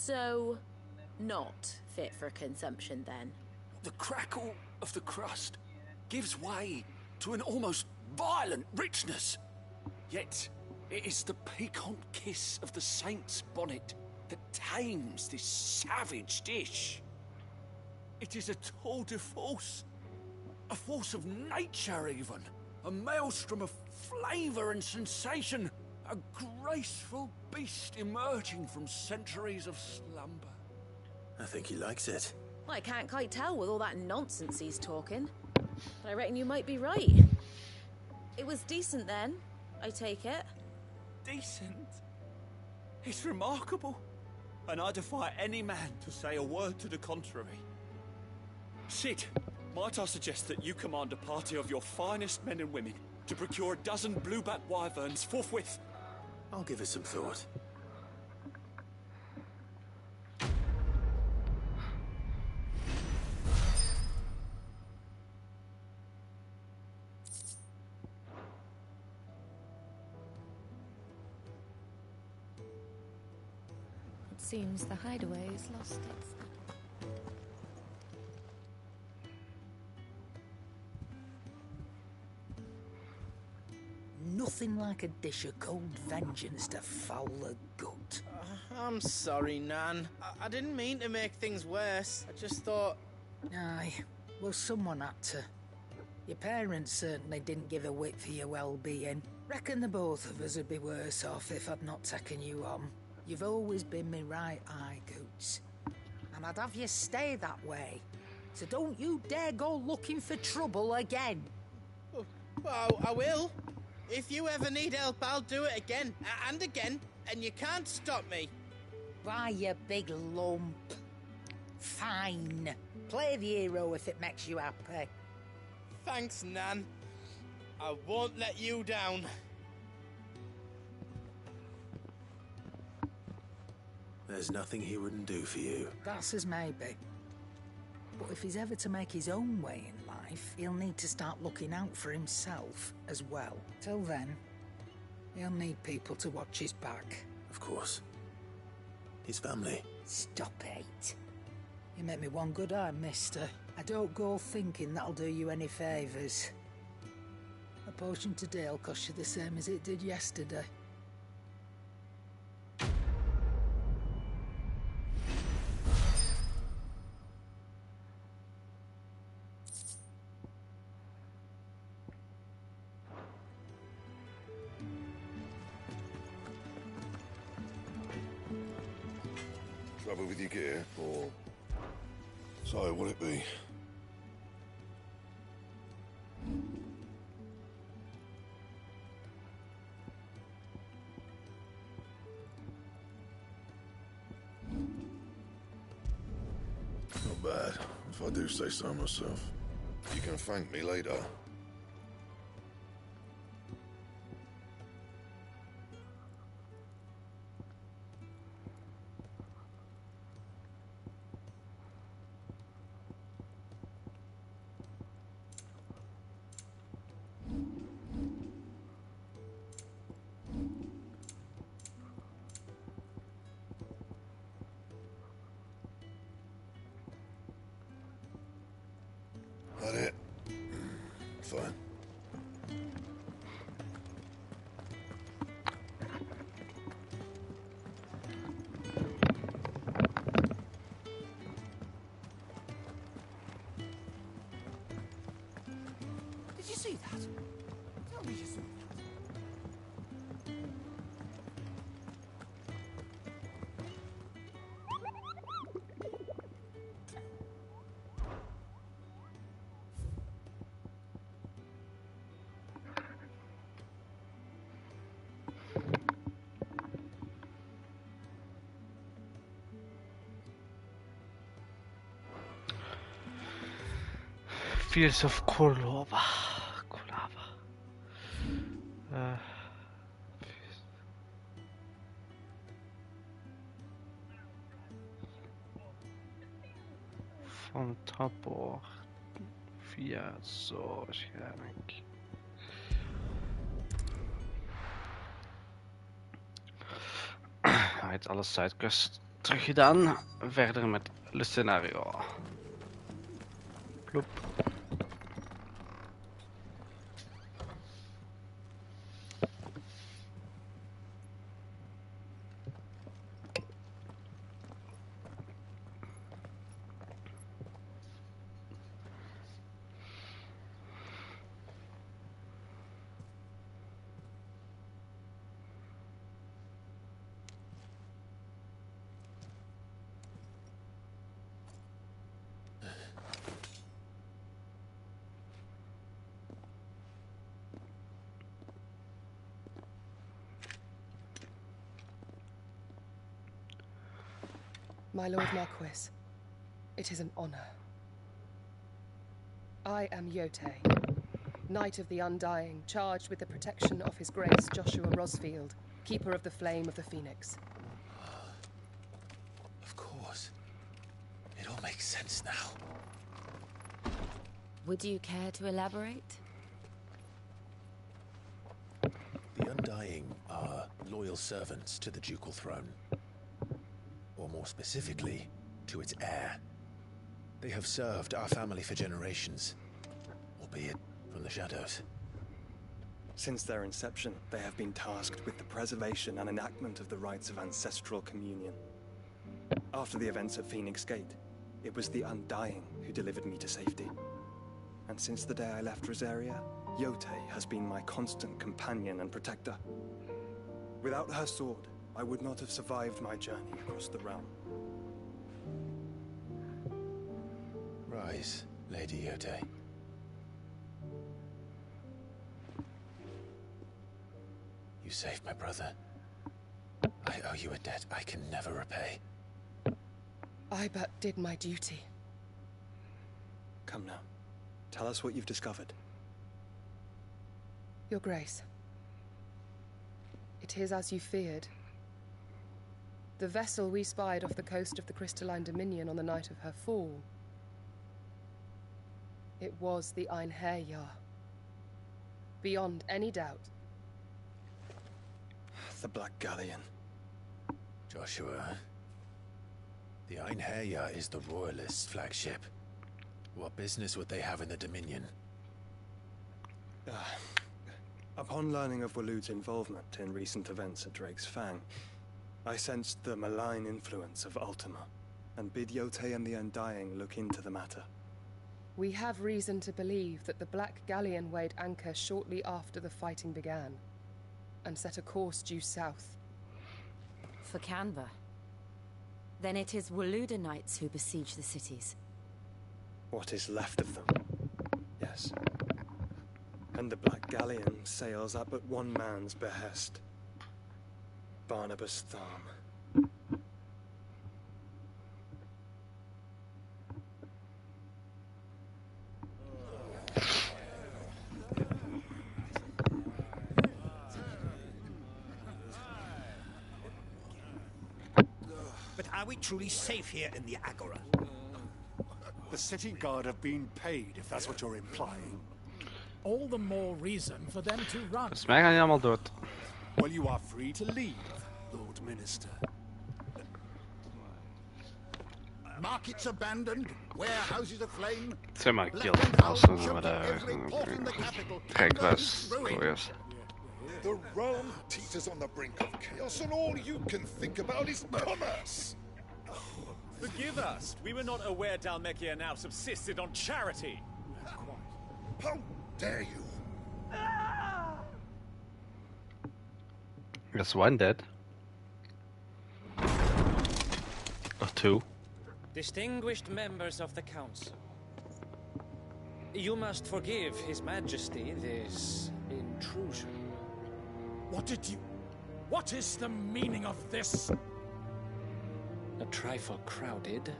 So, not fit for consumption then? The crackle of the crust gives way to an almost violent richness. Yet, it is the piquant kiss of the saint's bonnet that tames this savage dish. It is a tour de force. A force of nature, even. A maelstrom of flavour and sensation. A graceful beast emerging from centuries of slumber. I think he likes it. Well, I can't quite tell with all that nonsense he's talking. But I reckon you might be right. It was decent then, I take it. Decent? It's remarkable. And I defy any man to say a word to the contrary. Sid, might I suggest that you command a party of your finest men and women to procure a dozen blueback wyverns forthwith? I'll give it some thought. It seems the hideaway has lost its... Nothing like a dish of cold vengeance to foul the gut. I'm sorry, Nan. I didn't mean to make things worse. I just thought... Aye, well, someone had to. Your parents certainly didn't give a whit for your well-being. Reckon the both of us would be worse off if I'd not taken you on. You've always been me right eye, Goots. And I'd have you stay that way. So don't you dare go looking for trouble again. Well, I will. If you ever need help, I'll do it again and again, and you can't stop me. Why, you big lump. Fine. Play the hero if it makes you happy. Thanks, Nan. I won't let you down. There's nothing he wouldn't do for you. That's as maybe. But if he's ever to make his own way in life, he'll need to start looking out for himself as well. Till then, he'll need people to watch his back. Of course. His family. Stop it. You make me one good eye, mister. I don't go thinking that'll do you any favours. A potion today'll cost you the same as it did yesterday. Trouble with your gear, or so would it be? Not bad, if I do say so myself. You can thank me later. That it? Fine. Did you see that? Tell me you saw that. Fields of Kurlova. Van Tabor. 4 zo waarschijnlijk. Hij heeft alle sidequests Terug gedaan. Verder met het scenario. Ploep. My Lord Marquis, it is an honor. I am Yote, Knight of the Undying, charged with the protection of His Grace Joshua Rosfield, Keeper of the Flame of the Phoenix. Of course. It all makes sense now. Would you care to elaborate? The Undying are loyal servants to the ducal throne. Or more specifically, to its heir. They have served our family for generations, albeit from the shadows. Since their inception, they have been tasked with the preservation and enactment of the rites of ancestral communion. After the events at Phoenix Gate, it was the Undying who delivered me to safety. And since the day I left Rosaria, Yote has been my constant companion and protector. Without her sword, I would not have survived my journey across the realm. Rise, Lady Yote. You saved my brother. I owe you a debt I can never repay. I but did my duty. Come now. Tell us what you've discovered. Your Grace. It is as you feared. The vessel we spied off the coast of the Crystalline Dominion on the night of her fall. It was the Einherjar. Beyond any doubt. The Black Galleon. Joshua. The Einherjar is the Royalists' flagship. What business would they have in the Dominion? Upon learning of Waloed's involvement in recent events at Drake's Fang, I sensed the malign influence of Ultima, and bid Yote and the Undying look into the matter. We have reason to believe that the Black Galleon weighed anchor shortly after the fighting began, and set a course due south. For Canva. Then it is Waloeda Knights who besiege the cities. What is left of them? Yes. And the Black Galleon sails up at one man's behest. Barnabas Tharm. But are we truly safe here in the Agora? The city guard have been paid, if that's what you're implying. All the more reason for them to run. Volgens mij gaan die allemaal dood. Well, you are free to leave, Lord Minister. Markets abandoned, warehouses aflame. Zeg maar, kill. Als we met kijk, was glorious. The realm teeters on the brink of chaos, and all you can think about is commerce. Forgive us. We were not aware Dhalmekia now subsisted on charity. How dare you? That's one dead. Or two. Distinguished members of the Council, you must forgive His Majesty this intrusion. What is the meaning of this? A trifle crowded,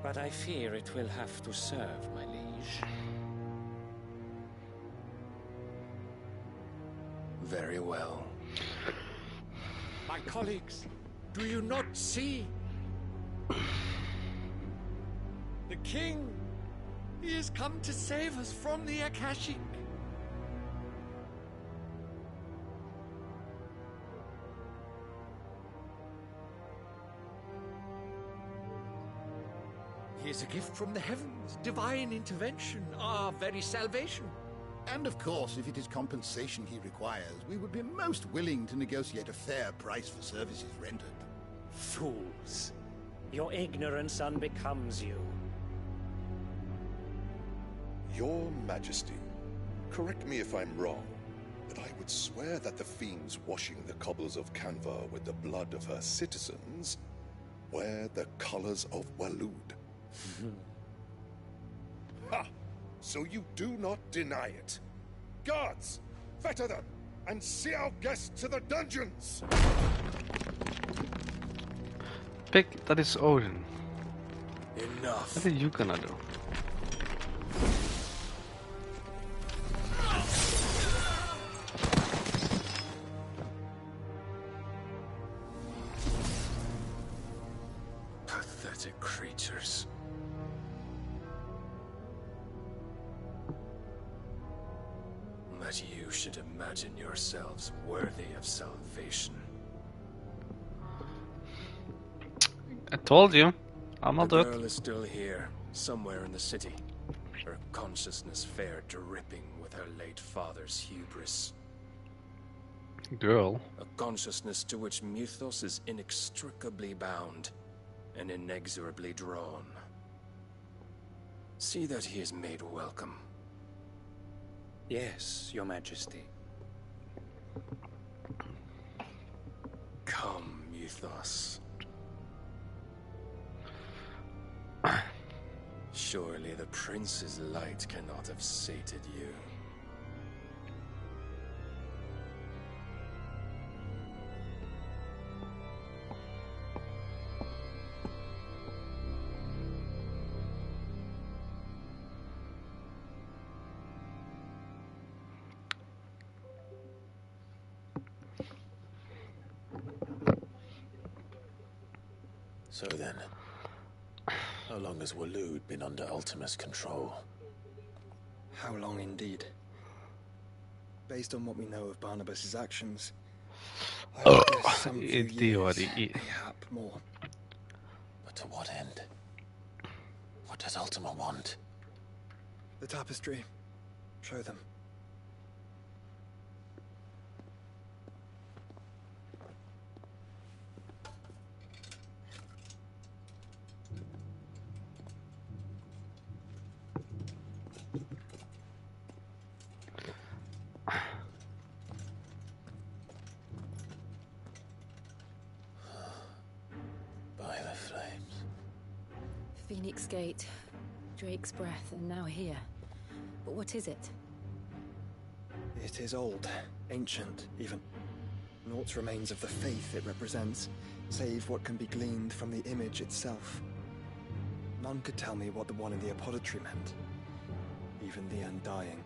but I fear it will have to serve, my liege. Very well. My colleagues, do you not see? The king, he has come to save us from the Akashic. is a gift from the heavens, divine intervention, our very salvation. And of course, if it is compensation he requires, we would be most willing to negotiate a fair price for services rendered. Fools. Your ignorance unbecomes you. Your Majesty, correct me if I'm wrong, but I would swear that the fiends washing the cobbles of Canva with the blood of her citizens wear the colors of Waloed. Ha! So you do not deny it. Guards, fetter them, and see our guests to the dungeons! Pick, that is Odin. Enough. What are you gonna do? Pathetic creatures. That you should imagine yourselves worthy of salvation. I told you. I'm not The good. girl is still here, somewhere in the city. Her consciousness fair dripping with her late father's hubris. Girl. A consciousness to which Mythos is inextricably bound and inexorably drawn. See that he is made welcome. Yes, Your Majesty. Come, Mythos. Surely the prince's light cannot have sated you. So then, how long has Waloed been under Ultima's control? How long indeed? Based on what we know of Barnabas's actions, I would guess some few years, mayhap more. But to what end? What does Ultima want? The tapestry. Show them. By the flames. Phoenix Gate, Drake's Breath, and now here. But what is it? It is old, ancient, even. Naught remains of the faith it represents, save what can be gleaned from the image itself. None could tell me what the one in the apothecary meant, even the Undying.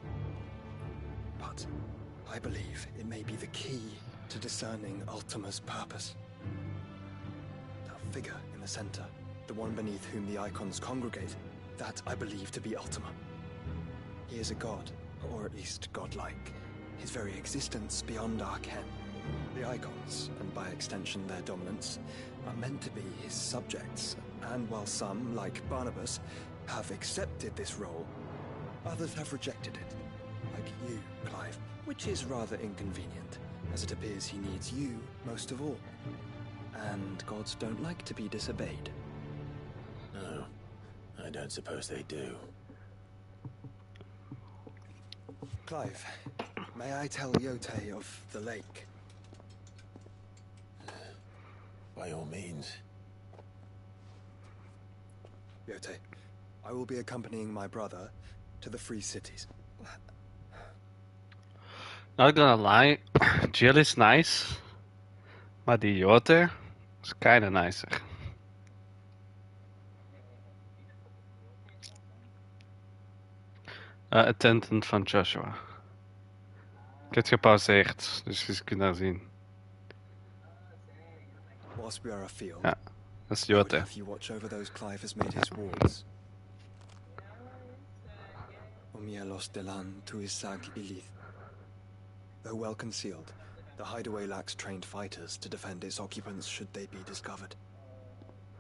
But I believe it may be the key to discerning Ultima's purpose. That figure in the center, the one beneath whom the icons congregate, that I believe to be Ultima. He is a god, or at least godlike, his very existence beyond our ken. The icons, and by extension their dominants, are meant to be his subjects, and while some, like Barnabas, have accepted this role, others have rejected it, like you, Clive, which is rather inconvenient, as it appears he needs you most of all. And gods don't like to be disobeyed. No, I don't suppose they do. Clive, may I tell Yote of the lake? By all means. Yote, I will be accompanying my brother to the Free Cities. Not gonna lie, Jill is nice, maar die Yote is kinda nicer. Attendant van Joshua. Ik heb het gepauzeerd, dus je kunt daar zien. Whilst we are afield, Ja, dat is I would Yote. have you watch over those Clive has made his wards. Omielos delan tuisag ilith. Though well concealed, the hideaway lacks trained fighters to defend its occupants should they be discovered.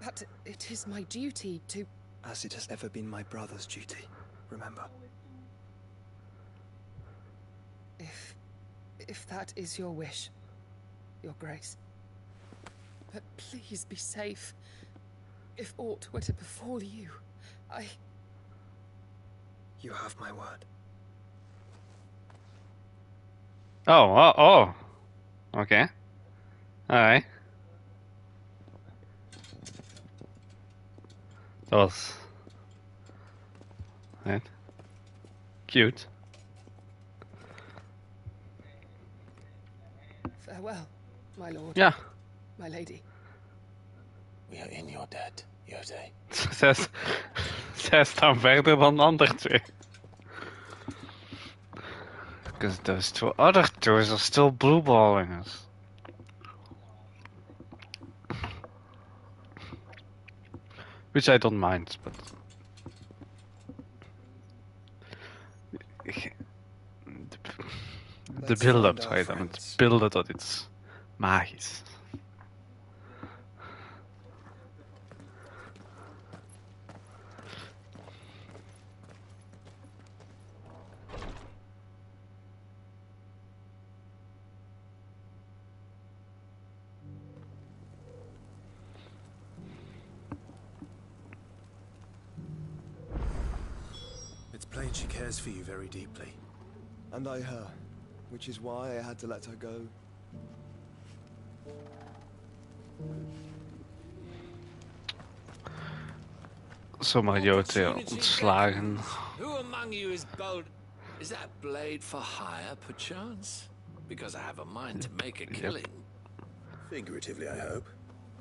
That it is my duty to... as it has ever been my brother's duty, remember? If that is your wish, Your Grace. But please be safe. If aught were to befall you, You have my word. Oh. Okay. Alright. That was... right. Cute. Farewell, my lord. Ja. My lady. We are in your debt, Jose. Zij staan verder dan de andere twee. Because those two other tours are still blueballing us. Which I don't mind, but... De build-up, zou je dan het beelden dat iets magisch. It's plain she cares for you very deeply. And I her, which is why I had to let her go. Zomaar Jote ontslagen. Who among you is bold? Is that blade for hire, perchance? Because I have a mind to make a killing. Figuratively, I hope.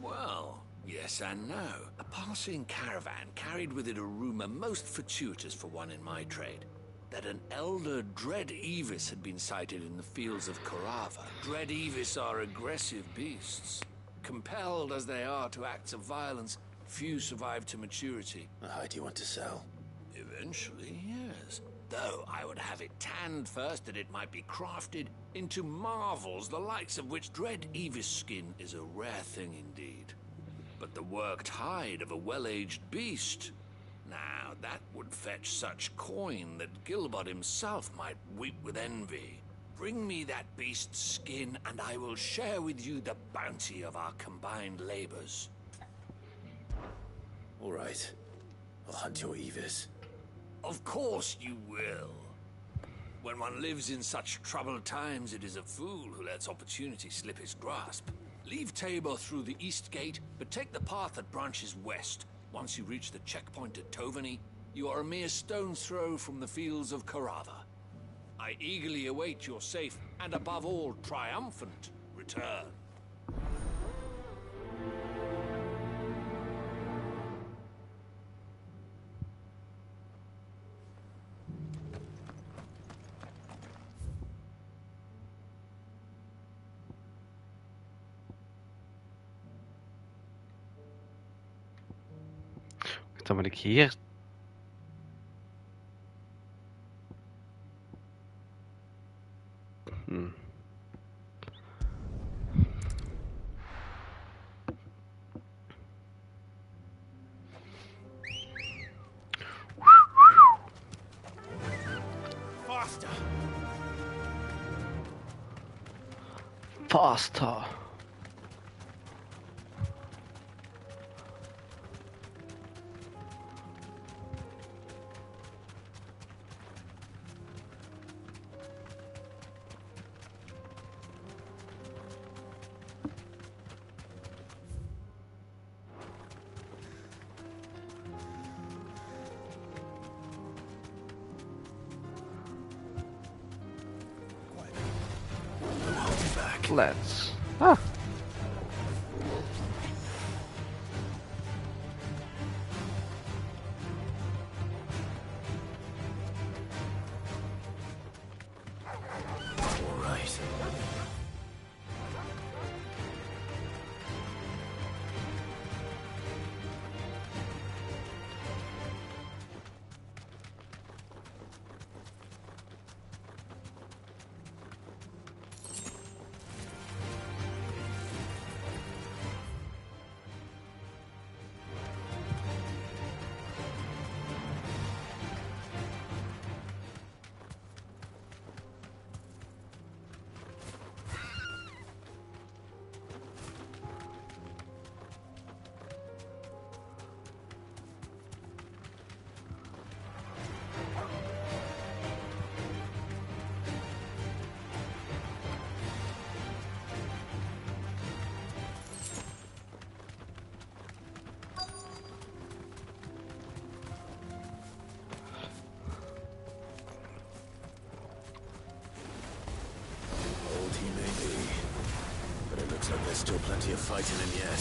Well, yes and no. A passing caravan carried with it a rumor most fortuitous for one in my trade. That an elder Dread Evis had been sighted in the fields of Korava. Dread Evis are aggressive beasts. Compelled as they are to acts of violence, few survive to maturity. A hide you want to sell? Eventually, yes. Though I would have it tanned first that it might be crafted into marvels the likes of which Dread Evis skin is a rare thing indeed. But the worked hide of a well-aged beast... Now, that would fetch such coin that Gilbert himself might weep with envy. Bring me that beast's skin, and I will share with you the bounty of our combined labors. All right. I'll hunt your Evis. Of course you will. When one lives in such troubled times, it is a fool who lets opportunity slip his grasp. Leave Tabor through the east gate, but take the path that branches west. Once you reach the checkpoint at Tovany, you are a mere stone's throw from the fields of Korava. I eagerly await your safe, and above all, triumphant return. Dan moet ik hier. Faster! Faster! Let's. Ah. All right. Still plenty of fighting in yet.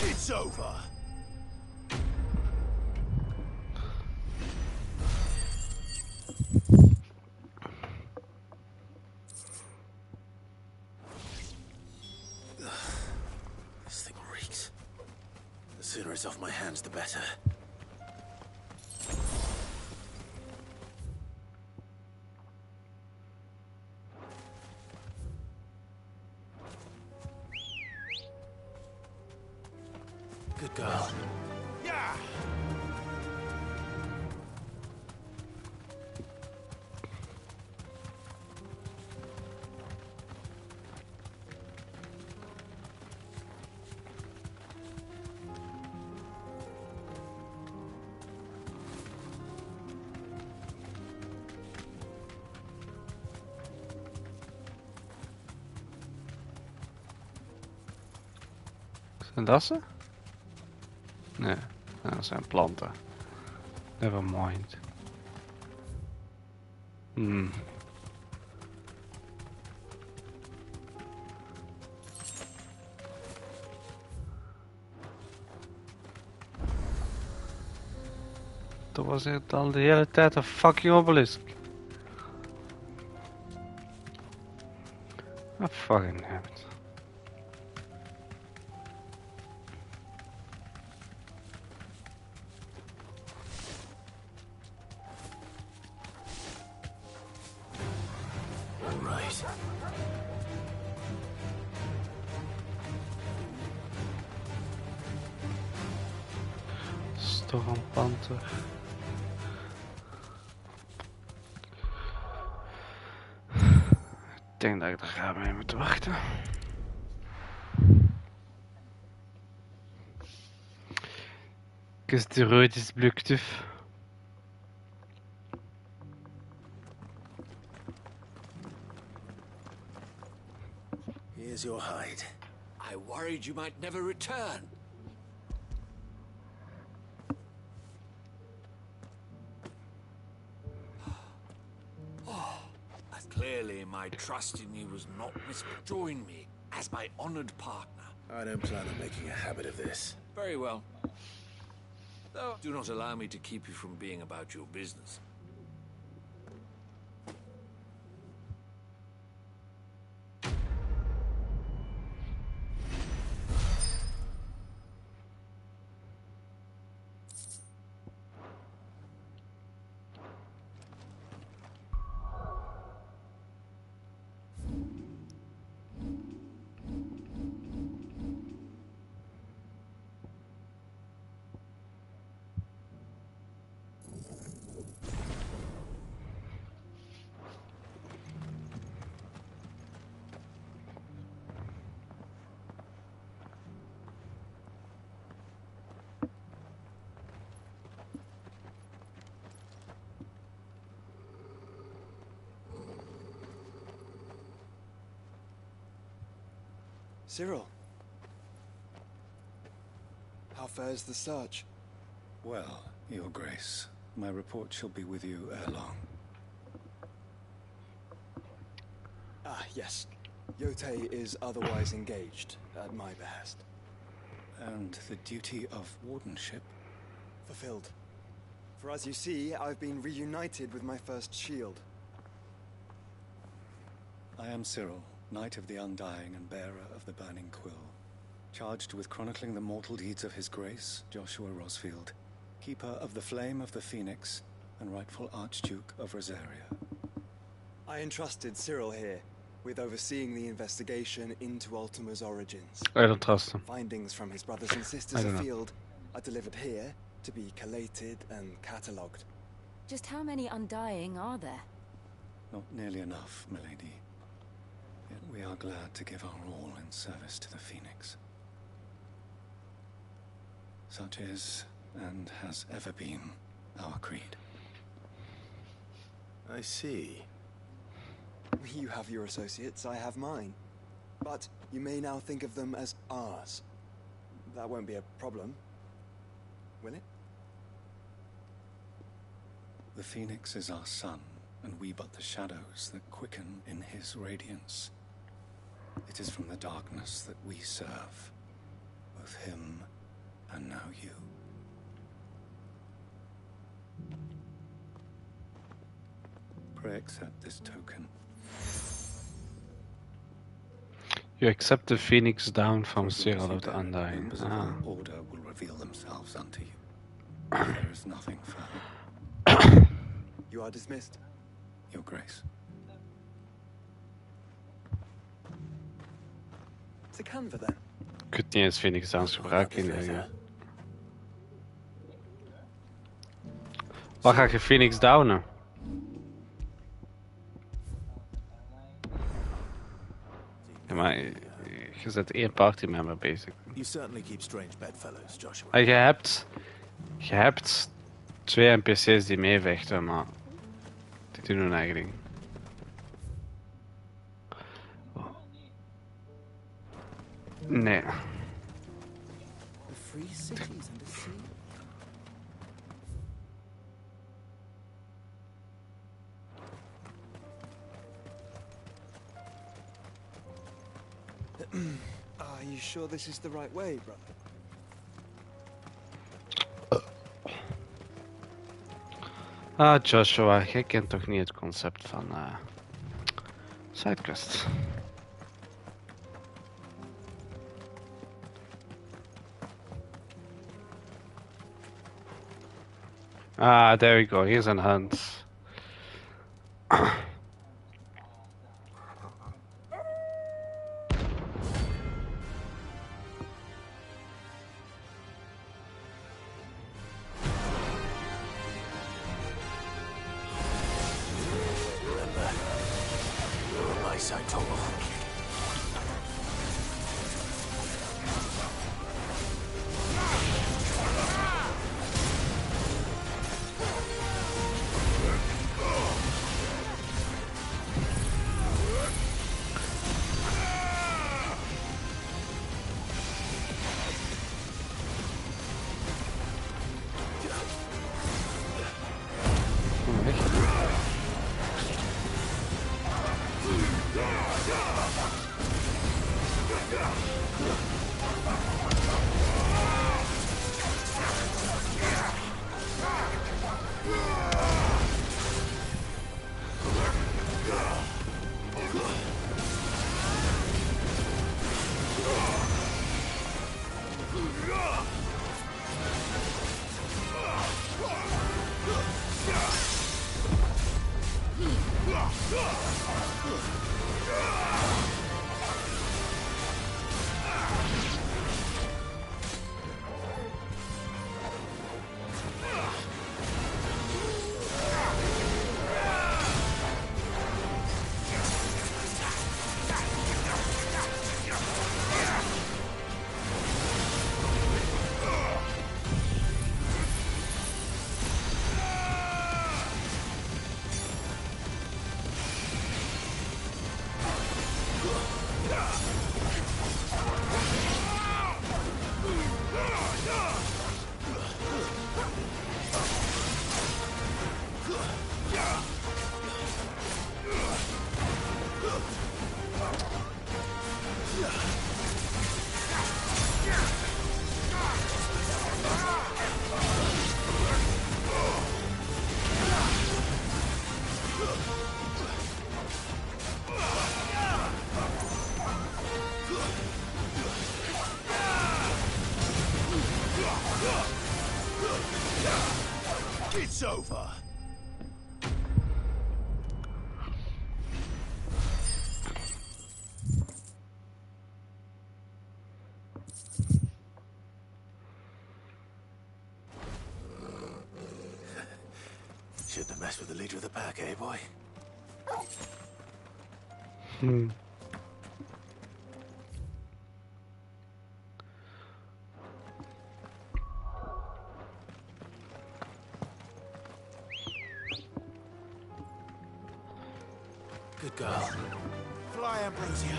It's over. This thing reeks. The sooner it's off my hands, the better. Good girl. Yeah. Zijn dat ze? Nee, dat zijn planten. Never mind. Dat was het al de hele tijd een fucking obelisk. I fucking have it. Right. Stormpanther. Ik denk dat ik er ga mee moeten wachten. Kus de roodjes bluktuf. Here's your hide. I worried you might never return. Clearly, my trust in you was not misplaced. Join me as my honored partner. I don't plan on making a habit of this. Very well. Though, do not allow me to keep you from being about your business. Cyril. How fares the search? Well, Your Grace, my report shall be with you ere long. Ah, yes. Yotei is otherwise engaged, at my behest. And the duty of wardenship? Fulfilled. For as you see, I've been reunited with my first shield. I am Cyril, Knight of the Undying and bearer of the Burning Quill. Charged with chronicling the mortal deeds of His Grace, Joshua Rosfield, Keeper of the Flame of the Phoenix, and rightful Archduke of Rosaria. I entrusted Cyril here with overseeing the investigation into Ultima's origins. I don't trust him. Findings from his brothers and sisters afield are delivered here to be collated and catalogued. Just how many Undying are there? Not nearly enough, milady. Yet we are glad to give our all in service to the Phoenix. Such is, and has ever been, our creed. I see. You have your associates, I have mine. But you may now think of them as ours. That won't be a problem, will it? The Phoenix is our sun, and we but the shadows that quicken in his radiance. It is from the darkness that we serve, both him and now you. Pray accept this token. You accept the Phoenix down from Cyril of the Undying. Members of our order will reveal themselves unto you. There is nothing further. You are dismissed. Your Grace. To Canva then. Ik kunt niet eens Phoenix Downs gebruiken in de... Waar ga je Phoenix downen? Ja, maar je zet één partymember bezig. You certainly keep strange bedfellows, Joshua. En je hebt 2 NPC's die meevechten, maar die doen hun eigen ding. Nee. The free cities and the sea. Are you sure this is the right way, brother? Joshua, jij kent toch niet het concept van sidequest? There we go. Here's an hunt. It's over. Shouldn't have messed with the leader of the pack, eh, boy? Good girl. Fly, Ambrosia.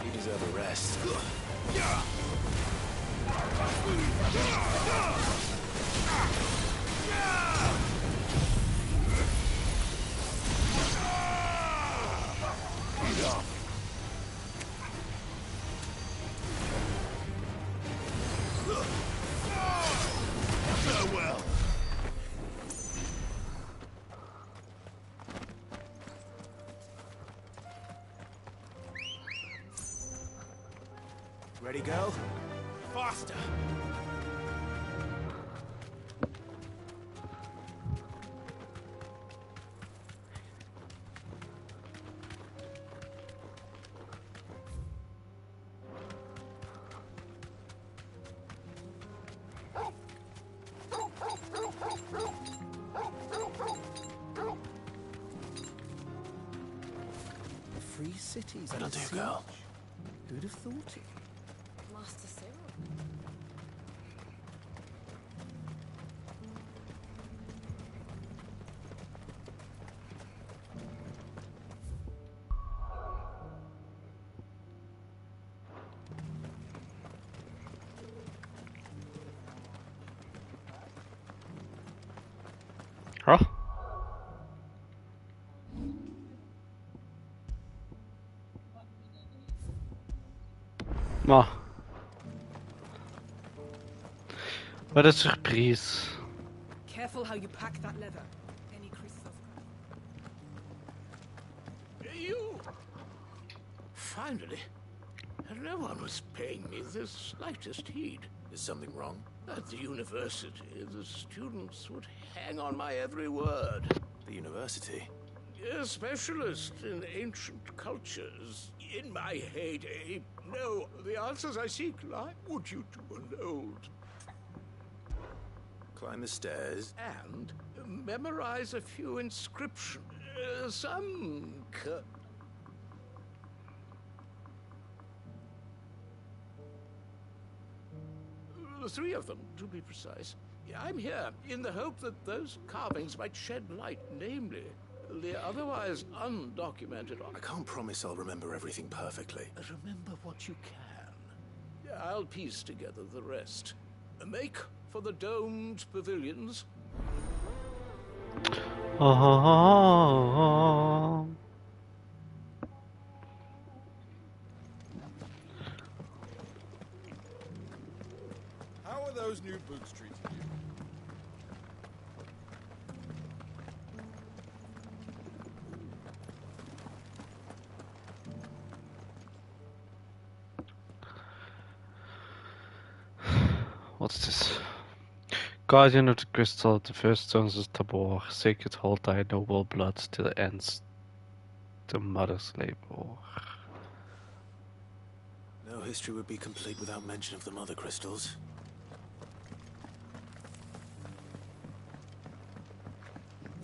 You deserve a rest. Farewell. Ready, girl? Faster. Free cities. That'll do, girl. Who'd have thought it? Master Cyril. Huh? Maar. Wat een surprise. Careful how you pack that leather. Any creases of You! Finally. No one was paying me the slightest heed. Is something wrong? At the university, the students would hang on my every word. The university? A specialist in ancient cultures. In my heyday, no, the answers I seek lie. Would you to an old Climb the stairs. and memorize a few inscriptions. Some three of them, to be precise. I'm here in the hope that those carvings might shed light, namely, the otherwise undocumented. I can't promise I'll remember everything perfectly. Remember what you can. I'll piece together the rest. Make for the domed pavilions. How are those new boots treating you? What's this? Guardian of the Crystal, the first stones of Tabor, sacred hold thy noble blood till it ends the mother's labor. No history would be complete without mention of the mother crystals.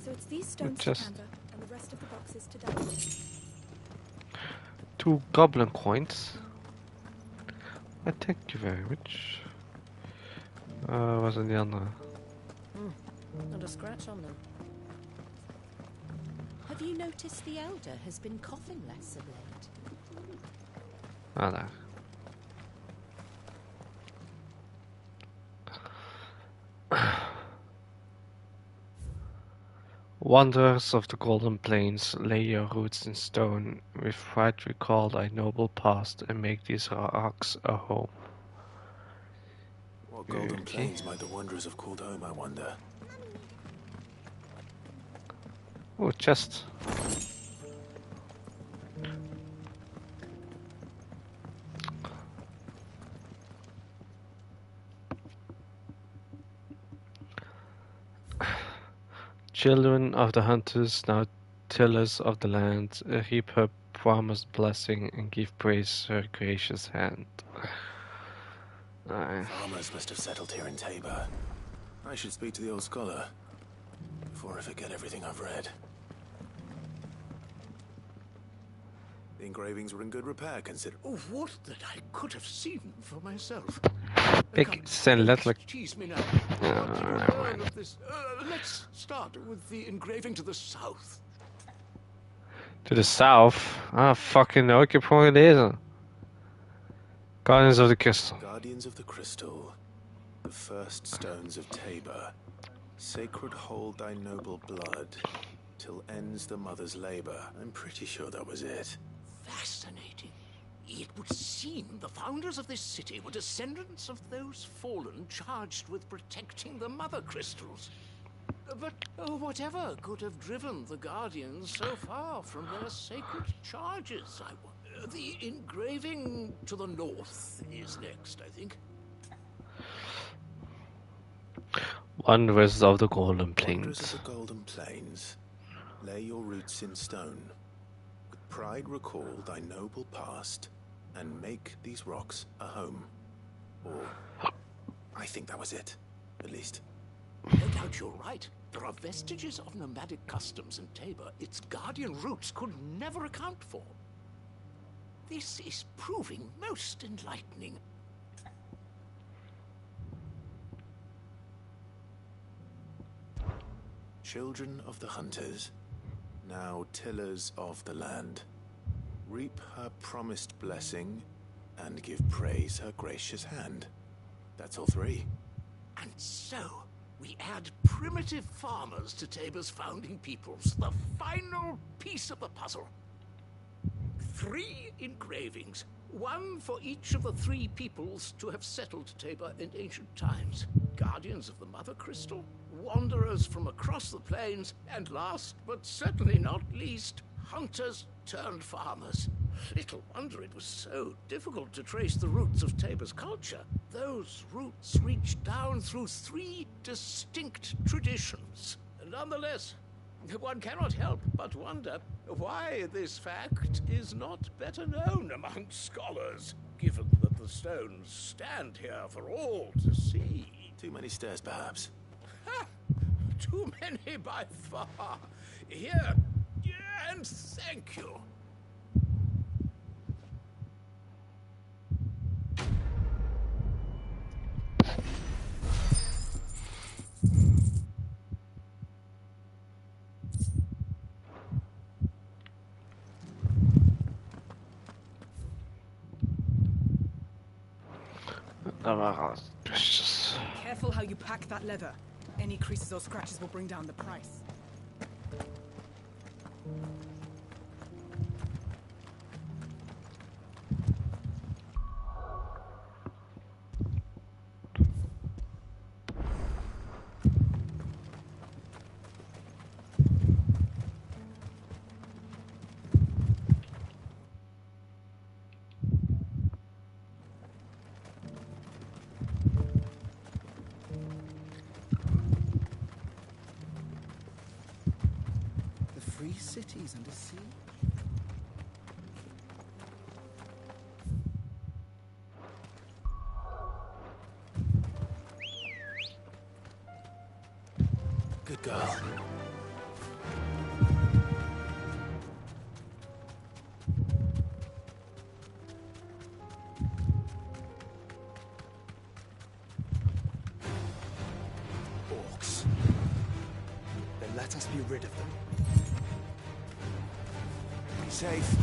So it's these stones to Just Canva and the rest of the boxes to Dutch. 2 goblin coins. Thank you very much. Waar zijn die andere? Not a scratch on them. Have you noticed the elder has been coughing less of late? Ah, daar. Wanderers of the Golden Plains, lay your roots in stone. With pride recall thy noble past and make these rocks a home. What Golden Plains might the wanderers have called home, I wonder? Oh, chest. Children of the hunters, now tillers of the land, reap her promised blessing and give praise her gracious hand. Farmers must have settled here in Tabor. I should speak to the old scholar before I forget everything I've read. The engravings were in good repair, consider. Oh, what that I could have seen for myself. Big send letterlijk. Tease me now. How did you learn of this? Let's start with the engraving to the south. To the south? Ah, fucking no, ik heb gewoon gelezen. Guardians of the Crystal. Guardians of the Crystal, the first stones of Tabor. Sacred hold thy noble blood, till ends the mother's labor. I'm pretty sure that was it. Fascinating. It would seem the founders of this city were descendants of those fallen charged with protecting the mother crystals. But whatever could have driven the Guardians so far from their sacred charges, I wonder. The engraving to the north is next, I think. Wanderers of the Golden Plains. Wanderers of the Golden Plains, lay your roots in stone. With pride recall thy noble past, and make these rocks a home. Or, I think that was it, at least. No doubt you're right. There are vestiges of nomadic customs in Tabor its guardian roots could never account for. This is proving most enlightening. Children of the hunters, now tillers of the land, reap her promised blessing and give praise her gracious hand. That's all three. And so, we add primitive farmers to Tabor's founding peoples, the final piece of the puzzle. 3 engravings, one for each of the 3 peoples to have settled Tabor in ancient times. Guardians of the Mother Crystal, wanderers from across the plains, and last but certainly not least, hunters turned farmers. Little wonder it was so difficult to trace the roots of Tabor's culture. Those roots reach down through 3 distinct traditions. Nonetheless, one cannot help but wonder why this fact is not better known among scholars, given that the stones stand here for all to see. Too many stairs, perhaps. Ha! Too many by far. Here, and thank you. Careful how you pack that leather. Any creases or scratches will bring down the price. Cities under sea. Good girl. Orcs. Then let us be rid of them. Be safe.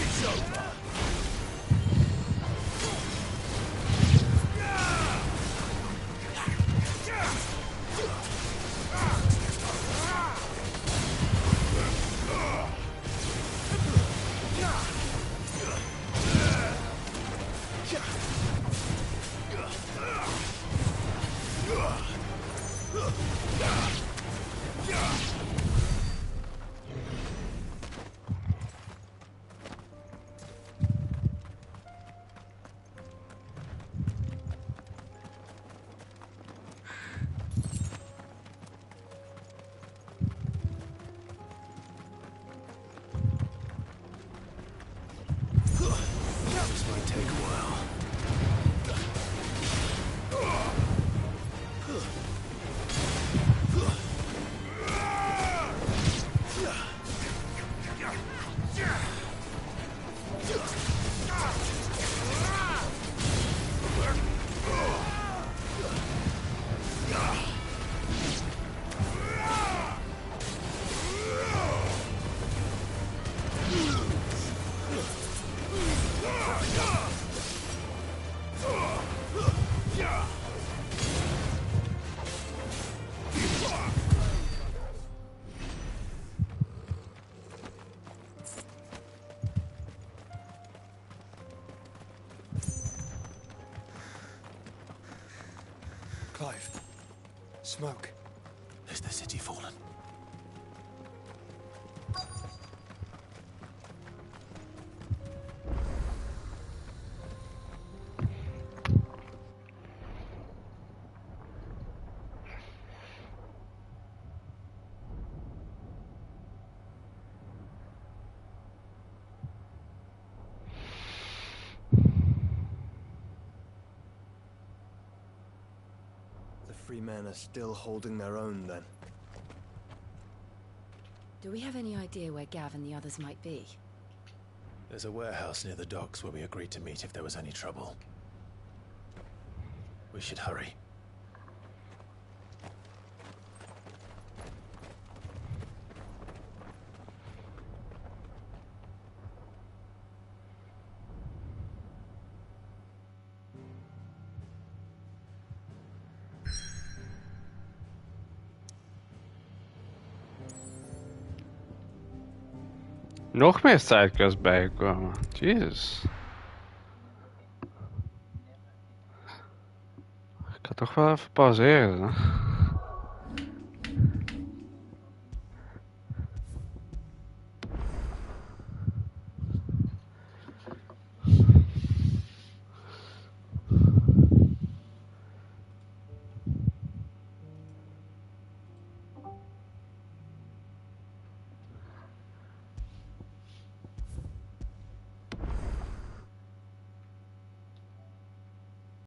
It's over. This might take a while. Clive. Smoke. Is the city fallen? The free men are still holding their own, then. Do we have any idea where Gav and the others might be? There's a warehouse near the docks where we agreed to meet if there was any trouble. We should hurry. Nog meer sidequests bijgekomen. Jezus. Ik ga toch wel even pauzeren. Hè?